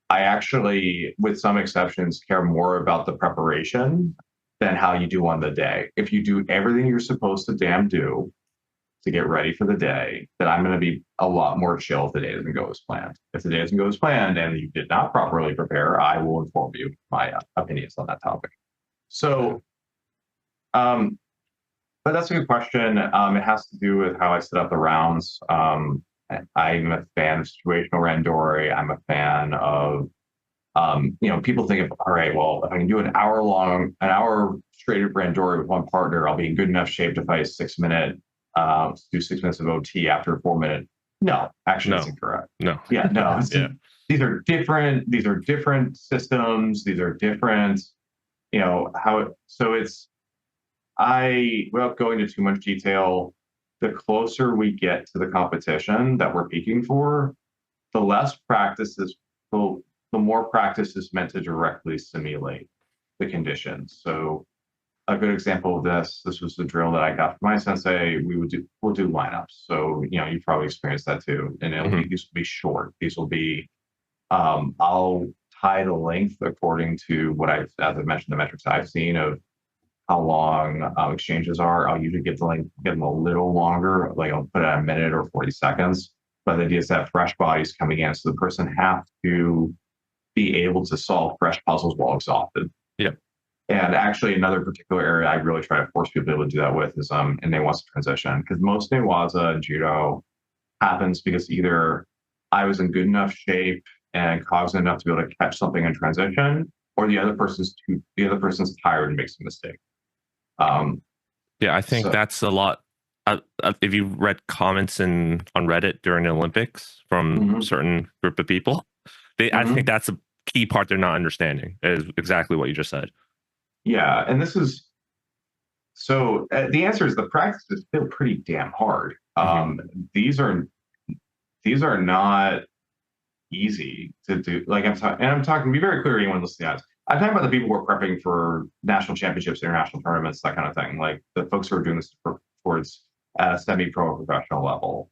I actually, with some exceptions, care more about the preparation than how you do on the day. If you do everything you're supposed to damn do to get ready for the day, then I'm going to be a lot more chill if the day doesn't go as planned. If the day doesn't go as planned and you did not properly prepare, I will inform you my opinions on that topic. So, but that's a good question. It has to do with how I set up the rounds. I'm a fan of situational randori. I'm a fan of, people think of, all right, well, if I can do an hour straight of randori with one partner, I'll be in good enough shape to fight 6 minute, do 6 minutes of OT after a 4 minute. No, actually, that's incorrect. No. Yeah, no. Yeah. These are different systems. These are different, without going into too much detail, the closer we get to the competition that we're peaking for, the less practice is, the more practice is meant to directly simulate the conditions. So a good example of this was the drill that I got from my sensei. We'll do lineups. So, you've probably experienced that too. And these will be short. These will be, I'll tie the length according to as I mentioned, the metrics I've seen of how long exchanges are. I'll usually get them a little longer, like I'll put it at a minute or 40 seconds. But the idea is that fresh bodies coming in, so the person has to be able to solve fresh puzzles while exhausted. Yeah. And actually, another particular area I really try to force people to be able to do that with is in Newaza transition, because most Newaza and judo happens because either I was in good enough shape and cognizant enough to be able to catch something in transition, or the other person's tired and makes a mistake. Yeah, I think that's a lot. If you read comments on Reddit during the Olympics from certain group of people, I think that's a key part they're not understanding, is exactly what you just said. Yeah, and this is so. The answer is the practice is still pretty damn hard. These are not easy to do. Like I'm talking. Be very clear, anyone listening to that. I'm talking about the people who are prepping for national championships, international tournaments, that kind of thing. Like the folks who are doing this towards a semi-pro professional level.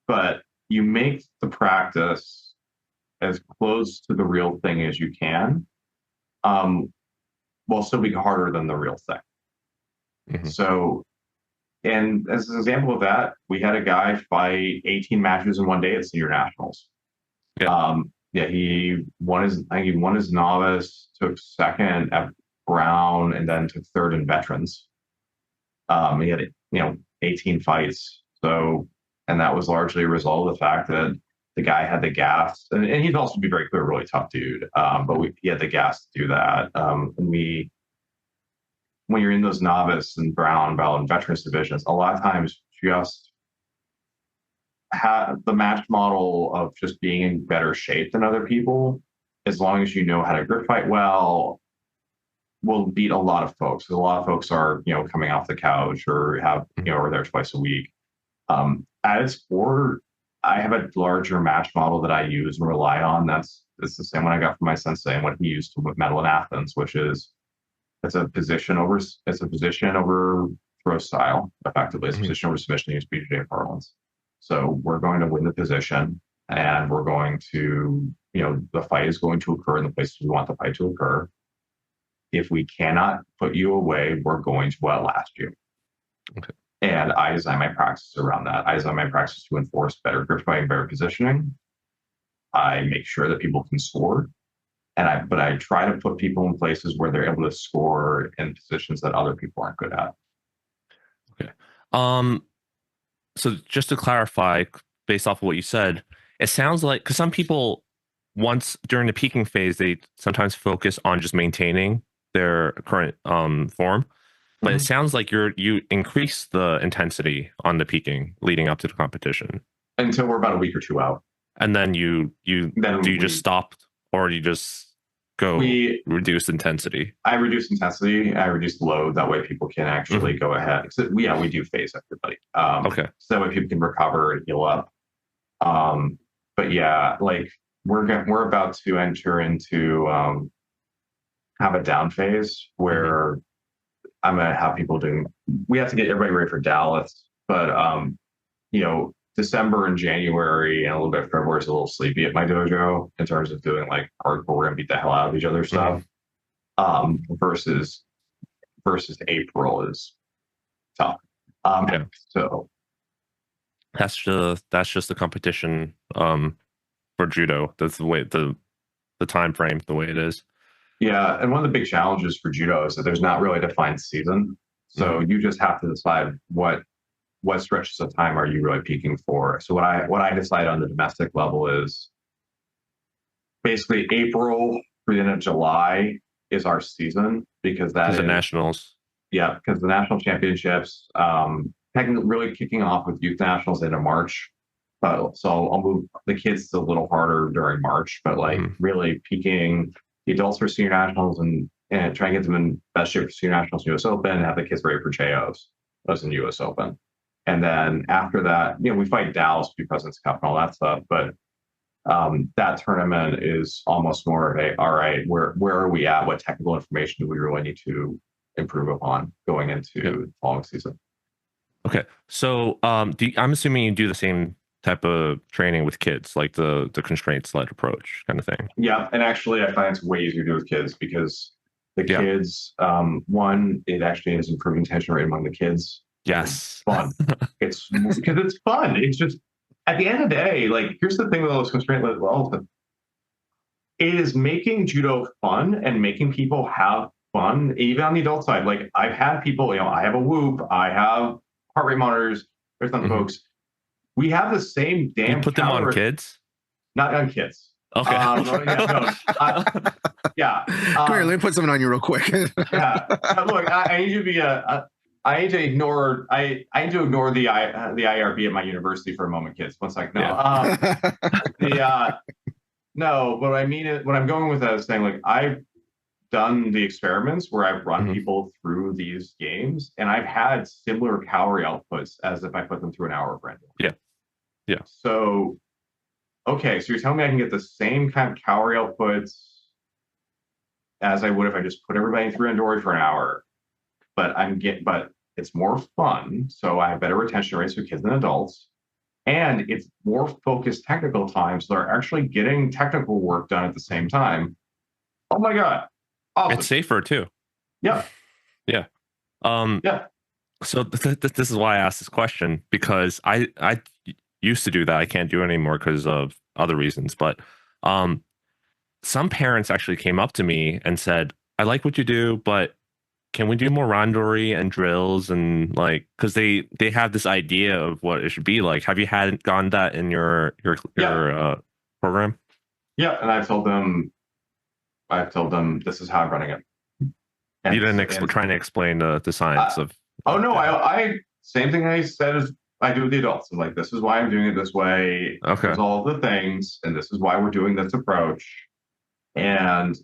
But you make the practice as close to the real thing as you can, while still being harder than the real thing. So, and as an example of that, we had a guy fight 18 matches in one day at senior nationals. Yeah. He won his novice, took second at Brown, and then took third in veterans. He had 18 fights. So, and that was largely a result of the fact that the guy had the gas, and he'd also, be very clear, really tough dude. But he had the gas to do that. And when you're in those novice and brown belt and veterans divisions, a lot of times just have the match model of just being in better shape than other people, as long as you know how to grip fight well, will beat a lot of folks. A lot of folks are, coming off the couch or are there twice a week. At its core, I have a larger match model that I use and rely on. It's the same one I got from my sensei and what he used to medal in Athens, which is it's a position over throw style, effectively. It's a position over submission, use BJJ parlance. So we're going to win the position, and we're going to, the fight is going to occur in the places we want the fight to occur. If we cannot put you away, we're going to outlast you. Okay. And I design my practices around that. I design my practices to enforce better grip fighting, better positioning. I make sure that people can score. But I try to put people in places where they're able to score in positions that other people aren't good at. Okay. So just to clarify, based off of what you said, it sounds like, because some people, once during the peaking phase, they sometimes focus on just maintaining their current form. But it sounds like you increase the intensity on the peaking leading up to the competition until we're about a week or two out, and then you just stop, or you just reduce intensity? I reduce intensity. I reduce load. That way people can actually go ahead. So, we do phase everybody. Okay. So that way people can recover and heal up. But yeah, like we're about to enter into have a down phase where I'm gonna have people doing. We have to get everybody ready for Dallas, but December and January and a little bit of February is a little sleepy at my dojo in terms of doing like hardcore. We're gonna beat the hell out of each other stuff. Versus April is tough. So that's just the competition for judo. That's the way the time frame, the way it is. Yeah, and one of the big challenges for judo is that there's not really a defined season. So you just have to decide what stretches of time are you really peaking for. So what I decide on the domestic level is basically April through the end of July is our season, because that is the nationals. Yeah, because the national championships, technically really kicking off with youth nationals into March. So I'll move the kids a little harder during March, but like really peaking the adults for senior nationals and try and get them in best shape for senior nationals, US Open, and have the kids ready for JOs, those in US Open. And then after that, we fight Dallas, be President's Cup and all that stuff. But that tournament is almost more of a, all right, where are we at? What technical information do we really need to improve upon going into the following season? Okay. So I'm assuming you do the same type of training with kids, like the constraints-led approach kind of thing. Yeah. And actually, I find it's way easier to do with kids because the kids, one, it actually is improving tension rate among the kids. Yes. It's fun. It's because it's fun. It's just, at the end of the day, like, here's the thing with those constraint-led development. It is making judo fun and making people have fun, even on the adult side. Like, I've had people, I have a whoop, I have heart rate monitors. There's some folks. We have the same damn. You put them on kids? Not on kids. Okay. Come here, let me put something on you real quick. Look, I need to be I need to ignore the IRB at my university for a moment, kids. One second. No. No, but I mean it. What I'm going with that is saying, like, I've done the experiments where I've run people through these games, and I've had similar calorie outputs as if I put them through an hour of random. Yeah. So, okay, so you're telling me I can get the same kind of calorie outputs as I would if I just put everybody through Andori for an hour, but it's more fun, so I have better retention rates for kids and adults, and it's more focused technical time, so they're actually getting technical work done at the same time. Oh my God. Awesome. It's safer too. Yeah. Yeah. So this is why I asked this question, because I used to do that. I can't do it anymore because of other reasons. But some parents actually came up to me and said, "I like what you do, but can we do more randori and drills?" And like, because they have this idea of what it should be like. Have you gone that in your program? Yeah, and I've told them this is how I'm running it. And you didn't trying to explain the science of. Oh no, I same thing I said as I do with the adults. I'm like, this is why I'm doing it this way. Okay. There's all the things, and this is why we're doing this approach. And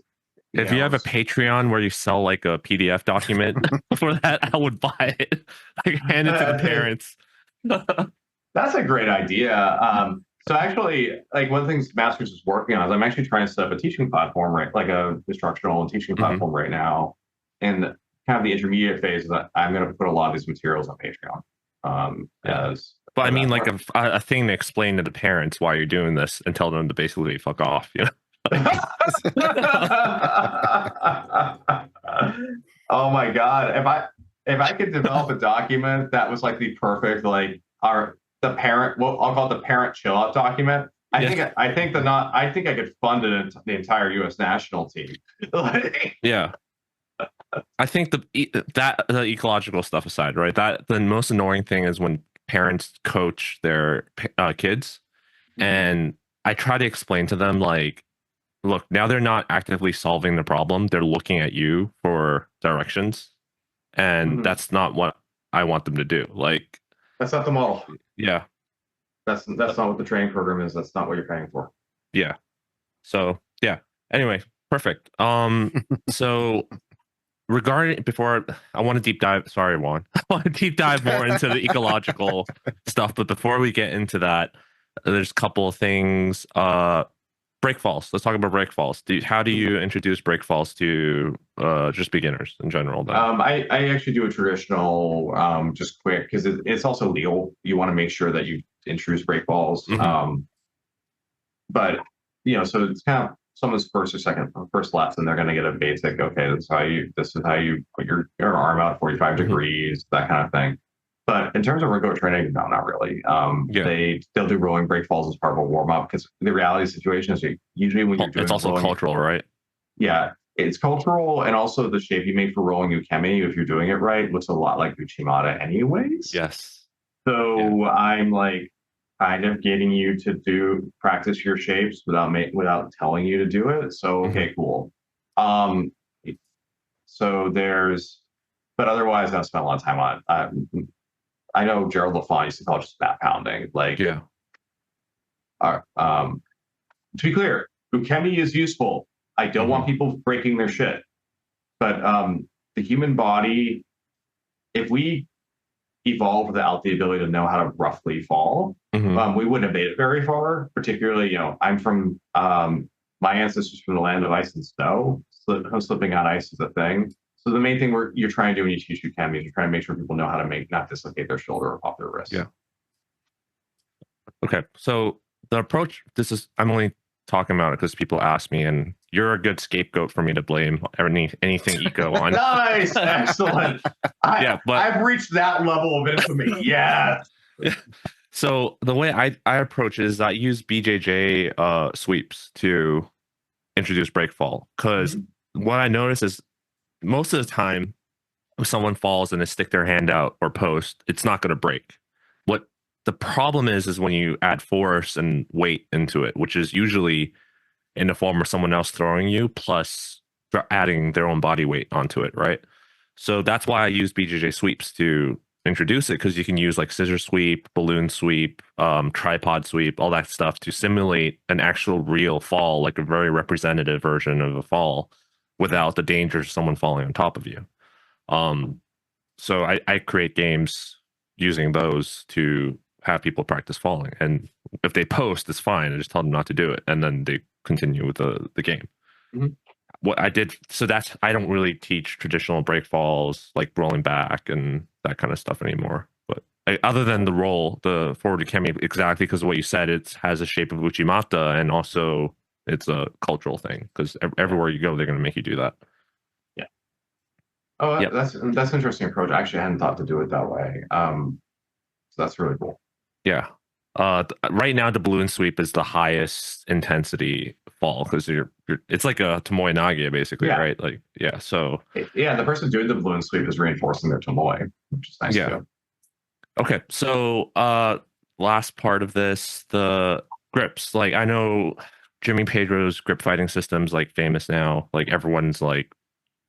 if you have a Patreon where you sell like a PDF document for that, I would buy it. Like, hand it to the parents. That's a great idea. So actually, like, one of the things Masters is working on is I'm actually trying to set up a teaching platform, right? Like a instructional and teaching platform right now. And kind of the intermediate phase is that I'm going to put a lot of these materials on Patreon. But I mean, like a thing to explain to the parents why you're doing this and tell them to basically fuck off, Oh my God. If I could develop a document that was like the perfect, like the parent, well, I'll call it the parent chill out document. I think I could fund the entire U.S. national team. Yeah. I think the ecological stuff aside, right? That the most annoying thing is when parents coach their kids, and I try to explain to them, like, look, now they're not actively solving the problem; they're looking at you for directions, and that's not what I want them to do. Like, that's not the model. Yeah, that's not what the training program is. That's not what you're paying for. Yeah. So yeah. Anyway, perfect. So. Before I want to deep dive, sorry, Juan. I want to deep dive more into the ecological stuff. But before we get into that, there's a couple of things. Breakfalls. Let's talk about breakfalls. How do you introduce breakfalls to just beginners in general? Then? I actually do a traditional, just quick, because it's also legal. You want to make sure that you introduce breakfalls. But so it's kind of someone's first lesson. They're going to get a basic. Okay, this is how you put your arm out 45 degrees, that kind of thing. But in terms of regular training, no, not really. They'll do rolling breakfalls as part of a warm up, because the reality of the situation is usually when you're doing it's also rolling, cultural, right? Yeah, it's cultural, and also the shape you make for rolling ukemi, if you're doing it right, looks a lot like Uchimata anyways. Yes. So I'm like kind of getting you to practice your shapes without telling you to do it. So okay, cool. So but otherwise, I've spent a lot of time on it. I know Gerald LaFont used to call it just bat pounding. To be clear, ukemi is useful. I don't want people breaking their shit. But the human body, if we evolved without the ability to know how to roughly fall, we wouldn't have made it very far. Particularly, I'm from my ancestors from the land of ice and snow. Slipping on ice is a thing. So the main thing you're trying to do when you teach ukemi is you're trying to make sure people know how to not dislocate their shoulder off their wrist. Yeah. Okay, so the approach. I'm only talking about it because people ask me, and you're a good scapegoat for me to blame anything eco on. Nice, excellent. I've reached that level of infamy. Yeah. So the way I approach it is I use BJJ sweeps to introduce breakfall, because what I notice is most of the time if someone falls and they stick their hand out or post, it's not going to break. What the problem is when you add force and weight into it, which is usually in the form of someone else throwing you plus adding their own body weight onto it, right? So that's why I use BJJ sweeps to introduce it, because you can use like scissor sweep, balloon sweep, tripod sweep, all that stuff to simulate an actual real fall, like a very representative version of a fall without the danger of someone falling on top of you. So I create games using those to have people practice falling, and if they post, it's fine. I just tell them not to do it, and then they continue with the game. What I did, I don't really teach traditional break falls like rolling back and that kind of stuff anymore. But other than the forward ukemi, exactly because of what you said, it has a shape of Uchimata, and also it's a cultural thing because everywhere you go, they're going to make you do that. Yeah. Oh, that's an interesting approach. Actually, I hadn't thought to do it that way. So that's really cool. Yeah. Right now, the balloon sweep is the highest intensity fall because it's like a tomoe nage basically, right? Like, so the person doing the balloon sweep is reinforcing their tomoe, which is nice too. Okay, so last part of this, the grips. Like, I know Jimmy Pedro's grip fighting system's like famous now. Like, everyone's like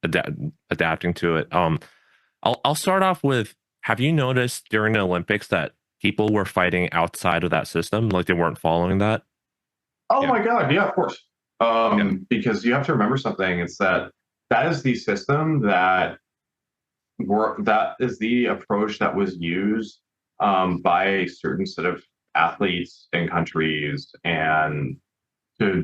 adapting to it. I'll start off with, have you noticed during the Olympics that people were fighting outside of that system, like they weren't following that? Oh my God, yeah, of course. Because you have to remember something. It's that is the system that is the approach that was used by a certain set of athletes in countries, and to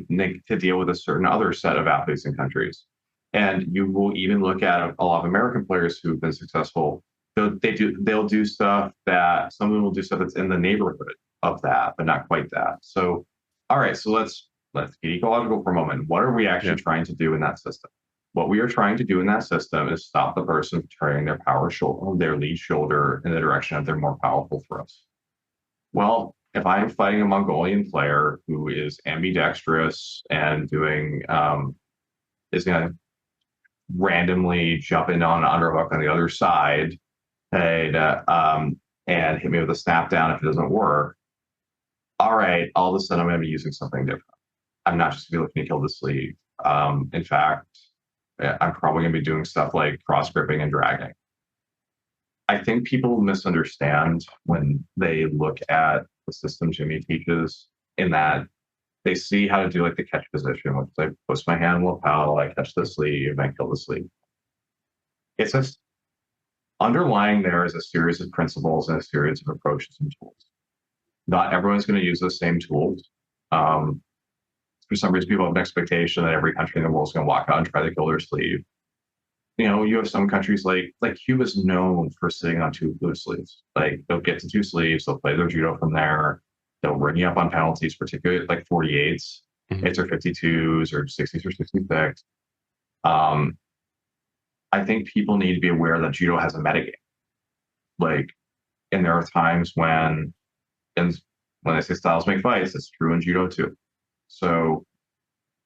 deal with a certain other set of athletes in countries. And you will even look at a lot of American players who've been successful. They'll do stuff that some of them will do stuff that's in the neighborhood of that, but not quite that. So, all right, so let's get ecological for a moment. What are we actually trying to do in that system? What we are trying to do in that system is stop the person from turning their lead shoulder in the direction that they're more powerful for us. Well, if I am fighting a Mongolian player who is ambidextrous and is going to randomly jump in on an underhook on the other side and hit me with a snap down if it doesn't work, all right, all of a sudden I'm going to be using something different. I'm not just going to be looking to kill the sleeve. In fact, I'm probably going to be doing stuff like cross gripping and dragging. I think people misunderstand when they look at the system Jimmy teaches, in that they see how to do like the catch position, which is I post my hand in lapel, I catch the sleeve, I kill the sleeve. It's just underlying there is a series of principles and a series of approaches and tools. Not everyone's going to use the same tools. for some reason people have an expectation that every country in the world is going to walk out and try to kill their sleeve. You know, you have some countries like Cuba's known for sitting on 2 blue sleeves. Like they'll get to 2 sleeves, they'll play their judo from there. They'll ring you up on penalties, particularly like 48s, 8s or 52s or 60s or 66. I think people need to be aware that judo has a metagame. Like, and there are times when they say styles make fights, it's true in judo too. So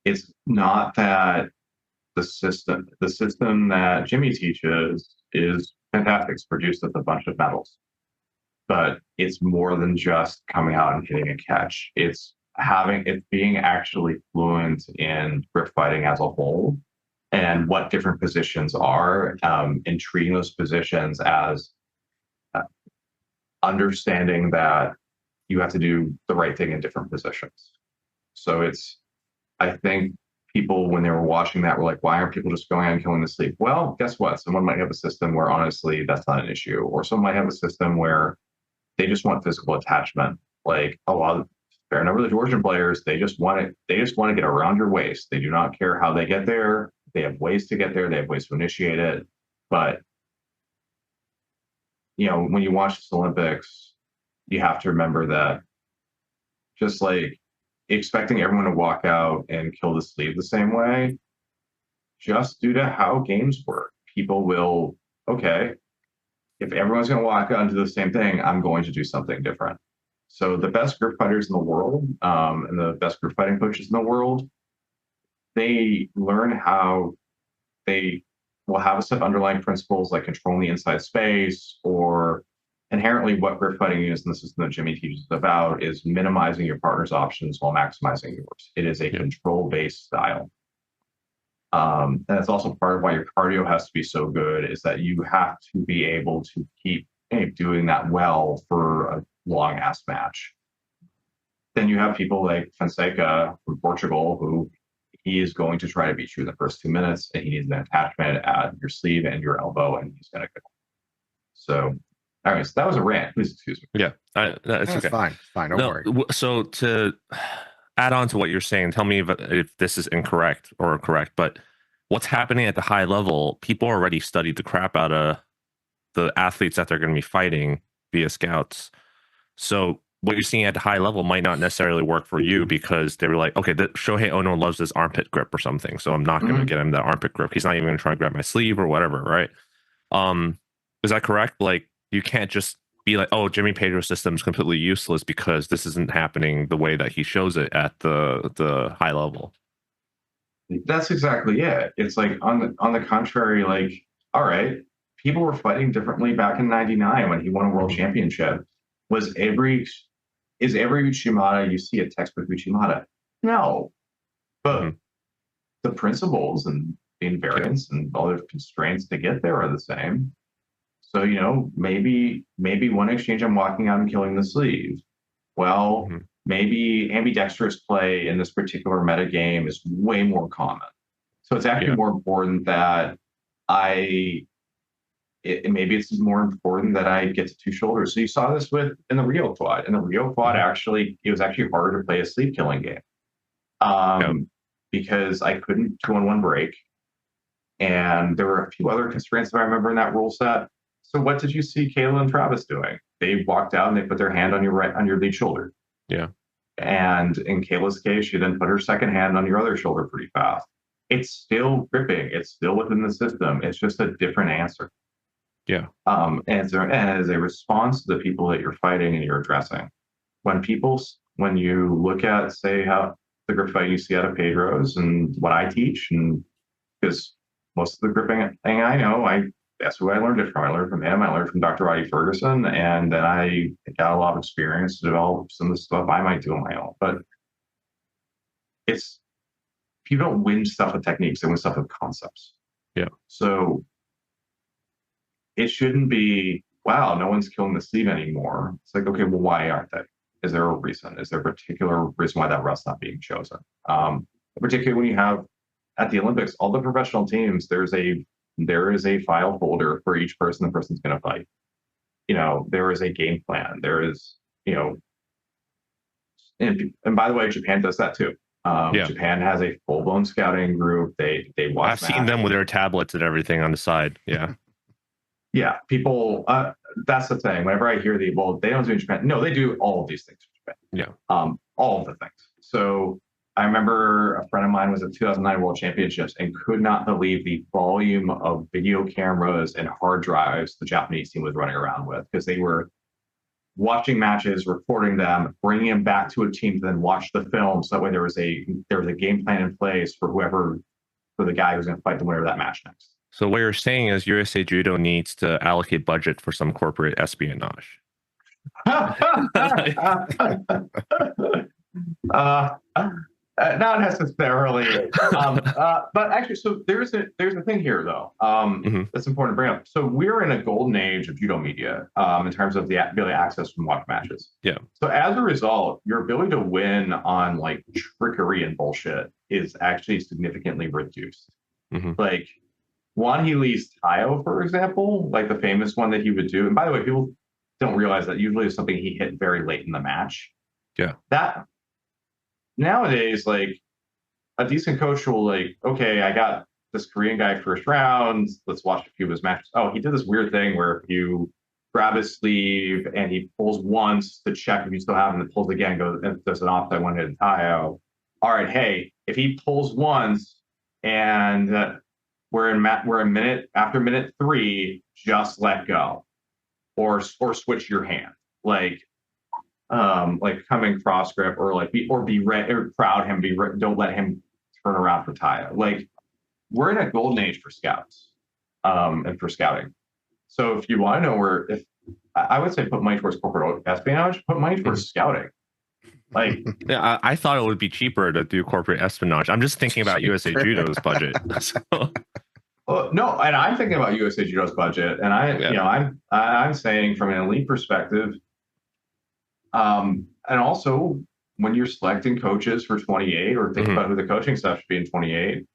it's not that the system that Jimmy teaches is fantastic. It's produced with a bunch of medals, but it's more than just coming out and hitting a catch. It's being actually fluent in grip fighting as a whole, and what different positions are, and treating those positions as understanding that you have to do the right thing in different positions. So I think people, when they were watching that, were like, why aren't people just going out and killing the sleeve? Well, guess what? Someone might have a system where honestly that's not an issue, or someone might have a system where they just want physical attachment. Like a fair number of the Georgian players, they just want to get around your waist. They do not care how they get there. They have ways to get there. They have ways to initiate it. But you know, when you watch this Olympics, you have to remember that just like expecting everyone to walk out and kill the sleeve the same way, just due to how games work, people will, okay, if everyone's going to walk out and do the same thing, I'm going to do something different. So the best grip fighters in the world, and the best grip fighting coaches in the world, they learn how they will have a set of underlying principles like controlling the inside space, or inherently what grip fighting is in the system that Jimmy teaches about is minimizing your partner's options while maximizing yours. It is a control-based style. And it's also part of why your cardio has to be so good, is that you have to be able to keep doing that well for a long ass match. Then you have people like Fonseca from Portugal, who he is going to try to beat you in the first 2 minutes, and he needs an attachment at your sleeve and your elbow, and he's going to go. So, all right, so that was a rant. Please excuse me. Yeah, it's okay. Fine. Don't worry. So to add on to what you're saying, tell me if this is incorrect or correct, but what's happening at the high level, people already studied the crap out of the athletes that they're going to be fighting via scouts. So what you're seeing at the high level might not necessarily work for you, because they were like, okay, Shohei Ono loves this armpit grip or something, so I'm not going to get him that armpit grip. He's not even going to try and grab my sleeve or whatever, right? Is that correct? Like, you can't just be like, oh, Jimmy Pedro's system is completely useless because this isn't happening the way that he shows it at the high level. That's exactly it. It's like on the contrary, like, all right, people were fighting differently back in '99 when he won a world championship. Is every Uchimata you see a textbook Uchimata? No. But the principles and the invariants and all the constraints to get there are the same. So, you know, maybe one exchange I'm walking out and killing the sleeve. Well, maybe ambidextrous play in this particular meta game is way more common. So it's actually more important that maybe it's more important that I get to 2 shoulders. So you saw this in the Rio quad. In the Rio quad, actually, it was actually harder to play a sleeve killing game. Because I couldn't 2-on-1 break. And there were a few other constraints that I remember in that rule set. So what did you see Kayla and Travis doing? They walked out and they put their hand on your lead shoulder. Yeah. And in Kayla's case, she then put her second hand on your other shoulder pretty fast. It's still gripping. It's still within the system. It's just a different answer. Yeah. And as a response to the people that you're fighting and you're addressing, when you look at, say, how the grip fight you see out of Pedro's and what I teach, and because most of the gripping thing I know, that's who I learned it from. I learned from him. I learned from Dr. Roddy Ferguson, and then I got a lot of experience to develop some of the stuff I might do on my own. But people don't win stuff with techniques; they win stuff with concepts. Yeah. So it shouldn't be, wow, no one's killing the sleeve anymore. It's like, okay, well, why aren't they? Is there a reason? Is there a particular reason why that rout's not being chosen? Particularly when you have at the Olympics, all the professional teams, there is a file folder for each person the person's going to fight. You know, there is a game plan. There is, you know, and by the way, Japan does that too. Japan has a full-blown scouting group. They watch. I've seen them with their tablets and everything on the side. Yeah. Yeah, people. That's the thing. Whenever I hear they don't do in Japan. No, they do all of these things in Japan. Yeah. All of the things. So I remember a friend of mine was at 2009 World Championships and could not believe the volume of video cameras and hard drives the Japanese team was running around with, because they were watching matches, recording them, bringing them back to a team to then watch the film. So that way there was a game plan in place for the guy who's going to fight the winner of that match next. So what you're saying is USA Judo needs to allocate budget for some corporate espionage. Not necessarily, but actually, so there's a thing here though. That's important to bring up. So we're in a golden age of judo media, in terms of the ability to access and watch matches. Yeah. So as a result, your ability to win on like trickery and bullshit is actually significantly reduced. Like Juan Healy's Tayo, for example, like the famous one that he would do. And by the way, people don't realize that usually it's something he hit very late in the match. Yeah. That nowadays, like a decent coach will like, okay, I got this Korean guy first round. Let's watch a few of his matches. Oh, he did this weird thing where you grab his sleeve and he pulls once to check if you still have him, and pulls again, goes, and there's an offside one hit in Tayo. All right, hey, if he pulls once and we're in minute 3, just let go, or switch your hand, like coming cross grip, or be ready, or crowd him, don't let him turn around for Tayo. Like, we're in a golden age for scouts, and for scouting. So if you want to know I would say put money towards corporate espionage, put money towards scouting. Like, yeah, I thought it would be cheaper to do corporate espionage. I'm just thinking about USA Judo's budget. No, and I'm thinking about USA Judo's budget, and I'm saying from an elite perspective, and also when you're selecting coaches for 28, or thinking about who the coaching staff should be in 28,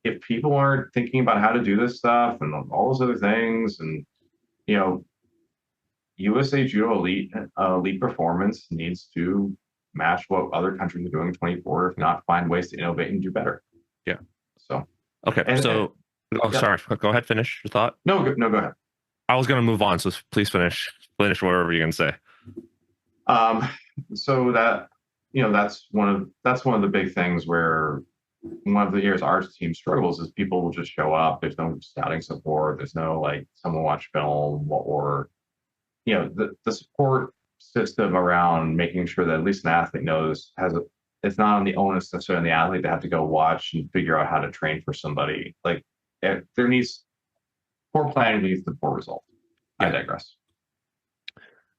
if people aren't thinking about how to do this stuff and all those other things, and USA Judo elite performance needs to match what other countries are doing in 24, if not find ways to innovate and do better. Yeah. So okay. Sorry. Go ahead. Finish your thought. No, go ahead. I was going to move on, so please finish whatever you're going to say. So that that's one of the big things where one of the years our team struggles is people will just show up. There's no scouting support. There's no someone watch film, or the support system around making sure that at least an athlete knows it's not on the onus necessarily on the athlete to have to go watch and figure out how to train for somebody. Like, there needs poor planning leads to poor results. I digress.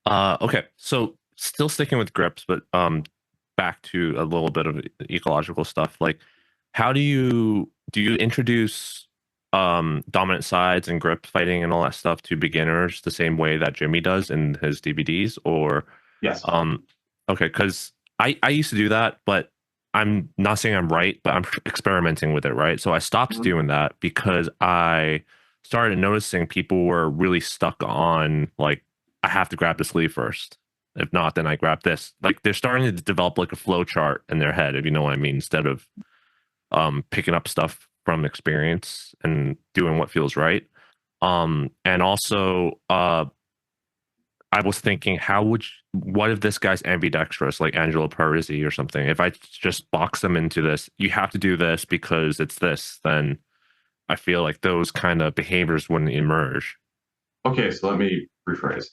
Okay, so still sticking with grips, but back to a little bit of ecological stuff. Like, how do you introduce dominant sides and grip fighting and all that stuff to beginners the same way that Jimmy does in his DVDs? Or yes. Okay, because I used to do that, but I'm not saying I'm right, but I'm experimenting with it, right? So I stopped doing that because I started noticing people were really stuck on, like, I have to grab the sleeve first. If not, then I grab this. Like, they're starting to develop like a flow chart in their head, if you know what I mean, instead of picking up stuff from experience and doing what feels right. And also I was thinking, what if this guy's ambidextrous, like Angelo Parisi or something? If I just box them into this, you have to do this because it's this, then I feel like those kind of behaviors wouldn't emerge. Okay, so let me rephrase.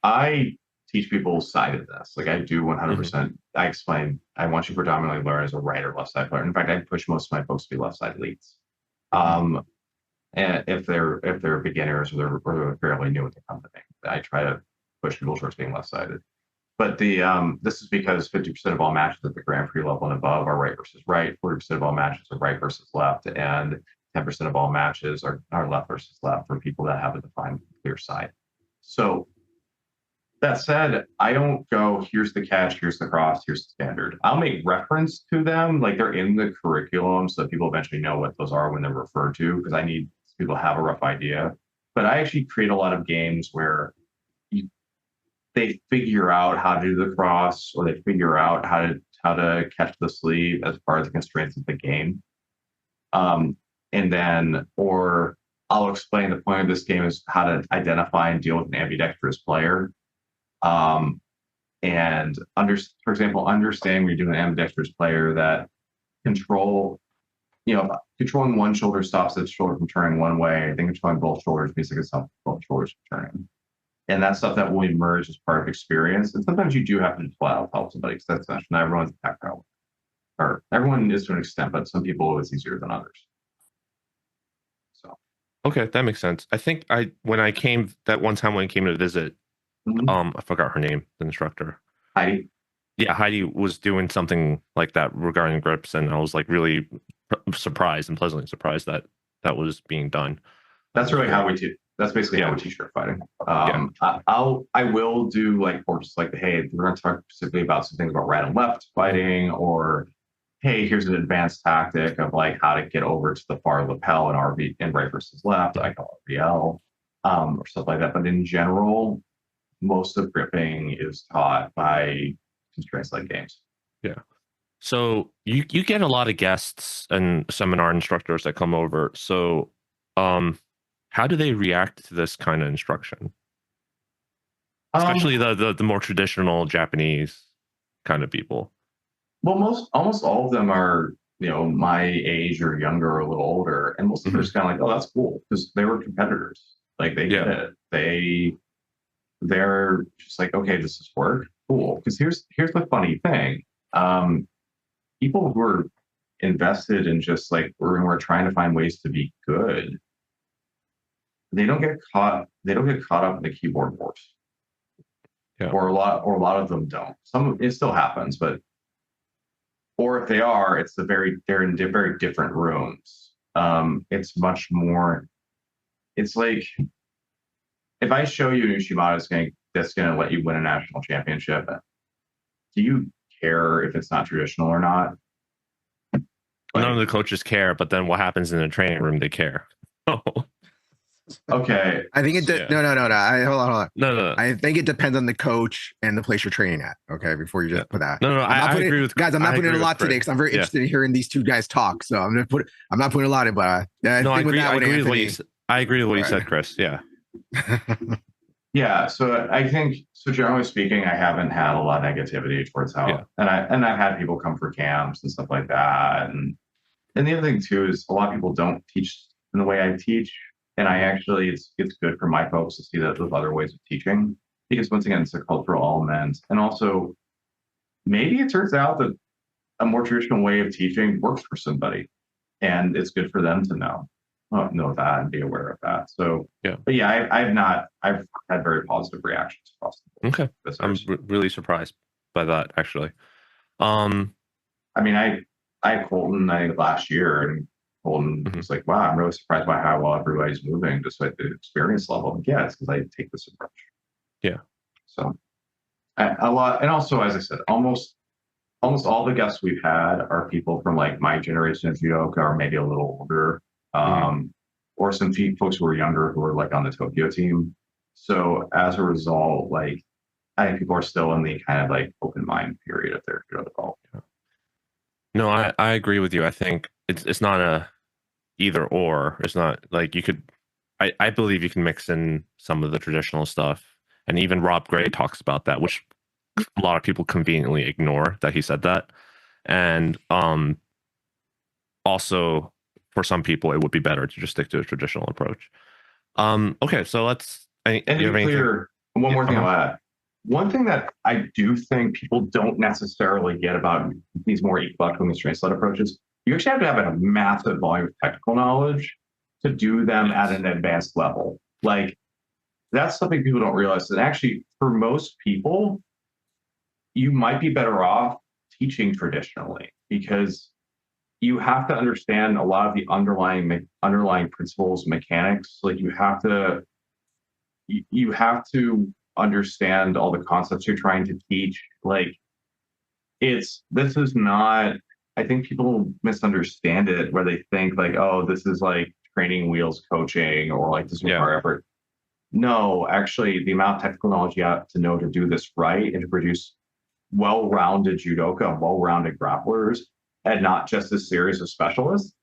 I teach people sidedness. Like, I do 100%. I explain, I want you to predominantly learn as a right or left side player. In fact, I push most of my books to be left side elites. And if they're beginners or they're fairly new at the company, I try to push people towards being left-sided. But this is because 50% of all matches at the Grand Prix level and above are right versus right, 40% of all matches are right versus left, and 10% of all matches are left versus left for people that have a defined clear side. So that said, I don't go, here's the catch, here's the cross, here's the standard. I'll make reference to them, like they're in the curriculum, so that people eventually know what those are when they're referred to, because I need people to have a rough idea. But I actually create a lot of games where they figure out how to do the cross, or they figure out how how to catch the sleeve as part of the constraints of the game. And then, or I'll explain the point of this game is how to identify and deal with an ambidextrous player. And for example, understanding when you're doing an ambidextrous player that controlling one shoulder stops its shoulder from turning one way. I think controlling both shoulders means it can stop both shoulders from turning. And that's stuff that will emerge as part of experience. And sometimes you do have to just flat out help somebody because that's not everyone's background. Or everyone is to an extent, but some people it's easier than others. So okay, that makes sense. I think when I came to visit, I forgot her name, the instructor. Heidi. Yeah, Heidi was doing something like that regarding grips, and I was like really surprised and pleasantly surprised that that was being done. That's really how we teach. That's basically how we teach grip fighting. I will do like courses like, hey, we're going to talk specifically about some things about right and left fighting, or hey, here's an advanced tactic of like how to get over to the far lapel in right versus left. I call it RVL, or stuff like that. But in general, most of gripping is taught by constraints like games. Yeah. So you get a lot of guests and seminar instructors that come over. So how do they react to this kind of instruction? Especially the more traditional Japanese kind of people. Well, almost all of them are, my age or younger or a little older. And most of them are just kind of like, oh, that's cool. Because they were competitors. Like they get it. They're just like, okay, this is work. Cool. Because here's the funny thing. People who are invested in just like we're trying to find ways to be good, they don't get caught up in the keyboard wars. Yeah. Or a lot of them don't. It still happens, but or if they are, they're in very different rooms. It's much more. It's like if I show you Shimada that's going to let you win a national championship, do you care if it's not traditional or not? None of the coaches care, but then what happens in the training room, they care. Okay. I think no. Hold on. No. I think it depends on the coach and the place you're training at. Okay, before you just put that. No. I agree with guys. I'm not putting in a lot today because I'm very interested in hearing these two guys talk. So I'm not putting a lot in, but I agree with what you said, Chris. Yeah. Yeah. So I think generally speaking, I haven't had a lot of negativity towards how, and I've had people come for camps and stuff like that, and the other thing too is a lot of people don't teach in the way I teach. And I actually, it's good for my folks to see that there's other ways of teaching because once again, it's a cultural element. And also maybe it turns out that a more traditional way of teaching works for somebody and it's good for them to know that and be aware of that. So, but yeah, I've had very positive reactions across the board. Okay. I'm really surprised by that actually. I mean, I had Colton, last year and Colton was like, wow, I'm really surprised by how well everybody's moving, just like the experience level. Yeah, it's because I take this approach. Yeah. So a lot, and also, as I said, almost all the guests we've had are people from like my generation of judoka or maybe a little older, or some folks who are younger who are like on the Tokyo team. So as a result, like I think people are still in the kind of like open mind period of their judo development. No, I agree with you. I think it's not a either or. It's not like you could. I believe you can mix in some of the traditional stuff, and even Rob Gray talks about that, which a lot of people conveniently ignore that he said that. And also for some people, it would be better to just stick to a traditional approach. Okay, so let's. And to be clear, one more thing I'll add. One thing that I do think people don't necessarily get about these more ecological constraint-led approaches, you actually have to have a massive volume of technical knowledge to do them at an advanced level. Like, that's something people don't realize. And actually, for most people, you might be better off teaching traditionally because you have to understand a lot of the underlying principles, mechanics. Like, you have to understand all the concepts you're trying to teach. Like this is not, I think people misunderstand it where they think like, oh, this is like training wheels coaching or like this require effort. No, actually the amount of technical knowledge you have to know to do this right and to produce well-rounded judoka, well-rounded grapplers, and not just a series of specialists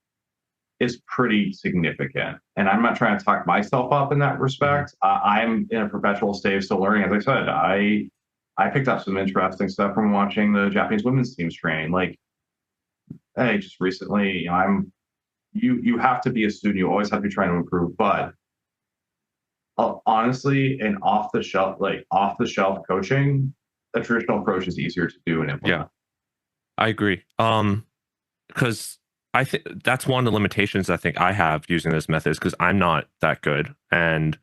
is pretty significant. And I'm not trying to talk myself up in that respect. I'm in a perpetual state of still learning. As I said, I picked up some interesting stuff from watching the Japanese women's teams train. Like, hey, just recently, you know, you have to be a student. You always have to be trying to improve. But honestly, an off the shelf coaching, a traditional approach is easier to do and implement. Yeah, I agree. Because I think that's one of the limitations I think I have using this method is because I'm not that good, and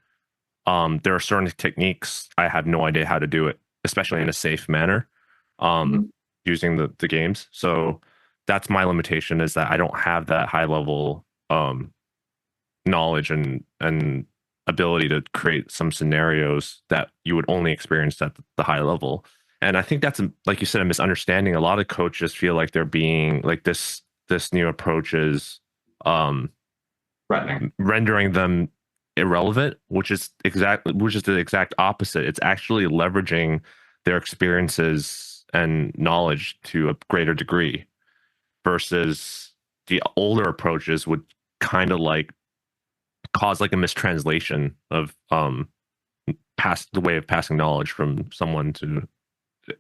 there are certain techniques I have no idea how to do it, especially in a safe manner, using the games. So that's my limitation, is that I don't have that high level knowledge and ability to create some scenarios that you would only experience at the high level. And I think that's, like you said, a misunderstanding. A lot of coaches feel like they're being like this new approach is rendering them irrelevant, which is the exact opposite. It's actually leveraging their experiences and knowledge to a greater degree, versus the older approaches would kind of like cause like a mistranslation of the way of passing knowledge from someone to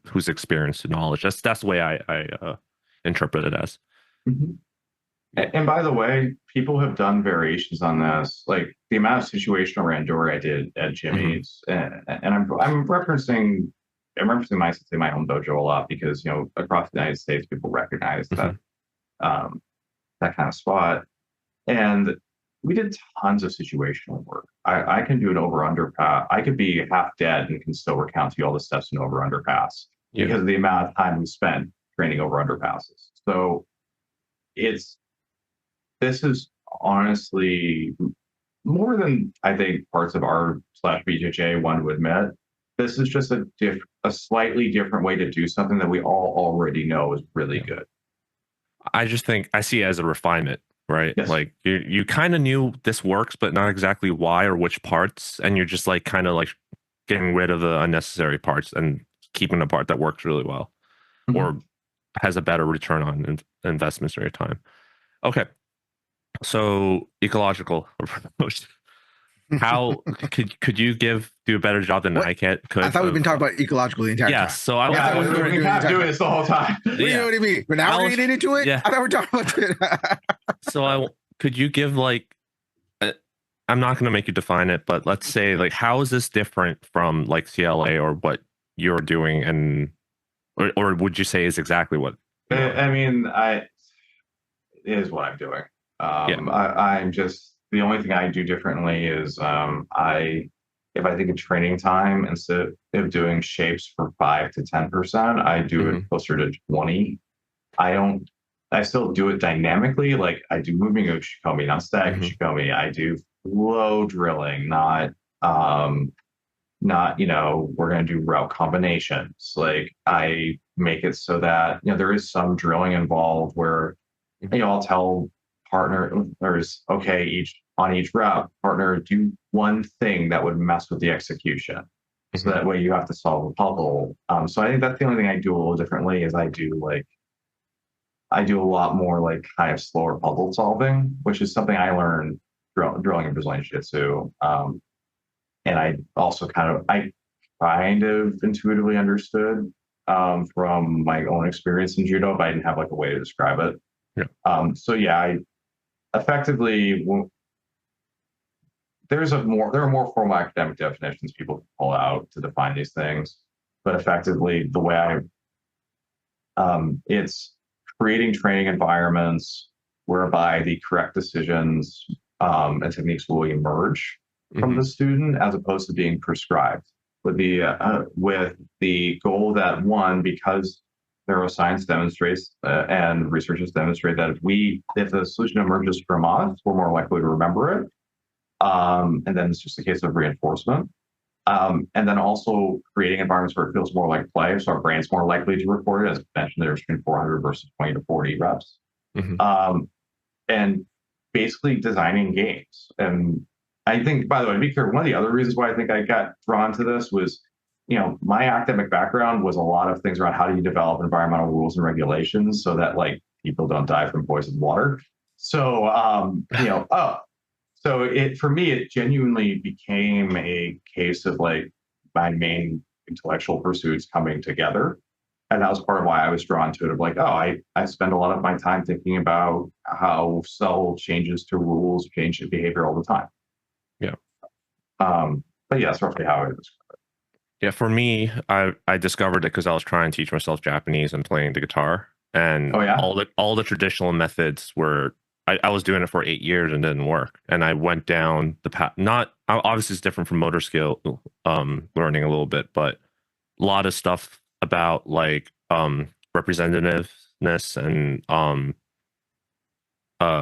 who's experienced to knowledge. That's the way I interpret it as. And by the way, people have done variations on this, like the amount of situational randori I did at Jimmy's, and I'm referencing my home dojo a lot because, you know, across the United States, people recognize that that kind of spot. And we did tons of situational work. I can do an over-under pass. I could be half dead and can still recount to you all the steps in over-under pass because of the amount of time we spent training over-under passes. So this is honestly more than I think parts of r/BJJ want to admit. This is just a slightly different way to do something that we all already know is really good. I just think I see it as a refinement, right? Yes. Like you kind of knew this works, but not exactly why or which parts, and you're just like kind of like getting rid of the unnecessary parts and keeping the part that works really well or has a better return on investments or your time. Okay, so ecological approach. How could you do a better job than I could? I thought we've been talking about ecological the entire time. So I we've been doing this the whole time. What do you mean? But now we're getting into it. Yeah. I thought we were talking about it. So could you give like? I'm not going to make you define it, but let's say like how is this different from like CLA or what you're doing, and or would you say is exactly what? I mean, it is what I'm doing. I'm just. The only thing I do differently is if I think of training time, instead of doing shapes for 5 to 10%, I do it closer to 20. I still do it dynamically. Like I do moving Uchikomi, not static Uchikomi. I do flow drilling, not you know, we're going to do route combinations. Like I make it so that, you know, there is some drilling involved where, you know, I'll tell partners, okay, on each route, partner, do one thing that would mess with the execution. So that way you have to solve a puzzle. So I think that's the only thing I do a little differently is I do a lot more like kind of slower puzzle solving, which is something I learned drilling in Brazilian Jiu-Jitsu. And I also kind of intuitively understood from my own experience in judo, but I didn't have like a way to describe it. I effectively there are more formal academic definitions people can pull out to define these things, but effectively the way it's creating training environments whereby the correct decisions and techniques will emerge from the student as opposed to being prescribed, with the goal that one, because neuroscience demonstrates and researchers demonstrate that if the solution emerges from us, we're more likely to remember it. And then it's just a case of reinforcement. And then also creating environments where it feels more like play. So our brain's more likely to record it. As mentioned, there's between 400 versus 20 to 40 reps. And basically designing games. And I think, by the way, to be clear, one of the other reasons why I think I got drawn to this was my academic background was a lot of things around how do you develop environmental rules and regulations so that like people don't die from poisoned water. So, so for me, it genuinely became a case of like my main intellectual pursuits coming together. And that was part of why I was drawn to it of like, oh, I spend a lot of my time thinking about how subtle changes to rules change behavior all the time. Yeah. But yeah, that's roughly how it was. Yeah, for me, I discovered it because I was trying to teach myself Japanese and playing the guitar, and Oh yeah, all the traditional methods were I was doing it for 8 years and didn't work, and I went down the path. Not obviously it's different from motor skill, learning a little bit, but a lot of stuff about like representativeness and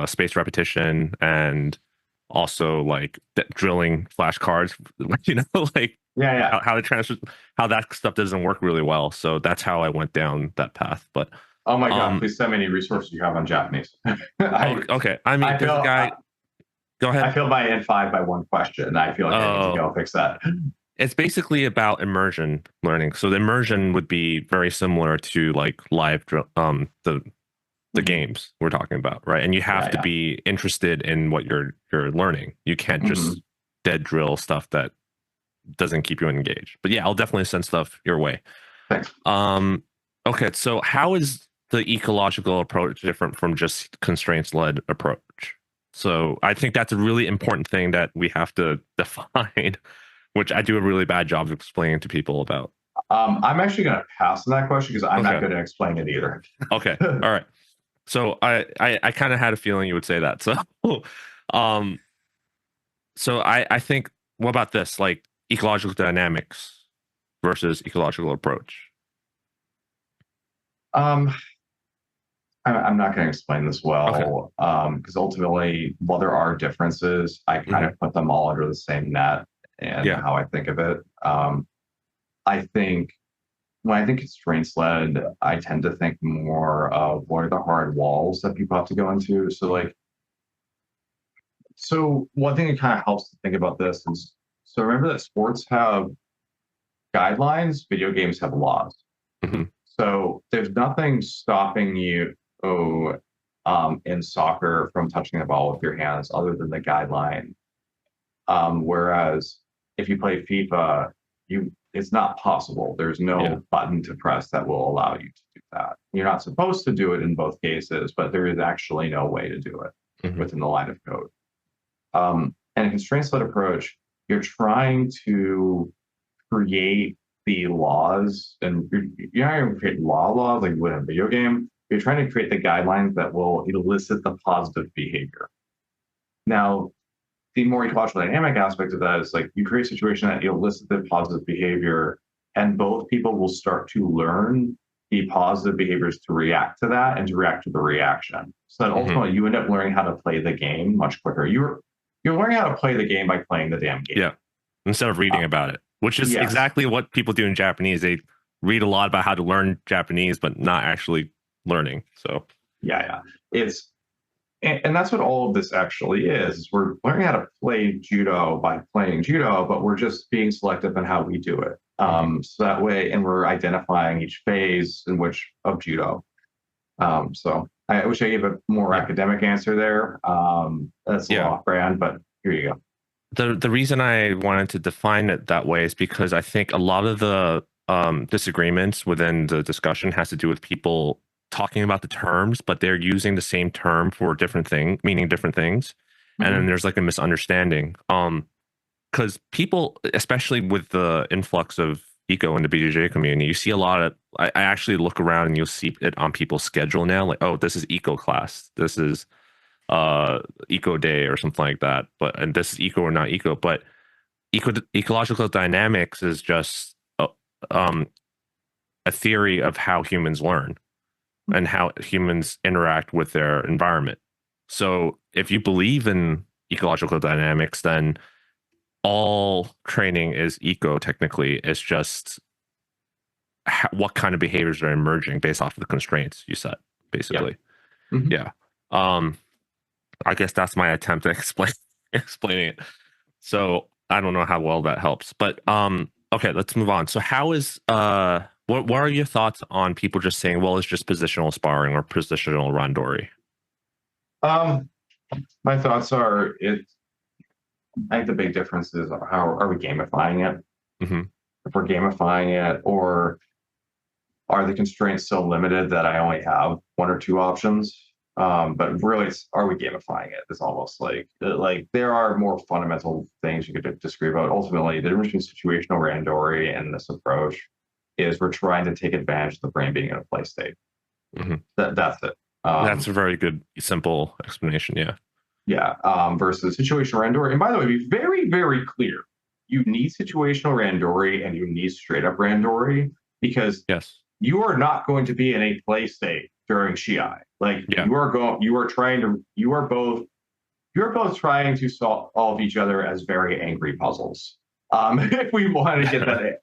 space repetition and also like drilling flashcards, like yeah. how to transfer, how that stuff doesn't work really well. So that's how I went down that path. But Oh my god, please send me any resources you have on Japanese. okay. I mean, there's a guy. Go ahead. I failed my N5 by one question. I feel like I need to go fix that. It's basically about immersion learning. So the immersion would be very similar to like live the games we're talking about, right? And you have to be interested in what you're learning. You can't just dead drill stuff that doesn't keep you engaged. But yeah, I'll definitely send stuff your way. Thanks. Okay, so how is the ecological approach different from just constraints-led approach? So I think that's a really important thing that we have to define, which I do a really bad job of explaining to people about. I'm actually going to pass on that question because I'm not good at explaining it either. Okay, all right. So I kind of had a feeling you would say that. So, I think, what about this? Like ecological dynamics versus ecological approach. I'm not going to explain this well because ultimately, while there are differences, I kind of put them all under the same net and how I think of it. I think when I think constraints led, I tend to think more of what are the hard walls that people have to go into. So one thing that kind of helps to think about this is, so remember that sports have guidelines, video games have laws. So there's nothing stopping you in soccer from touching the ball with your hands other than the guideline. Whereas if you play FIFA, it's not possible. There's no button to press that will allow you to do that. You're not supposed to do it in both cases, but there is actually no way to do it within the line of code. And a constraints-led approach, you're trying to create the laws, and you're not going to create laws like you would in a video game. You're trying to create the guidelines that will elicit the positive behavior. Now, the more ecological dynamic aspect of that is like you create a situation that elicits the positive behavior, and both people will start to learn the positive behaviors to react to that and to react to the reaction. So that ultimately you end up learning how to play the game much quicker. You're learning how to play the game by playing the damn game. Yeah. Instead of reading about it, which is exactly what people do in Japanese. They read a lot about how to learn Japanese, but not actually learning. So and that's what all of this actually is. We're learning how to play judo by playing judo, but we're just being selective in how we do it. So that way, and we're identifying each phase in which of judo. So I wish I gave a more academic answer there. That's a little off brand, but here you go. The reason I wanted to define it that way is because I think a lot of the disagreements within the discussion has to do with people talking about the terms, but they're using the same term for different thing, meaning different things. And then there's like a misunderstanding. Because people, especially with the influx of eco in the BJJ community, you see a lot of, I actually look around and you'll see it on people's schedule now, like, oh, this is eco class, this is eco day or something like that. And this is eco or not eco, but ecological dynamics is just a theory of how humans learn and how humans interact with their environment. So if you believe in ecological dynamics, then all training is eco technically. It's just what kind of behaviors are emerging based off of the constraints you set, basically. I guess that's my attempt at explaining it. So I don't know how well that helps, but Okay, let's move on. So how is what are your thoughts on people just saying, well, it's just positional sparring or positional randori? My thoughts are I think the big difference is how are we gamifying it? Mm-hmm. If we're gamifying it, or are the constraints so limited that I only have one or two options? But really, are we gamifying it? It's almost like there are more fundamental things you could disagree about. Ultimately, the difference between situational randori and this approach is we're trying to take advantage of the brain being in a play state. Mm-hmm. That's it. That's a very good, simple explanation. Yeah. Yeah. Versus situational randori. And by the way, be very, very clear. You need situational randori and you need straight up randori because Yes. you are not going to be in a play state during Shiai. Like Yeah. you are both trying to solve each other as very angry puzzles. If we want to get that in.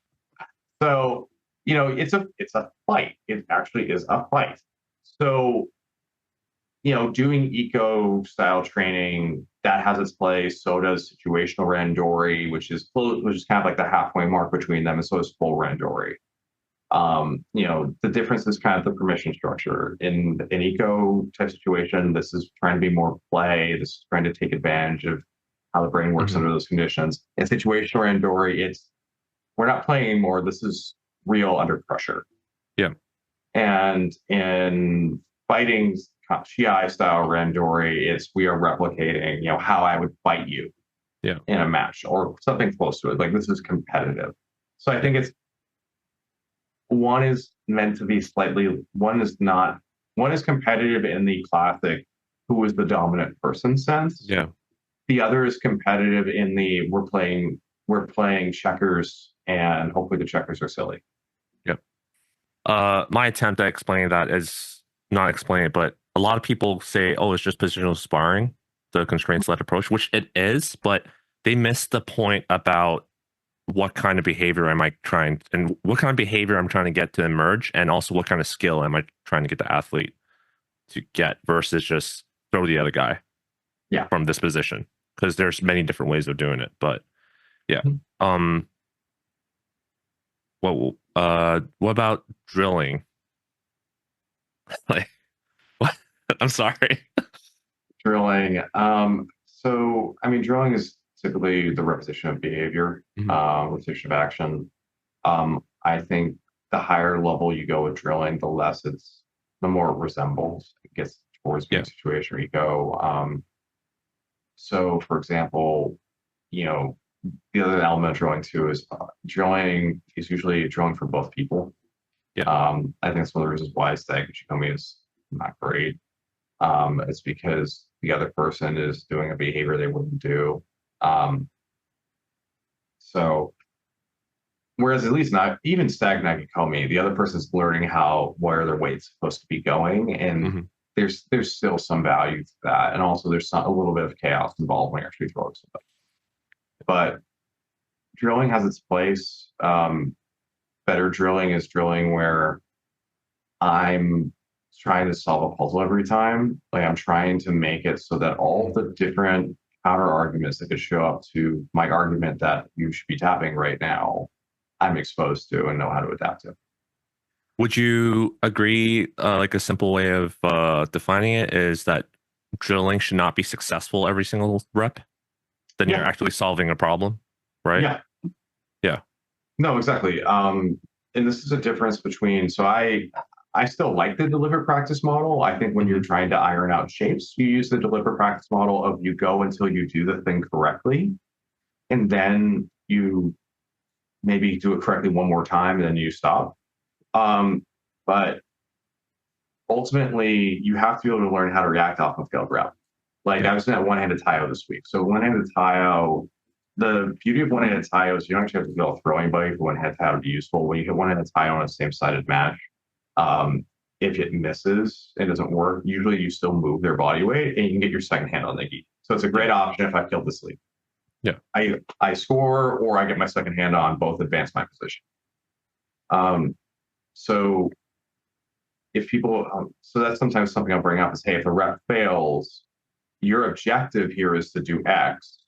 So, it's a fight. It actually is a fight. So, doing eco style training that has its place. So does situational randori, which is kind of like the halfway mark between them, and so is full randori. The difference is kind of the permission structure. In an eco type situation, this is trying to be more play. This is trying to take advantage of how the brain works under those conditions. In situational randori, we're not playing anymore. This is real under pressure. Yeah. And in fighting Shiai style randori, we are replicating, how I would fight you in a match or something close to it. Like this is competitive. So I think one is meant to be one is not, one is competitive in the classic who is the dominant person sense. Yeah. The other is competitive in the we're playing checkers and hopefully the checkers are silly. Yep. My attempt at explaining that is not explaining it, but a lot of people say, oh, it's just positional sparring, the constraints-led approach, which it is, but they miss the point about what kind of behavior am I trying, and what kind of behavior I'm trying to get to emerge, and also what kind of skill am I trying to get the athlete to get versus just throw the other guy from this position, because there's many different ways of doing it. But yeah. What about drilling? Like, what? I'm sorry. Drilling. So I mean, drilling is typically the repetition of behavior, repetition of action. I think the higher level you go with drilling, the more it resembles. It gets towards being situation eco. So, for example, the other element of drilling too is drilling is usually drilling for both people. Yeah. I think that's one of the reasons why Uchikomis is not great. It's because the other person is doing a behavior they wouldn't do. So, whereas at least not even stagnant Uchikomi, the other person's learning where their weight's supposed to be going, and there's still some value to that, and also there's a little bit of chaos involved when you're actually throwing something. But drilling has its place. Better drilling is drilling where I'm trying to solve a puzzle every time. Like I'm trying to make it so that all the different counter arguments that could show up to my argument that you should be tapping right now, I'm exposed to and know how to adapt to. Would you agree, like a simple way of defining it is that drilling should not be successful every single rep? Then you're actually solving a problem, right? Yeah. Yeah. No, exactly. And this is a difference between, so I still like the deliberate practice model. I think when you're trying to iron out shapes, you use the deliberate practice model of you go until you do the thing correctly, and then you maybe do it correctly one more time, and then you stop. But ultimately, you have to be able to learn how to react off of failed rep. Like I was in that one-handed Taio this week. So one-handed Taio, the beauty of one-handed Taio is you don't actually have to be able to throw anybody for one-handed Taio to be useful. When you hit one-handed Taio on a same-sided match, if it misses, it doesn't work. Usually, you still move their body weight, and you can get your second hand on the gi. So it's a great option if I've killed the sleep. Yeah, I score or I get my second hand on, both advance my position. So if people, so that's sometimes something I'll bring up is, hey, if a rep fails, your objective here is to do X.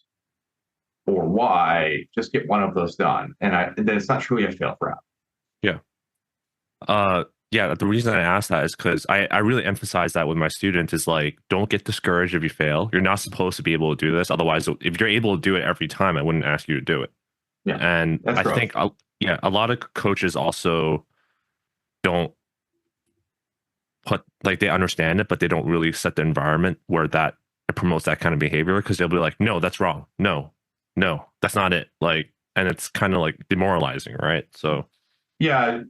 or Y, just get one of those done. And then it's not truly a fail route. Yeah. Yeah, the reason I asked that is because I really emphasize that with my students is like, don't get discouraged if you fail. You're not supposed to be able to do this. Otherwise, if you're able to do it every time, I wouldn't ask you to do it. Yeah, and that's I growth. think, a lot of coaches also don't put, like, they understand it, but they don't really set the environment where that it promotes that kind of behavior, because they'll be like, no, that's wrong. No, that's not it. Like, and it's kind of like demoralizing, right? So Yeah,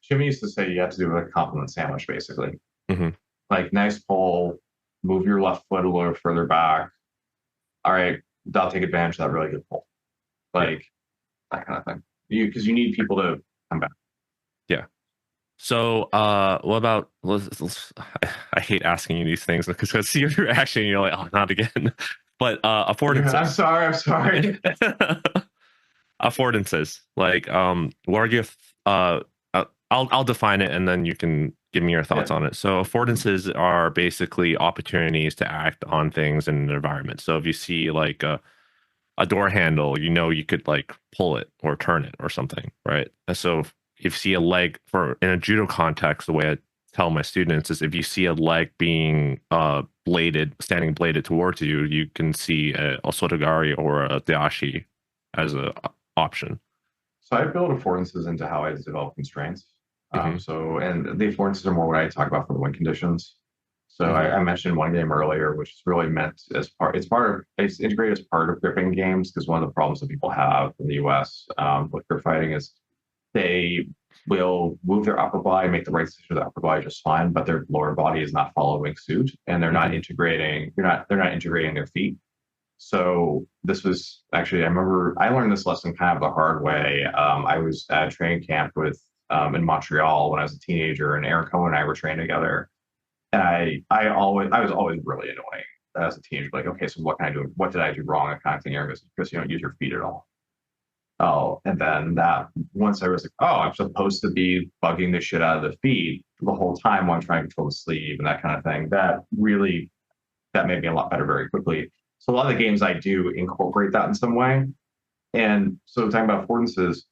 Jimmy used to say you have to do a compliment sandwich, basically. Mhm. Like, nice pull, move your left foot a little further back. All right, that'll take advantage of that really good pull. Like, that kind of thing. Because you need people to come back. Yeah. So, what about? I hate asking you these things because I see your reaction. You're like, oh, not again. But affordances. I'm sorry. Affordances. Like, what are your? I'll define it, and then you can give me your thoughts on it. So, affordances are basically opportunities to act on things in an environment. So, if you see like a door handle, you could like pull it or turn it or something, right? And so if you see a leg, for in a judo context, the way I tell my students is, if you see a leg being standing bladed towards you, you can see a sotogari or a dashi as a option. So I build affordances into how I develop constraints. Mhm. And the affordances are more what I talk about for the win conditions. So I mentioned one game earlier, which is really meant as it's integrated as part of gripping games, because one of the problems that people have in the US with grip fighting is they will move their upper body, make the right decision with the upper body just fine, but their lower body is not following suit, and they're not integrating. They're not integrating their feet. So this was actually, I remember I learned this lesson kind of the hard way. I was at a training camp in Montreal when I was a teenager, and Aaron Cohen and I were training together. And I was always really annoying as a teenager. Like, okay, so what can I do? What did I do wrong? That kind of thing. Aaron goes, because you don't use your feet at all. Oh, and then that once I was like, oh, I'm supposed to be bugging the shit out of the feet the whole time while I'm trying to control the sleeve and that kind of thing. That made me a lot better very quickly. So a lot of the games I do incorporate that in some way. And so talking about affordances,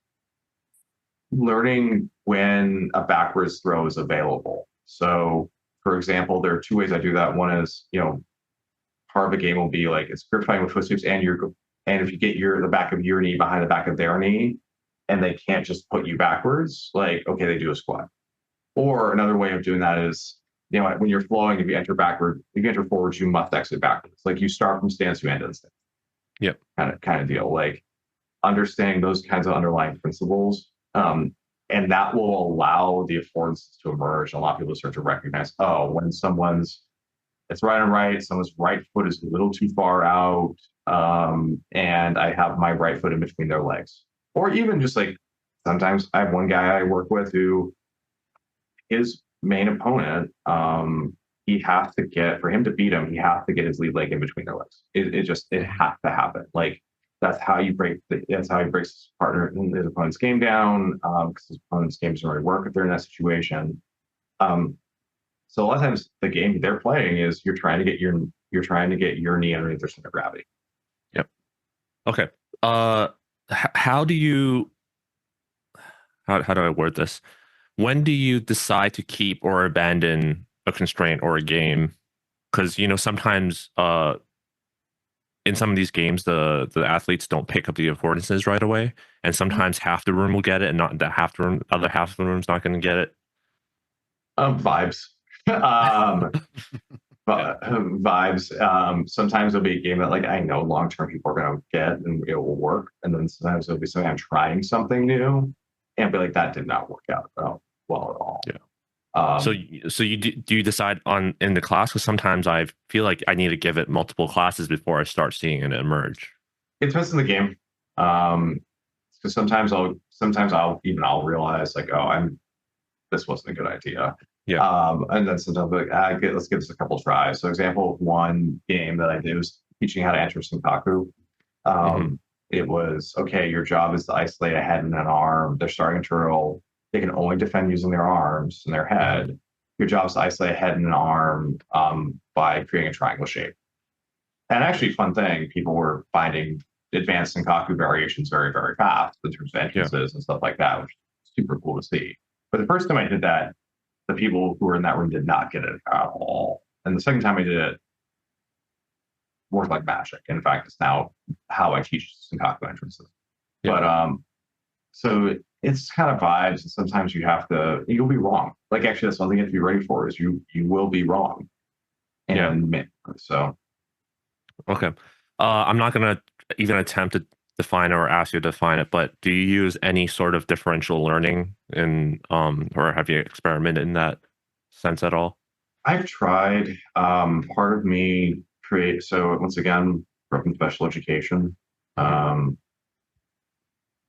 learning when a backwards throw is available. So for example, there are two ways I do that. One is, part of the game will be like, it's grip fighting with foot sweeps, and if you get the back of your knee behind the back of their knee, and they can't just put you backwards, like, okay, they do a squat. Or another way of doing that is, when you're flowing, if you enter forward, you must exit backwards. Like, you start from stance, you end in stance. Yep. Kind of deal. Like, understanding those kinds of underlying principles, and that will allow the affordances to emerge. A lot of people start to recognize, oh, when it's right and right, someone's right foot is a little too far out, and I have my right foot in between their legs. Or even just like, sometimes I have one guy I work with who, his main opponent, for him to beat him, he has to get his lead leg in between their legs. It has to happen. Like, that's how he breaks his opponent's game down, because his opponent's game doesn't really work if they're in that situation. So a lot of times the game they're playing is you're trying to get your knee underneath their center of gravity. Yep. Okay. How do I word this? When do you decide to keep or abandon a constraint or a game? Because sometimes in some of these games, the athletes don't pick up the affordances right away, and sometimes half the room will get it, and not the other half of the room's not going to get it. Vibes. Vibes. Sometimes it'll be a game that, like, I know long term people are going to get and it will work, and then sometimes it'll be something I'm trying something new, and be like, that did not work out well at all. Yeah. So do you decide in the class? Because sometimes I feel like I need to give it multiple classes before I start seeing it emerge. It depends on the game. Because sometimes I'll realize, like, oh, this wasn't a good idea. Yeah. And then sometimes I'm like, let's give this a couple tries. So example of one game that I did was teaching how to enter Senkaku. It was, okay, your job is to isolate a head and an arm. They're starting a turtle. They can only defend using their arms and their head. Your job is to isolate a head and an arm by creating a triangle shape. And actually, fun thing, people were finding advanced Senkaku variations very, very fast in terms of entrances and stuff like that, which is super cool to see. But the first time I did that, the people who were in that room did not get it at all. And the second time I did it, worked like magic. In fact, it's now how I teach Senkaku entrances. Yeah. But so it's kind of vibes, and sometimes you'll be wrong. Like, actually, that's one thing you have to be ready for, is you will be wrong. And so Okay. I'm not going to even attempt to define it or ask you to define it, but do you use any sort of differential learning or have you experimented in that sense at all? I've tried. Part of me so once again, grew up in special education. There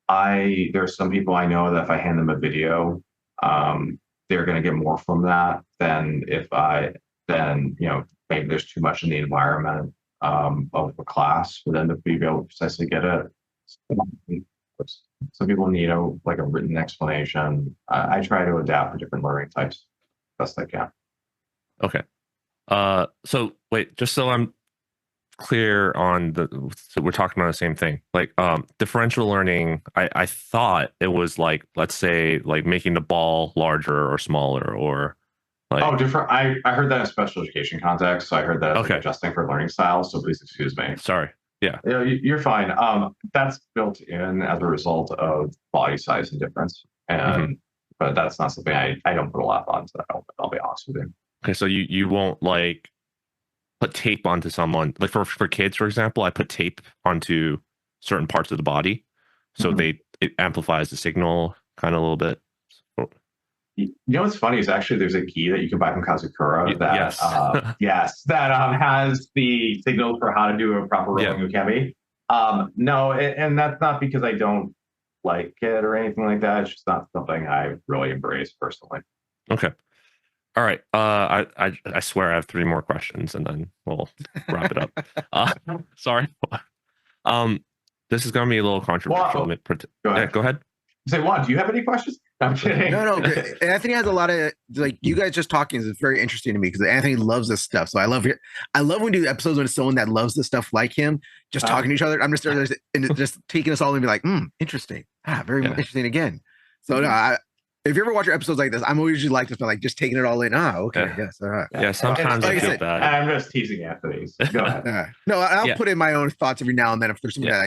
are some people I know that if I hand them a video, they're going to get more from that than maybe there's too much in the environment of a class for them to be able to precisely get it. Some people need a written explanation. I try to adapt to different learning types best I can. Okay. So wait, just so I'm clear on so we're talking about the same thing. Like differential learning, I thought it was like, let's say, like making the ball larger or smaller, or like different. I heard that in special education context, so I heard that as like adjusting for learning styles. So please excuse me. Sorry. Yeah. You're fine. That's built in as a result of body size and difference, and but that's not something I don't put a lot onto that. I'll be honest with you. Okay, so you won't like put tape onto someone, like for kids, for example. I put tape onto certain parts of the body, so it amplifies the signal kind of a little bit. You know what's funny is actually there's a gi that you can buy from Kazukura that that has the signals for how to do a proper rolling ukemi. No, and that's not because I don't like it or anything like that. It's just not something I really embrace personally. Okay. All right. I swear I have 3 more questions and then we'll wrap it up. Sorry. This is going to be a little controversial. Go ahead. Say, Juan, do you have any questions? I'm kidding. No. Anthony has a lot of, like, you guys just talking is very interesting to me because Anthony loves this stuff. So I love when we do episodes when it's someone that loves this stuff like him, just talking to each other. I'm just there and just taking us all and be like, interesting. Very interesting again. So no, if you ever watch your episodes like this, I'm usually like this, but like just taking it all in. Okay, yes, all right. Yeah, sometimes I feel bad. I'm just teasing Anthony. Go ahead. No, I'll put in my own thoughts every now and then if there's something that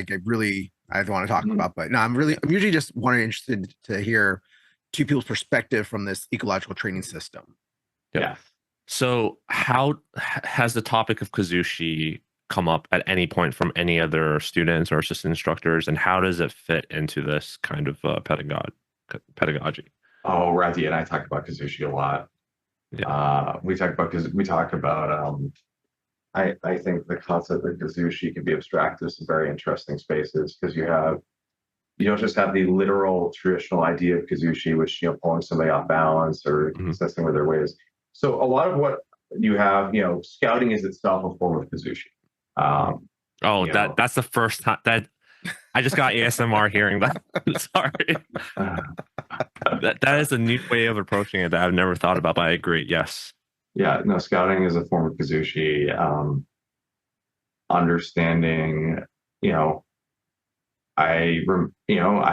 I want to talk about. But no, I'm usually just interested to hear 2 people's perspective from this ecological training system. Yeah. So how has the topic of Kuzushi come up at any point from any other students or assistant instructors, and how does it fit into this kind of pedagogy? Oh, we're at the end. I talk about Kuzushi a lot. Yeah. We talk about I think the concept of Kuzushi can be abstracted to some very interesting spaces because you don't just have the literal traditional idea of Kuzushi, which pulling somebody off balance or assessing where their weight is. So a lot of what you have, scouting is itself a form of Kuzushi. That's the first time that I just got ASMR hearing that. Sorry. That is a neat way of approaching it that I've never thought about, but I agree. Yes. Yeah, no, scouting is a form of Kuzushi. Understanding, I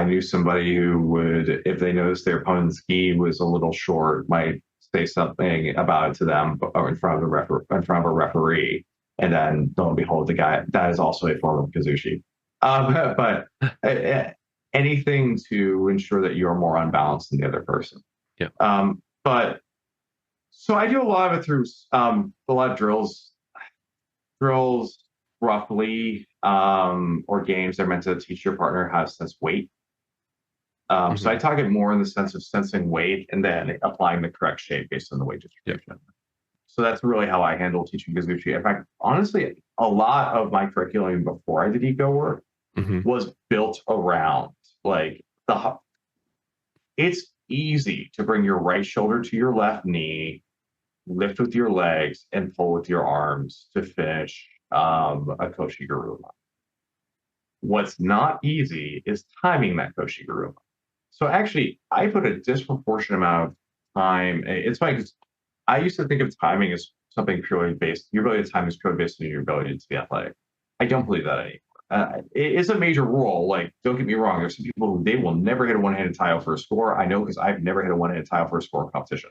knew somebody who would, if they noticed their opponent's gi was a little short, might say something about it to them in front of a referee, and then lo and behold, the guy, that is also a form of Kuzushi. But anything to ensure that you're more unbalanced than the other person. Yeah. But so I do a lot of it through a lot of drills roughly, or games that are meant to teach your partner how to sense weight. So I talk it more in the sense of sensing weight and then applying the correct shape based on the weight distribution. Yep. So that's really how I handle teaching Kuzushi. In fact, honestly, a lot of my curriculum before I did eco work was built around it's easy to bring your right shoulder to your left knee, lift with your legs, and pull with your arms to finish a Koshiguruma. What's not easy is timing that Koshiguruma. So actually, I put a disproportionate amount of time. It's funny because I used to think of timing as something purely based. Your ability to time is purely based on your ability to be athletic. I don't believe that anymore. it is a major rule. Like, don't get me wrong. There's some people who they will never hit a one-handed tile for a score. I know because I've never hit a one-handed tile for a score competition.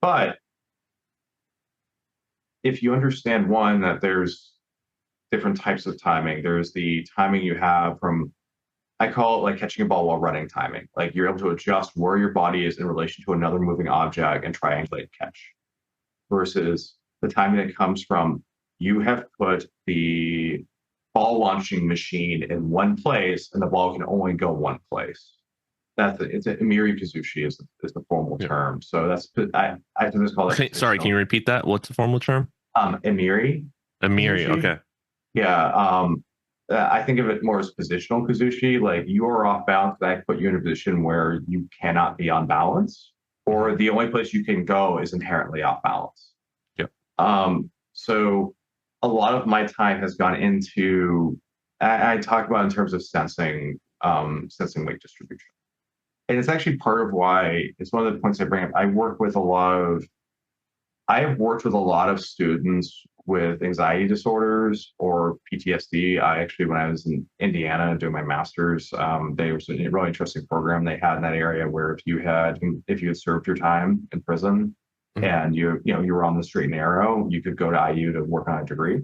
But if you understand one, that there's different types of timing. There's the timing you have from, I call it like catching a ball while running timing. Like you're able to adjust where your body is in relation to another moving object and triangulate catch. Versus the timing that comes from, you have put the ball launching machine in one place and the ball can only go one place. It's a Amiri Kuzushi is the formal term. So that's I just call it. Okay, sorry, can you repeat that? What's the formal term? Amiri. Amiri. Kuzushi. Okay. Yeah. I think of it more as positional Kuzushi. Like you are off balance, I put you in a position where you cannot be on balance, or the only place you can go is inherently off balance. Yep. So a lot of my time has gone into, I talk about in terms of sensing weight distribution. And it's actually part of why, it's one of the points I bring up. I have worked with a lot of students with anxiety disorders or PTSD. When I was in Indiana doing my master's, there was a really interesting program they had in that area where if you had served your time in prison and you were on the straight and narrow, you could go to IU to work on a degree.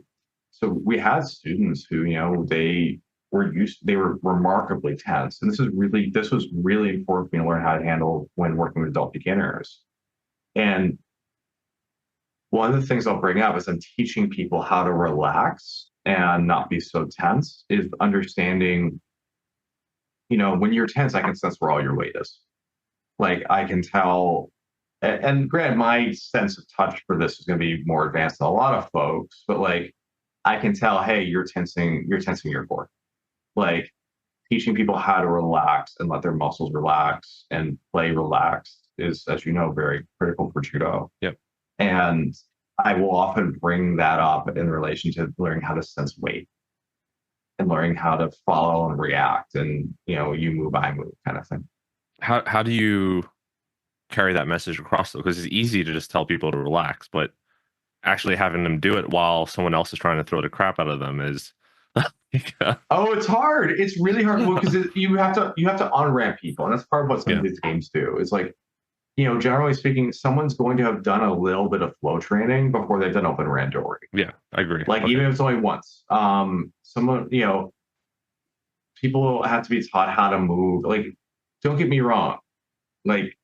So we had students who, they were remarkably tense. And this was really important for me to learn how to handle when working with adult beginners. And one of the things I'll bring up is I'm teaching people how to relax and not be so tense, is understanding, when you're tense, I can sense where all your weight is. Like I can tell, and granted, my sense of touch for this is going to be more advanced than a lot of folks, but like I can tell, hey, you're tensing your core. Like teaching people how to relax and let their muscles relax and play relaxed is, as you know, very critical for judo. Yep. And I will often bring that up in relation to learning how to sense weight and learning how to follow and react and, you move, I move kind of thing. How do you carry that message across though? Because it's easy to just tell people to relax, but actually having them do it while someone else is trying to throw the crap out of them is Oh, it's hard. It's really hard because you have to on-ramp people, and that's part of what some of these games do. It's like, generally speaking, someone's going to have done a little bit of flow training before they've done open randori. Yeah, I agree. Like even if it's only once, someone, people have to be taught how to move. Like, don't get me wrong. Like,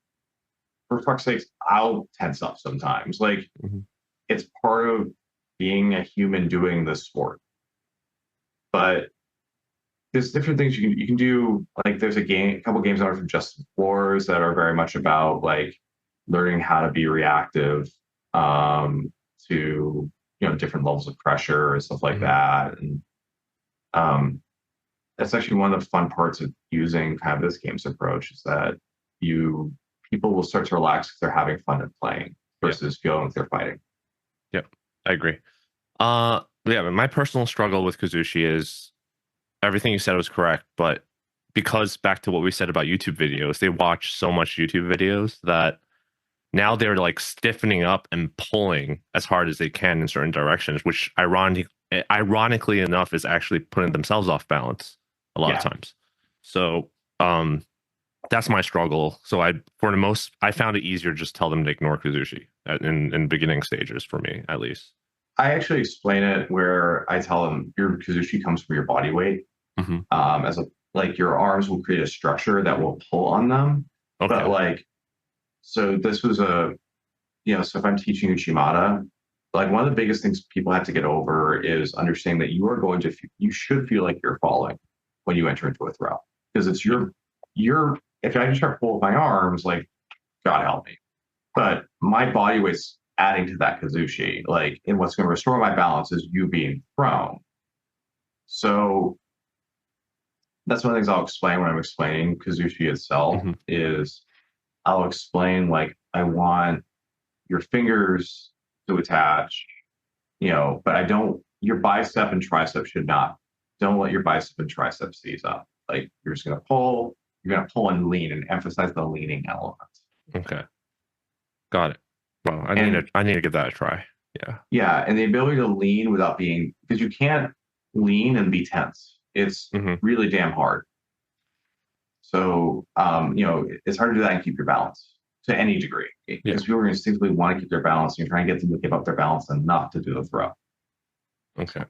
for fuck's sakes, I'll tense up sometimes. Like, it's part of being a human doing this sport. But there's different things you can do. Like there's a couple games that are from Justin Floors that are very much about like learning how to be reactive to different levels of pressure and stuff like that. And that's actually one of the fun parts of using kind of this game's approach is that people will start to relax because they're having fun and playing versus feeling like they're fighting. Yep, I agree. But my personal struggle with Kuzushi is everything you said was correct, but because back to what we said about YouTube videos, they watch so much YouTube videos that now they're like stiffening up and pulling as hard as they can in certain directions, which ironically enough is actually putting themselves off balance a lot of times. So that's my struggle. So I found it easier to just tell them to ignore Kuzushi in beginning stages for me, at least. I actually explain it where I tell them your Kuzushi comes from your body weight. Like your arms will create a structure that will pull on them. Okay. But like, so this was so if I'm teaching Uchimata, like one of the biggest things people have to get over is understanding that you should feel like you're falling when you enter into a throw. Because it's if I just try to pull with my arms, like, God help me. But my body weight's adding to that Kuzushi, like, and what's going to restore my balance is you being thrown. So that's one of the things I'll explain when I'm explaining Kuzushi itself is I'll explain, like, I want your fingers to attach, but your bicep and tricep don't let your bicep and tricep seize up. Like, you're just going to pull and lean and emphasize the leaning element. Okay. Got it. Well, I need to give that a try. Yeah. Yeah. And the ability to lean without because you can't lean and be tense. It's really damn hard. So, it's hard to do that and keep your balance to any degree, because people are instinctively want to keep their balance, and you're trying to get them to give up their balance and not to do the throw. Okay.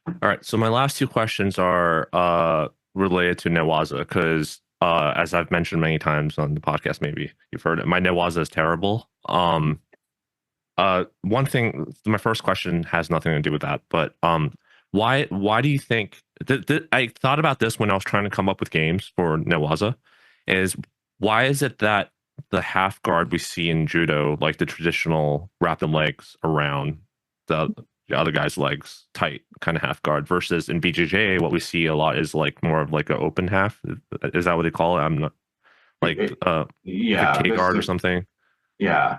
All right. So my last two questions are related to Newaza, because as I've mentioned many times on the podcast, maybe you've heard it, my Newaza is terrible. One thing, my first question has nothing to do with that, but why do you think I thought about this when I was trying to come up with games for Newaza, is why is it that the half guard we see in judo, like the traditional wrap the legs around the other guy's legs tight kind of half guard, versus in BJJ what we see a lot is like more of like an open half? Is that what they call it? I'm not like like a K guard or something. Yeah,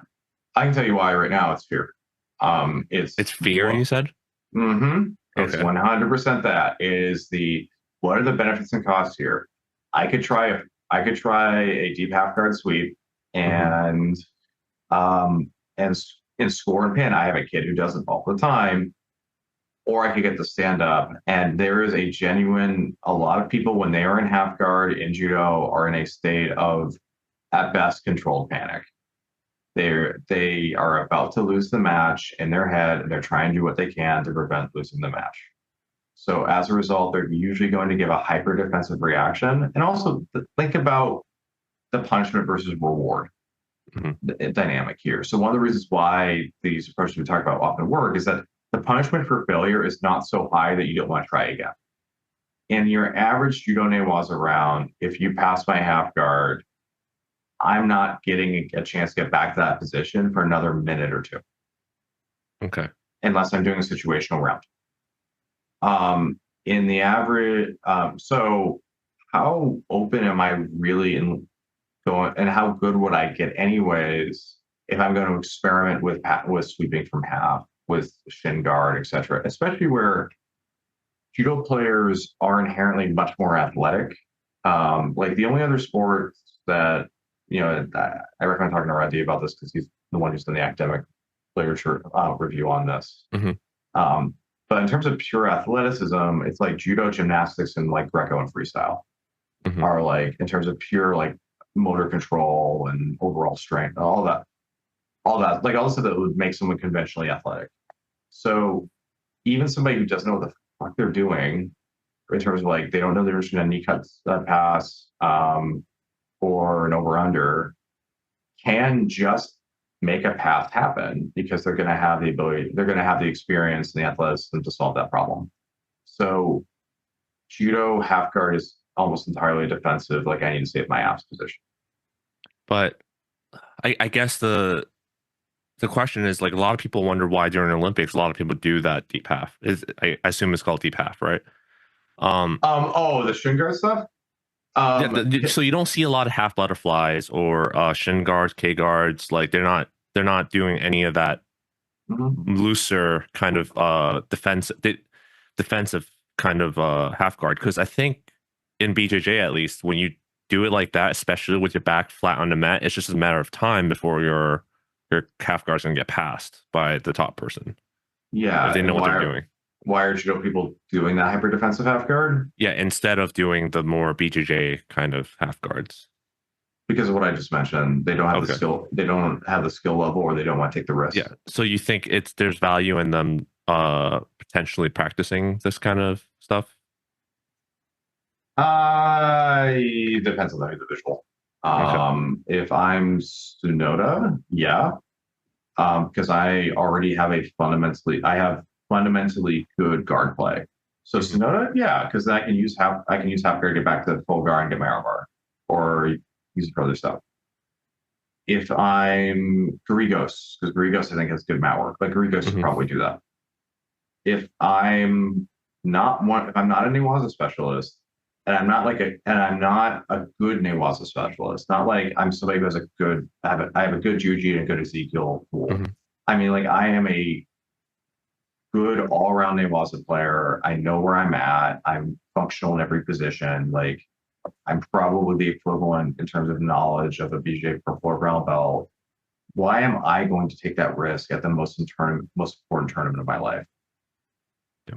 I can tell you why right now. It's fear. It's fear, you said? It's 100% that. What are the benefits and costs here? I could try a deep half guard sweep and in score and pin. I have a kid who does it all the time. Or I could get the stand up, and there is a lot of people when they are in half guard in judo are in a state of, at best, controlled panic. They are about to lose the match in their head, and they're trying to do what they can to prevent losing the match. So as a result, they're usually going to give a hyper defensive reaction. And also think about the punishment versus reward dynamic here. So one of the reasons why these approaches we talk about often work is that the punishment for failure is not so high that you don't want to try again. In your average Judo Newaza round, if you pass my half guard, I'm not getting a chance to get back to that position for another minute or two. Okay. Unless I'm doing a situational round. In the average, so how open am I really in going, and how good would I get anyways if I'm going to experiment with sweeping from half, with shin guard, etc. Especially where judo players are inherently much more athletic. Like the only other sport that, I recommend talking to Randy about this because he's the one who's done the academic literature review on this. But in terms of pure athleticism, it's like judo, gymnastics, and like Greco and freestyle are like, in terms of pure like motor control and overall strength, all that, like all the stuff that would make someone conventionally athletic. So even somebody who doesn't know what the fuck they're doing, in terms of like they don't know they're just going to knee cut that pass or an over under, can just make a path happen because they're going to have the ability, they're going to have the experience and the athleticism to solve that problem. So judo half guard is almost entirely defensive, like I need to save my abs position. But I guess the question is, like, a lot of people wonder why during the Olympics a lot of people do that deep half. I assume it's called deep half, right? The shin guard stuff. So you don't see a lot of half butterflies or shin guards, K guards. Like they're not doing any of that looser kind of defensive kind of half guard. Because I think in BJJ, at least, when you do it like that, especially with your back flat on the mat, it's just a matter of time before your half guard's gonna get passed by the top person. Yeah, if they know what they're doing. Why are judo people doing that hyper defensive half guard? Yeah, instead of doing the more BJJ kind of half guards. Because of what I just mentioned, they don't have the skill. They don't have the skill level, or they don't want to take the risk. Yeah. So you think there's value in them potentially practicing this kind of stuff? It depends on the individual. If I'm Tsunoda, yeah, because I already have fundamentally good guard play. So Tsunoda, yeah, because I can use half guard to get back to full guard and get my arm bar, or use it for other stuff. If I'm Garrigos, because Garrigos I think has good mat work, but Garrigos should probably do that. If I'm not a Newaza specialist, and I'm not a good Newaza specialist, not like I'm somebody who has I have a good Juji and a good Ezekiel pool. I mean, like I am a good all-around Newaza player. I know where I'm at. I'm functional in every position. Like I'm probably the equivalent in terms of knowledge of a BJ Purple or brown belt. Why am I going to take that risk at the most important tournament of my life?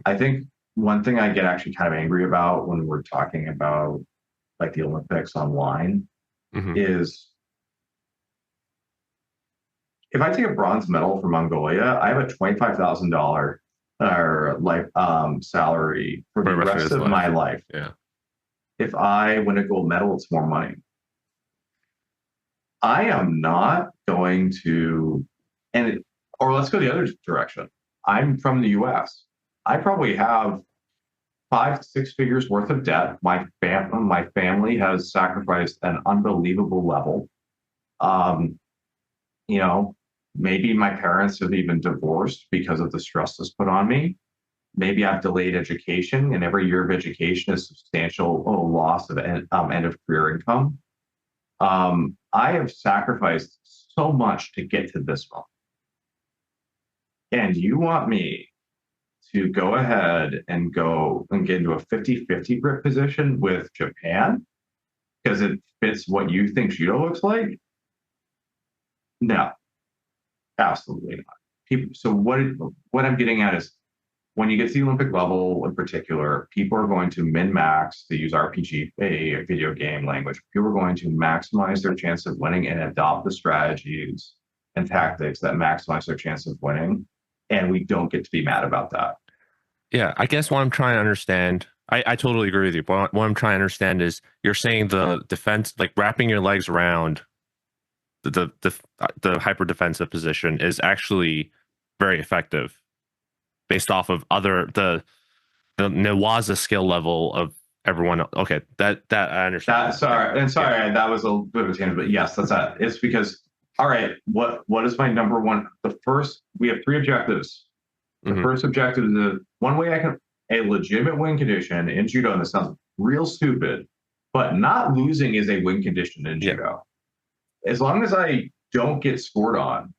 I think one thing I get actually kind of angry about when we're talking about like the Olympics online is if I take a bronze medal from Mongolia, I have a $25,000 life salary for the rest of my life. Yeah. If I win a gold medal, it's more money. I am not going to, or let's go the other direction. I'm from the US. I probably have 5 to 6 figures worth of debt. My family has sacrificed an unbelievable level. You know, maybe my parents have even divorced because of the stress that's put on me. Maybe I've delayed education, and every year of education is substantial loss of end of career income. I have sacrificed so much to get to this moment. And you want me to go ahead and get into a 50-50 grip position with Japan because it fits what you think judo looks like? No, absolutely not. So what I'm getting at is when you get to the Olympic level in particular, people are going to min-max, to use RPG, a video game language. People are going to maximize their chance of winning and adopt the strategies and tactics that maximize their chance of winning. And we don't get to be mad about that. Yeah, I guess what I'm trying to understand, I totally agree with you. But what I'm trying to understand is you're saying the defense, like wrapping your legs around the hyper defensive position is actually very effective based off of the Newaza skill level of everyone. Okay, that I understand. That was a bit of a tangent, but yes, that's that. It's because, all right, what is my number one? We have 3 objectives. The first objective is one way I can a legitimate win condition in judo, and this sounds real stupid, but not losing is a win condition in judo. As long as I don't get scored on,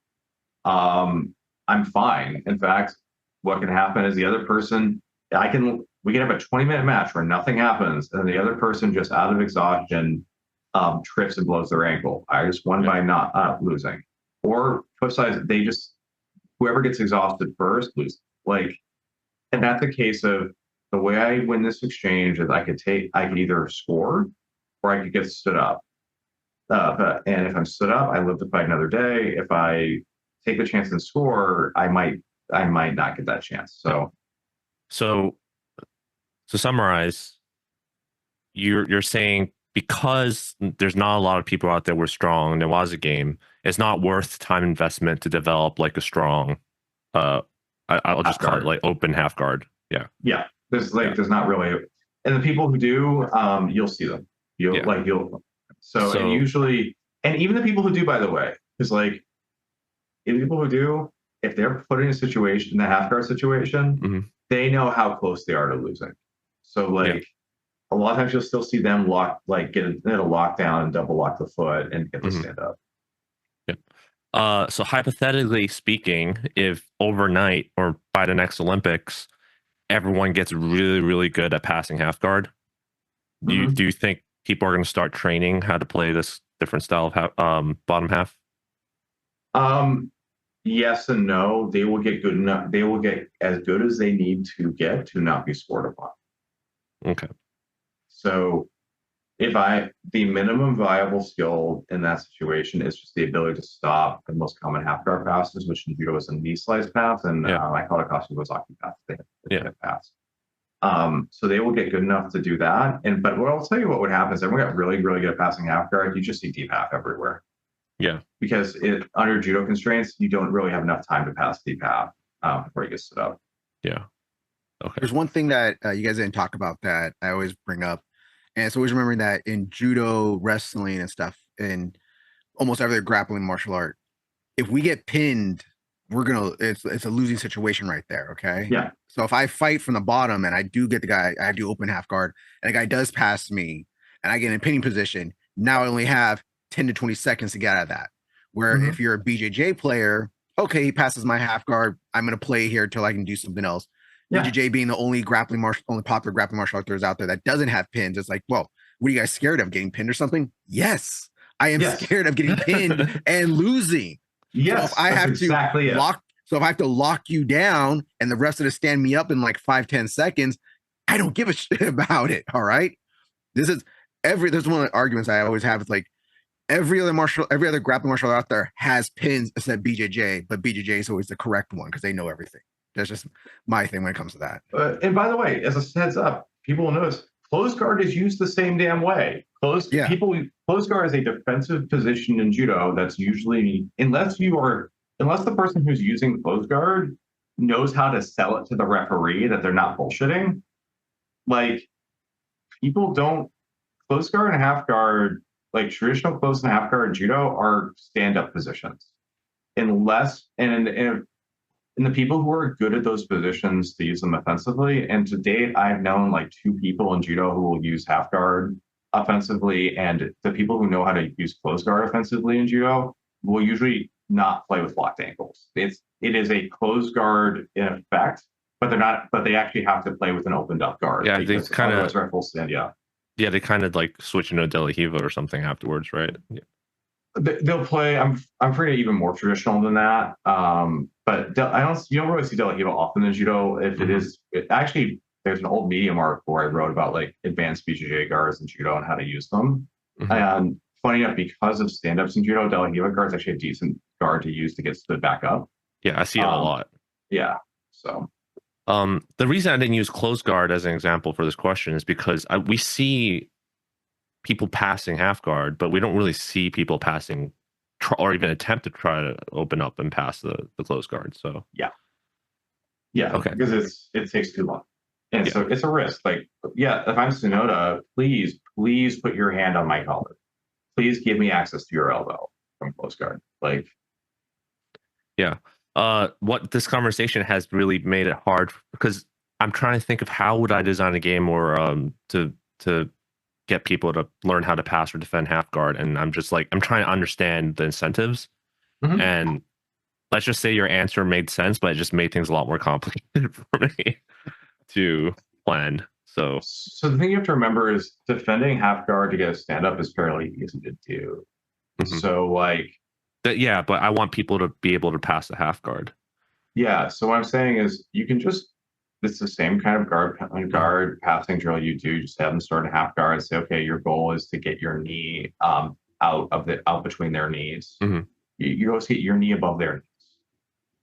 I'm fine. In fact, what can happen is the other person, we can have a 20-minute match where nothing happens, and the other person just out of exhaustion trips and blows their ankle. I just won by not losing. Or flip side, whoever gets exhausted first loses. And that's a case of the way I win this exchange is I could either score or I could get stood up. And if I'm stood up, I live to fight another day. If I take the chance and score, I might not get that chance. So to summarize, you're saying because there's not a lot of people out there with strong Newaza game, it's not worth time investment to develop like a strong I'll just call it like open half guard. Yeah. Yeah. There's not really, and the people who do, you'll see them. And usually, and even the people who do, by the way, is like, the people who do, if they're put in a situation, the half guard situation, they know how close they are to losing. So a lot of times you'll still see them get a lockdown and double lock the foot and get to stand up. So hypothetically speaking, if overnight or by the next Olympics, everyone gets really, really good at passing half guard, do you think people are going to start training how to play this different style of bottom half? Yes and no. They will get good enough. They will get as good as they need to get to not be scored upon. Okay. So the minimum viable skill in that situation is just the ability to stop the most common half guard passes, which in judo is a knee slice pass, and I call it a Kasukozaki pass. They hit pass. So they will get good enough to do that. But what I'll tell you what would happen is everyone got really, really good at passing half guard. You just see deep half everywhere. Yeah. Because under judo constraints, you don't really have enough time to pass deep half before you get stood up. Yeah. Okay. There's one thing that you guys didn't talk about that I always bring up. And it's always remembering that in judo, wrestling, and stuff, and almost every grappling martial art, if we get pinned, it's a losing situation right there. Okay. Yeah. So if I fight from the bottom and I do get the guy, I do open half guard, and the guy does pass me, and I get in a pinning position, now I only have 10 to 20 seconds to get out of that. Where if you're a BJJ player, okay, he passes my half guard, I'm going to play here till I can do something else. Yeah. BJJ being the only popular grappling martial art there's out there that doesn't have pins. It's like, well, what are you guys scared of? Getting pinned or something? Yes, I am scared of getting pinned and losing. Yes, so if I have to So if I have to lock you down and the rest of it stand me up in like 5-10 seconds, I don't give a shit about it. All right. This is there's one of the arguments I always have. It's like every other grappling martial art out there has pins except BJJ, but BJJ is always the correct one because they know everything. That's just my thing when it comes to that. And by the way, as a heads up, people will notice closed guard is used the same damn way. Closed guard is a defensive position in judo that's usually, unless the person who's using closed guard knows how to sell it to the referee that they're not bullshitting, like people don't, closed guard and half guard, like traditional closed and half guard in judo are stand-up positions. Unless, and the people who are good at those positions to use them offensively, and to date, I've known like 2 people in judo who will use half guard offensively, and the people who know how to use closed guard offensively in judo will usually not play with locked ankles. It is a closed guard in effect, but they actually have to play with an opened up guard. Yeah, they kind of full stand. Yeah, they kind of like switch into a De La Hiva or something afterwards, right? Yeah. They'll play. I'm pretty even more traditional than that. But you don't really see De La Hiva often in judo. If it is, actually, there's an old Medium article where I wrote about like advanced BJJ guards in judo and how to use them. And funny enough, because of stand-ups in judo, De La Hiva guards actually a decent guard to use to get stood back up. Yeah, I see it a lot. Yeah. So. The reason I didn't use closed guard as an example for this question is because we see people passing half guard, but we don't really see people passing or even attempt to try to open up and pass the closed guard. So okay, because it takes too long, and so it's a risk. Like, if I'm Sonoda, please put your hand on my collar. Please give me access to your elbow from closed guard. Like, what this conversation has really made it hard, because I'm trying to think of how would I design a game or to get people to learn how to pass or defend half guard, and I'm trying to understand the incentives. And let's just say your answer made sense, but it just made things a lot more complicated for me to plan. So the thing you have to remember is defending half guard to get a stand up is fairly easy to do. So like, but I want people to be able to pass the half guard. Yeah. So what I'm saying is it's the same kind of guard passing drill you do. Just have them start in half guard and say, okay, your goal is to get your knee out between their knees. You always get your knee above their knees.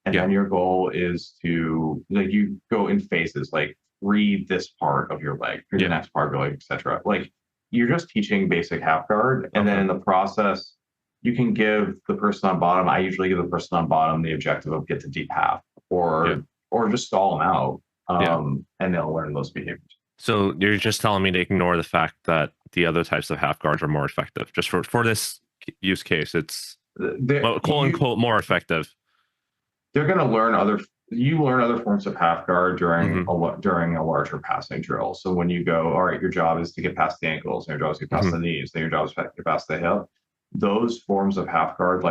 And then your goal is to, like, you go in phases, like read this part of your leg, read the next part of your leg, etc. Like, you're just teaching basic half guard. And then in the process, you can give the person on bottom, I usually give the person on bottom the objective of get to deep half or just stall them out. And they'll learn those behaviors. So you're just telling me to ignore the fact that the other types of half guards are more effective. Just for this use case, it's quote unquote more effective. They're going to learn other forms of half guard during a larger passing drill. So when you go, all right, your job is to get past the ankles, and your job is to get past the knees, then your job is to get past the hip. Those forms of half guard,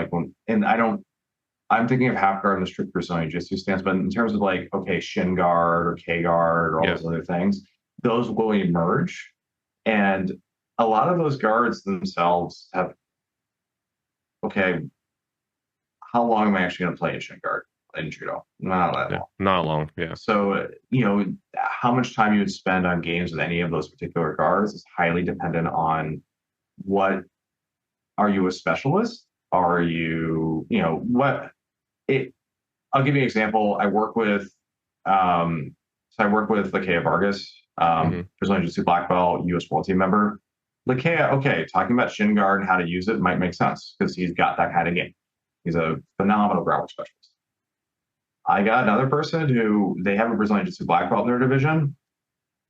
I'm thinking of half guard in the strict Brazilian Jiu-Jitsu stance, but in terms of like, okay, shin guard or K guard or all those other things, those will emerge. And a lot of those guards themselves have, okay, how long am I actually going to play a shin guard in judo? Not that long. Not long, So, how much time you would spend on games with any of those particular guards is highly dependent on are you a specialist? Are you, I'll give you an example. I work with Lakea Vargas, Brazilian Jiu-Jitsu black belt, U.S. World Team member. Lakea, okay, talking about shin guard and how to use it might make sense because he's got that kind of game. He's a phenomenal grappler specialist. I got another person who they have a Brazilian Jiu-Jitsu black belt in their division.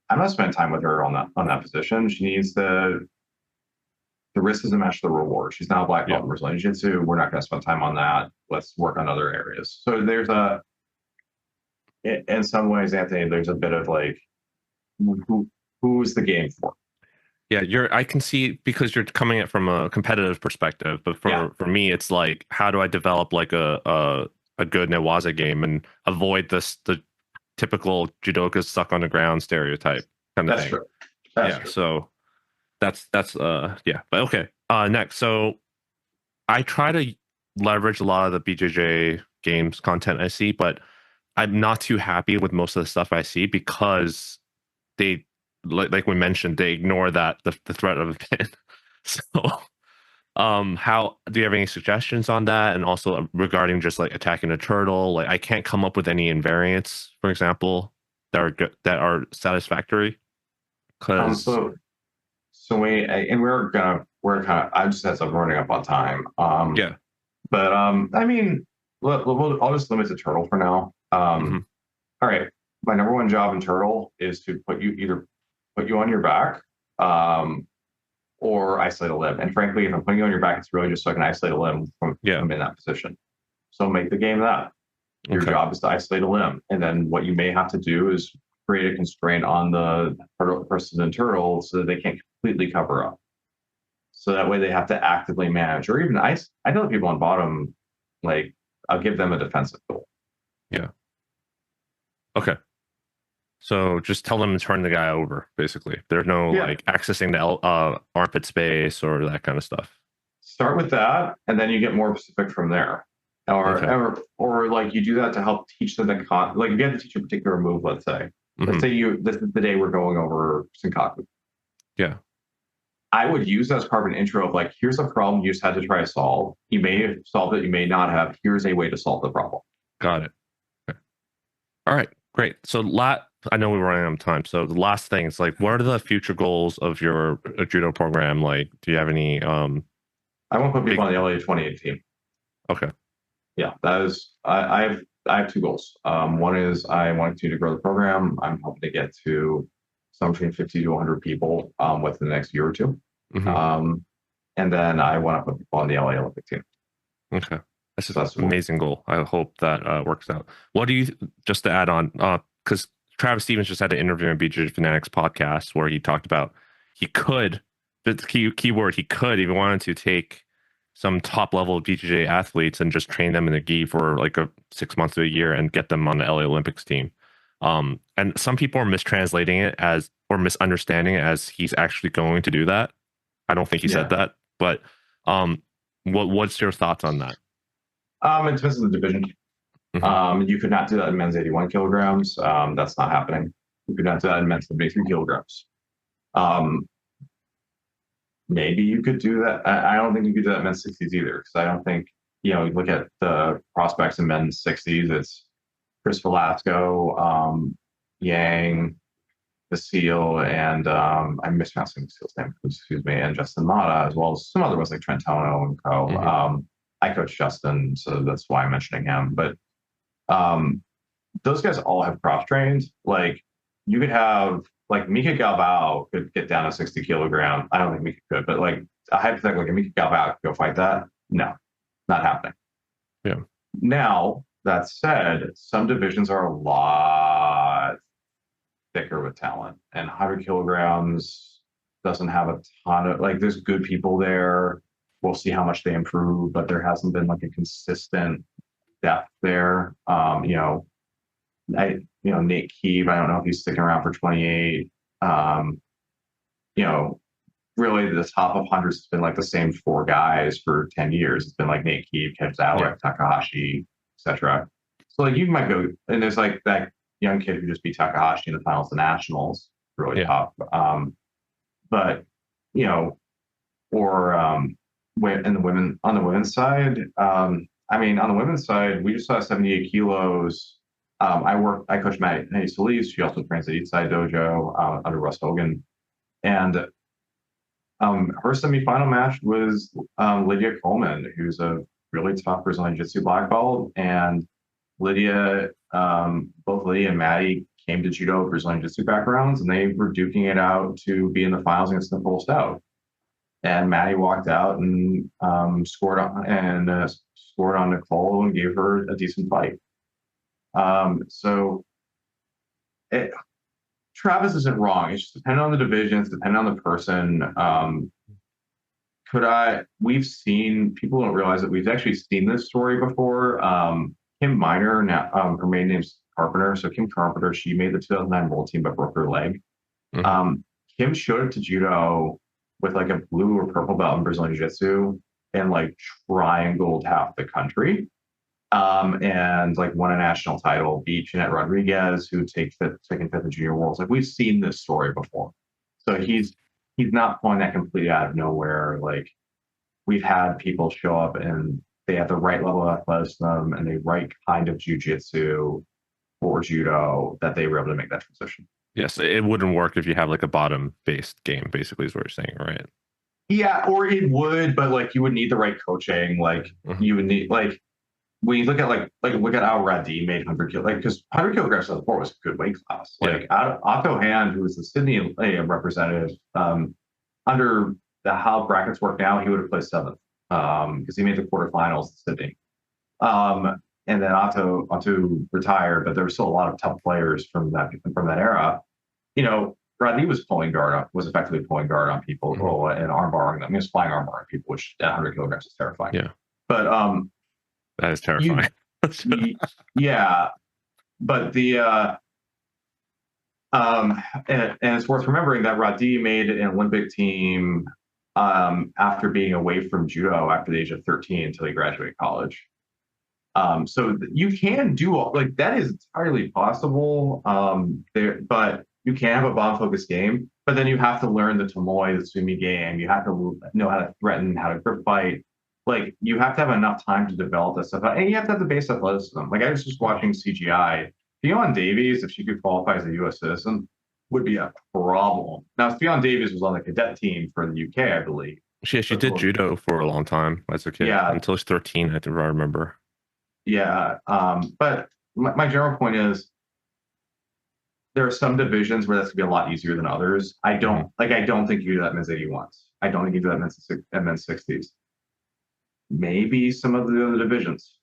I'm not spending time with her on that position. She needs the risk doesn't match the reward. She's not a black belt in Brazilian Jiu-Jitsu. We're not going to spend time on that. Let's work on other areas. So there's in some ways, Anthony, there's a bit of like, who's the game for? Yeah, I can see, because you're coming at from a competitive perspective, but for me, it's like, how do I develop like a good Newaza game and avoid the typical judoka stuck on the ground stereotype kind of thing? True. That's true. So that's but okay. Next, so I try to leverage a lot of the BJJ games content I see, but I'm not too happy with most of the stuff I see because they, like we mentioned, they ignore that the threat of a pin. So, how do you have any suggestions on that? And also regarding just like attacking a turtle, like I can't come up with any invariants, for example, that are that are satisfactory. Because So we're kind of, I just had some running up on time. yeah, But I mean, I'll just limit to turtle for now. All right, my number one job in turtle is to put you on your back, or isolate a limb. And frankly, if I'm putting you on your back, it's really just so I can isolate a limb from in that position. So make the game that. Your job is to isolate a limb, and then what you may have to do is create a constraint on the person in turtle so that they can't completely cover up. So that way they have to actively manage, or even I know the people on bottom, like I'll give them a defensive goal. Yeah. Okay. So just tell them to turn the guy over, basically. There's no like accessing the armpit space or that kind of stuff. Start with that, and then you get more specific from there. Or like you do that to help teach them like if you have to teach a particular move, let's say. Let's say this is the day we're going over Senkaku. Yeah. I would use that as part of an intro of like, here's a problem you just had to try to solve. You may have solved it, you may not have. Here's a way to solve the problem. Got it. Okay. All right, great. So I know we're running out of time. So the last thing is like, what are the future goals of your judo program? Like, do you have any? I want to put people on the LA 2018. Okay. Yeah, that is. I have two goals. One is I want to grow the program. I'm hoping to get to somewhere between 50 to 100 people within the next year or two. And then I want to put people on the LA Olympic team. Okay. That's an amazing goal. I hope that works out. What do you, just to add on, because Travis Stevens just had an interview on BJJ Fanatics podcast where he talked about he could, the key word, he could, if he wanted to, take some top level BJJ athletes and just train them in the gi for like 6 months to a year and get them on the LA Olympics team. And some people are mistranslating it as, or misunderstanding it as he's actually going to do that. I don't think he said that, but what's your thoughts on that? It depends on the division. You could not do that in men's 81 kilograms. That's not happening. You could not do that in men's 73 kilograms. Maybe you could do that. I don't think you could do that in men's 60s either, because I don't think, you look at the prospects in men's 60s, it's Chris Velasco, Yang, the Seal, and I'm mispronouncing the Seal's name, excuse me, and Justin Mata, as well as some other ones like Trentono and co. I coach Justin, so that's why I'm mentioning him. But those guys all have cross trained. Like you could have, like Mika Galvao could get down to 60 kilograms. I don't think Mika could, but like a hypothetical, like Mika Galvao could go fight that. No, not happening. Yeah. Now, that said, some divisions are a lot thicker with talent, and 100 kilograms doesn't have a ton of, like, there's good people there. We'll see how much they improve, but there hasn't been like a consistent depth there. Nate Keeve, I don't know if he's sticking around for 28. Really the top of hundreds has been like the same four guys for 10 years. It's been like Nate Keeve, Kevzawa, Takahashi, etc. So like you might go, and there's like that young kid who just beat Takahashi in the finals of nationals, really tough. But or in the women, on the women's side, on the women's side, we just saw 78 kilos. I coach Maddie Solis. She also trains at Eastside Dojo under Russ Hogan. And her semifinal match was Lydia Coleman, who's a really tough Brazilian Jiu-Jitsu black belt. And Lydia, both Lydia and Maddie came to judo Brazilian Jiu-Jitsu backgrounds, and they were duking it out to be in the finals against Nicole Stout. And Maddie walked out and scored on Nicole and gave her a decent fight. Travis isn't wrong. It's just depending on the divisions, depending on the person. We've seen, people don't realize that we've actually seen this story before. Kim Miner, now her maiden name's Carpenter. So Kim Carpenter, she made the 2009 world team but broke her leg. Kim showed up to judo with like a blue or purple belt in Brazilian Jiu-Jitsu and like triangled half the country. and like won a national title, beat Jeanette Rodriguez, who takes the second, fifth of junior worlds. Like we've seen this story before. So he's not pulling that completely out of nowhere. Like we've had people show up and they have the right level of athleticism and the right kind of jujitsu or judo that they were able to make that transition. Yes, it wouldn't work if you have like a bottom-based game, basically, is what you're saying, right? Yeah, or it would, but like you would need the right coaching. Like you would need like when you look at look at how Radi made 100 kilograms, like because 100 kilograms before was a good weight class. Like Otto Hand, who was the Sydney representative, under how brackets work now, he would have placed seventh because he made the quarterfinals in Sydney. And then Otto retired, but there were still a lot of tough players from that era. You know, Rodney was effectively pulling guard on people and armbarring them. He was flying armbarring people, which at 100 kilograms is terrifying. Yeah, but that is terrifying. Yeah, but the and it's worth remembering that Rodney made an Olympic team after being away from judo after the age of 13 until he graduated college. So you can do like that is entirely possible. But you can have a bomb-focused game, but then you have to learn the tomoe, the sumi game. You have to know how to threaten, how to grip fight. Like you have to have enough time to develop this stuff, and you have to have the base athleticism. Like I was just watching CGI. Fionn Davies, if she could qualify as a U.S. citizen, would be a problem. Now, Fionn Davies was on the cadet team for the UK, I believe. She did judo for a long time as a kid. Yeah, until she's 13, I remember. Yeah, but my general point is there are some divisions where that's gonna be a lot easier than others. I don't think you do that men's 81s. I don't think you do that men's 60s. Maybe some of the other divisions.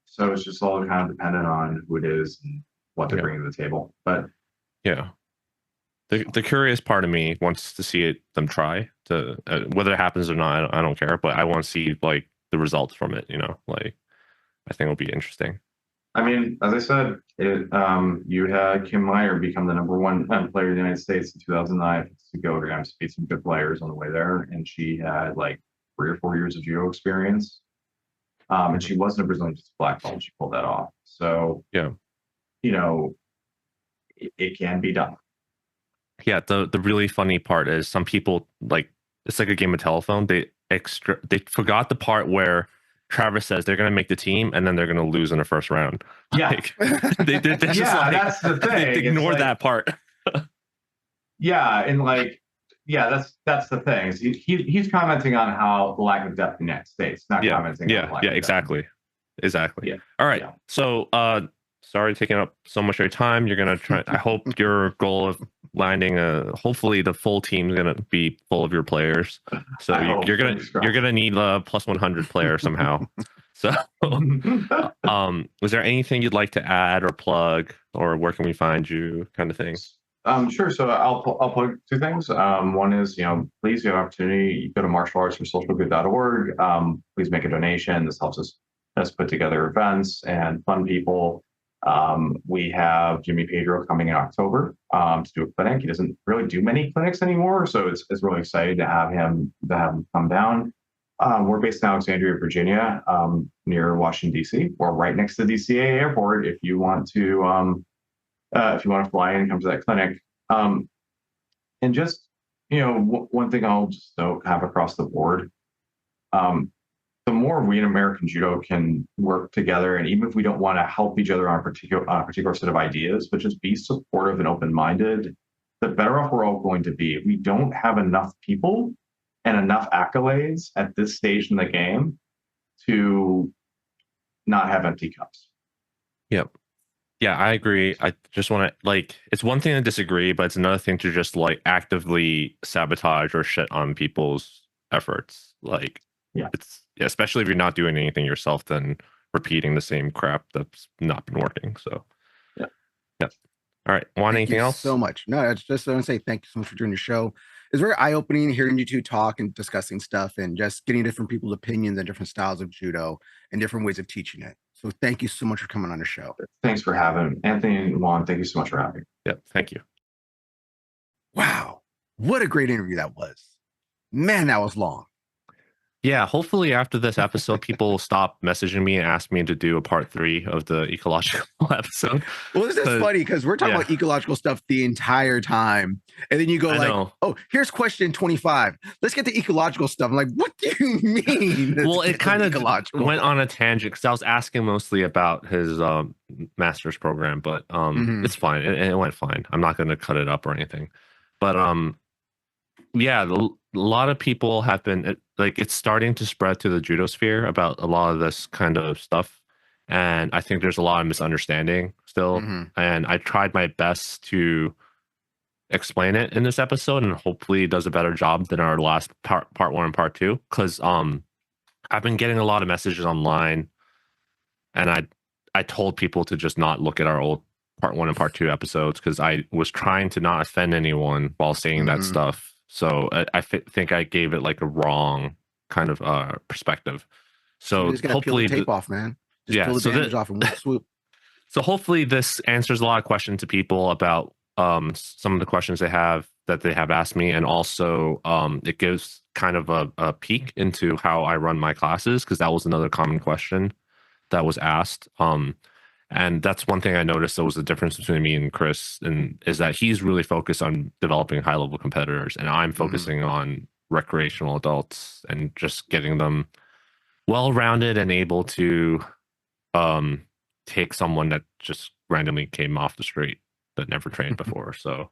So it's just all kind of dependent on who it is and what they're bringing to the table. But yeah, the curious part of me wants to see them try to whether it happens or not. I don't care, but I want to see like the results from it. You know, like I think it'll be interesting. I mean, as I said, you had Kim Meyer become the #1 player in the United States in 2009 to go to beat some good players on the way there, and she had like 3 or 4 years of judo experience. And she wasn't a Brazilian black belt. She pulled that off. So yeah, you know, it can be done. Yeah, the really funny part is some people like it's like a game of telephone. They forgot the part where Travis says they're going to make the team and then they're going to lose in the first round. Yeah, like, they're just like, that's the thing. They ignore like, that part. Yeah, and like. Yeah, that's the thing. He's commenting on how the lack of depth in the United States, not commenting. Yeah, on the lack yeah, of exactly, depth. Exactly. Yeah. All right. Yeah. So, sorry taking up so much of your time. You're gonna try. I hope your goal of landing hopefully the full team is gonna be full of your players. So you're gonna need a plus 100 player somehow. So, is there anything you'd like to add or plug, or where can we find you, kind of thing? Sure. So I'll plug 2 things. One is, please, if you have an opportunity, you go to martialartsforsocialgood.org. Please make a donation. This helps us put together events and fund people. We have Jimmy Pedro coming in October to do a clinic. He doesn't really do many clinics anymore, so it's really exciting to have him come down. We're based in Alexandria, Virginia, near Washington D.C. We're right next to the DCA airport. If you want to fly in and come to that clinic, and just one thing I'll just have across the board, the more we in American Judo can work together, and even if we don't want to help each other on a particular set of ideas, but just be supportive and open-minded, the better off we're all going to be. We don't have enough people and enough accolades at this stage in the game to not have empty cups. Yep. Yeah, I agree. I just want to it's one thing to disagree, but it's another thing to just actively sabotage or shit on people's efforts. It's especially if you're not doing anything yourself, then repeating the same crap that's not been working. So yeah. All right. Anything else? So much. No, I just want to say thank you so much for doing your show. It's very eye-opening hearing you two talk and discussing stuff and just getting different people's opinions and different styles of judo and different ways of teaching it. So thank you so much for coming on the show. Thanks for having me. Anthony and Juan, thank you so much for having me. Yep, thank you. Wow. What a great interview that was. Man, that was long. Yeah, hopefully after this episode, people will stop messaging me and ask me to do a part 3 of the ecological episode. Well, this is 'Cause- funny because we're talking yeah. about ecological stuff the entire time. And then you go I like, know. oh, here's question 25. Let's get to ecological stuff. I'm like, what do you mean? Well, Let's it get to kind of ecological? went on a tangent because I was asking mostly about his master's program, but Mhm. it's fine. It went fine. I'm not going to cut it up or anything. But yeah, a lot of people have been like, it's starting to spread to the judo sphere about a lot of this kind of stuff, and I think there's a lot of misunderstanding still. Mhm. And I tried my best to explain it in this episode, and hopefully it does a better job than our last part 1 and part 2, because I've been getting a lot of messages online, and I told people to just not look at our old part 1 and part 2 episodes because I was trying to not offend anyone while saying that Mhm. stuff. So I think I gave it like a wrong kind of perspective. You So just gotta peel the hopefully, tape off, man. Just yeah. peel the So bandage off in one swoop. so hopefully this answers a lot of questions to people about some of the questions they have asked me, and also it gives kind of a peek into how I run my classes, because that was another common question that was asked. And that's one thing I noticed, there was a difference between me and Chris, and is that he's really focused on developing high level competitors, and I'm focusing on recreational adults and just getting them well rounded and able to um take someone that just randomly came off the street that never trained before. So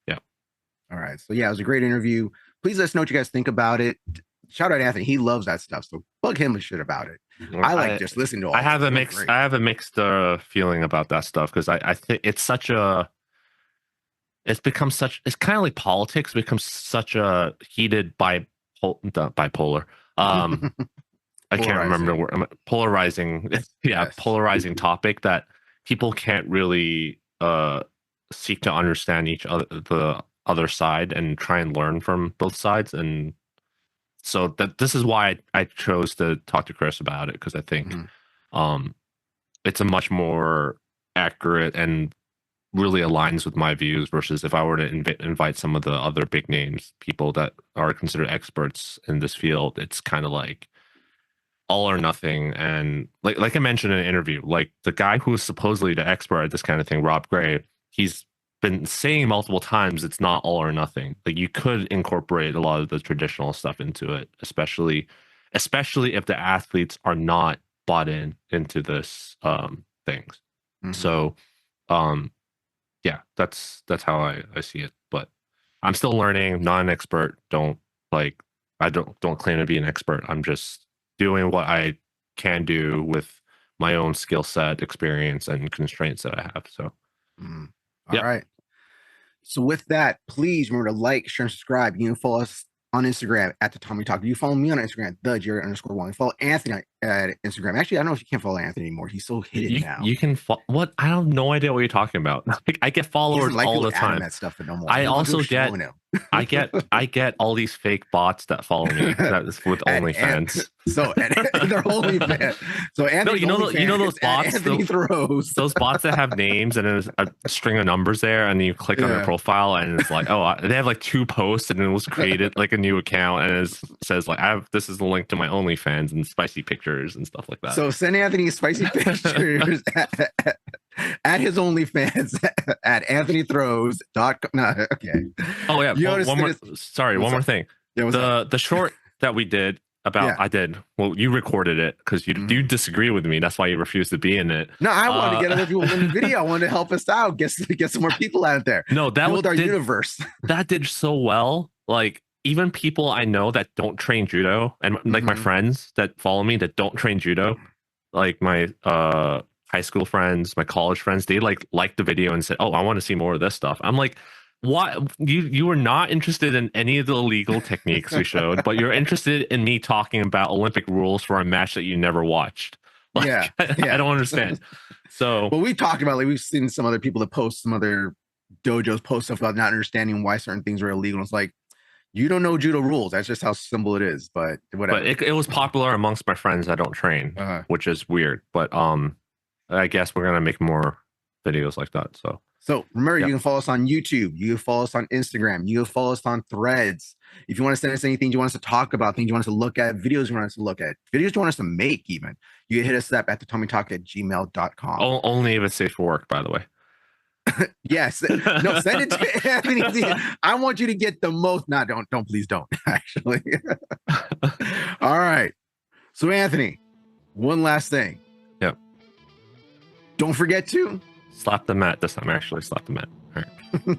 yeah. All right. So yeah, it was a great interview. Please let us know what you guys think about it. Shout out Anthony. He loves that stuff. So bug him a shit about it. I like just listening to all I have this. a It was mixed great. I have a mixed feeling about that stuff, because I think it's such a it's become such it's kind of like politics becomes such a heated bipolar I can't remember the Polarizing. word, polarizing yeah, Yes. polarizing topic that people can't really seek to understand the other side and try and learn from both sides. And so this is why I chose to talk to Chris about it, because I think Mhm. it's a much more accurate and really aligns with my views, versus if I were to invite some of the other big names, people that are considered experts in this field. It's kind of like all or nothing. And like I mentioned in an interview, like the guy who is supposedly the expert at this kind of thing, Rob Gray, he's been saying multiple times it's not all or nothing. Like you could incorporate a lot of the traditional stuff into it, especially if the athletes are not bought into this things. Mhm. So yeah, that's how I see it. But I'm still learning, not an expert. I don't claim to be an expert. I'm just doing what I can do with my own skill set, experience, and constraints that I have. So Mhm. All yep. right. So with that, please remember to like, share, and subscribe. You can follow us on Instagram at Tatami Talk. You follow me on Instagram, @the_Jerry_1. Follow Anthony at Instagram. Actually, I don't know if you can't follow Anthony anymore. He's so hidden now. You can what? I have no idea what you're talking about. Like, I get He followers doesn't like all people the adding time. that stuff no more. I He wants also people get showing him. I get all these fake bots that follow me. That is with OnlyFans. So they're OnlyFans. So Anthony's No, you know OnlyFans those bots, Anthony Throws. those bots that have names and there's a string of numbers there, and you click on their Yeah. profile, and it's like, oh, they have like 2 posts, and it was created like a new account, and it says like, this is the link to my OnlyFans and spicy pictures and stuff like that. So send Anthony spicy pictures at his OnlyFans at Anthony Throws. No, okay. Oh yeah, You one more. understand Sorry, one more thing. Yeah, The short that we did about well, you recorded it because you disagree with me. That's why you refused to be in it. No, I wanted to get other people in the video. I wanted to help us out, get some more people out there. No, build our universe. That did so well. Like even people I know that don't train judo, and like my friends that follow me that don't train judo, like my high school friends, my college friends, they liked the video and said, "Oh, I want to see more of this stuff." I'm like, "What? You were not interested in any of the illegal techniques we showed, but you're interested in me talking about Olympic rules for a match that you never watched." Like, Yeah. I don't understand. So, well, we've talked about, like, we've seen some other people that post, some other dojos post stuff about not understanding why certain things are illegal. It's like, you don't know judo rules. That's just how simple it is. But whatever. But it was popular amongst my friends that don't train, which is weird. But I guess we're gonna make more videos like that. So So remember, Yep. you can follow us on YouTube. You can follow us on Instagram. You can follow us on Threads. If you want to send us anything you want us to talk about, things you want us to look at, videos you want us to look at, videos you want us to make even, you can hit us up at tatamitalk@gmail.com. Only if it's safe for work, by the way. Yes. No, send it to Anthony. I want you to get the most. No, don't, please don't, actually. All right. So, Anthony, one last thing. Yep. Don't forget to Slap the mat this time. Actually, slap the mat. All right.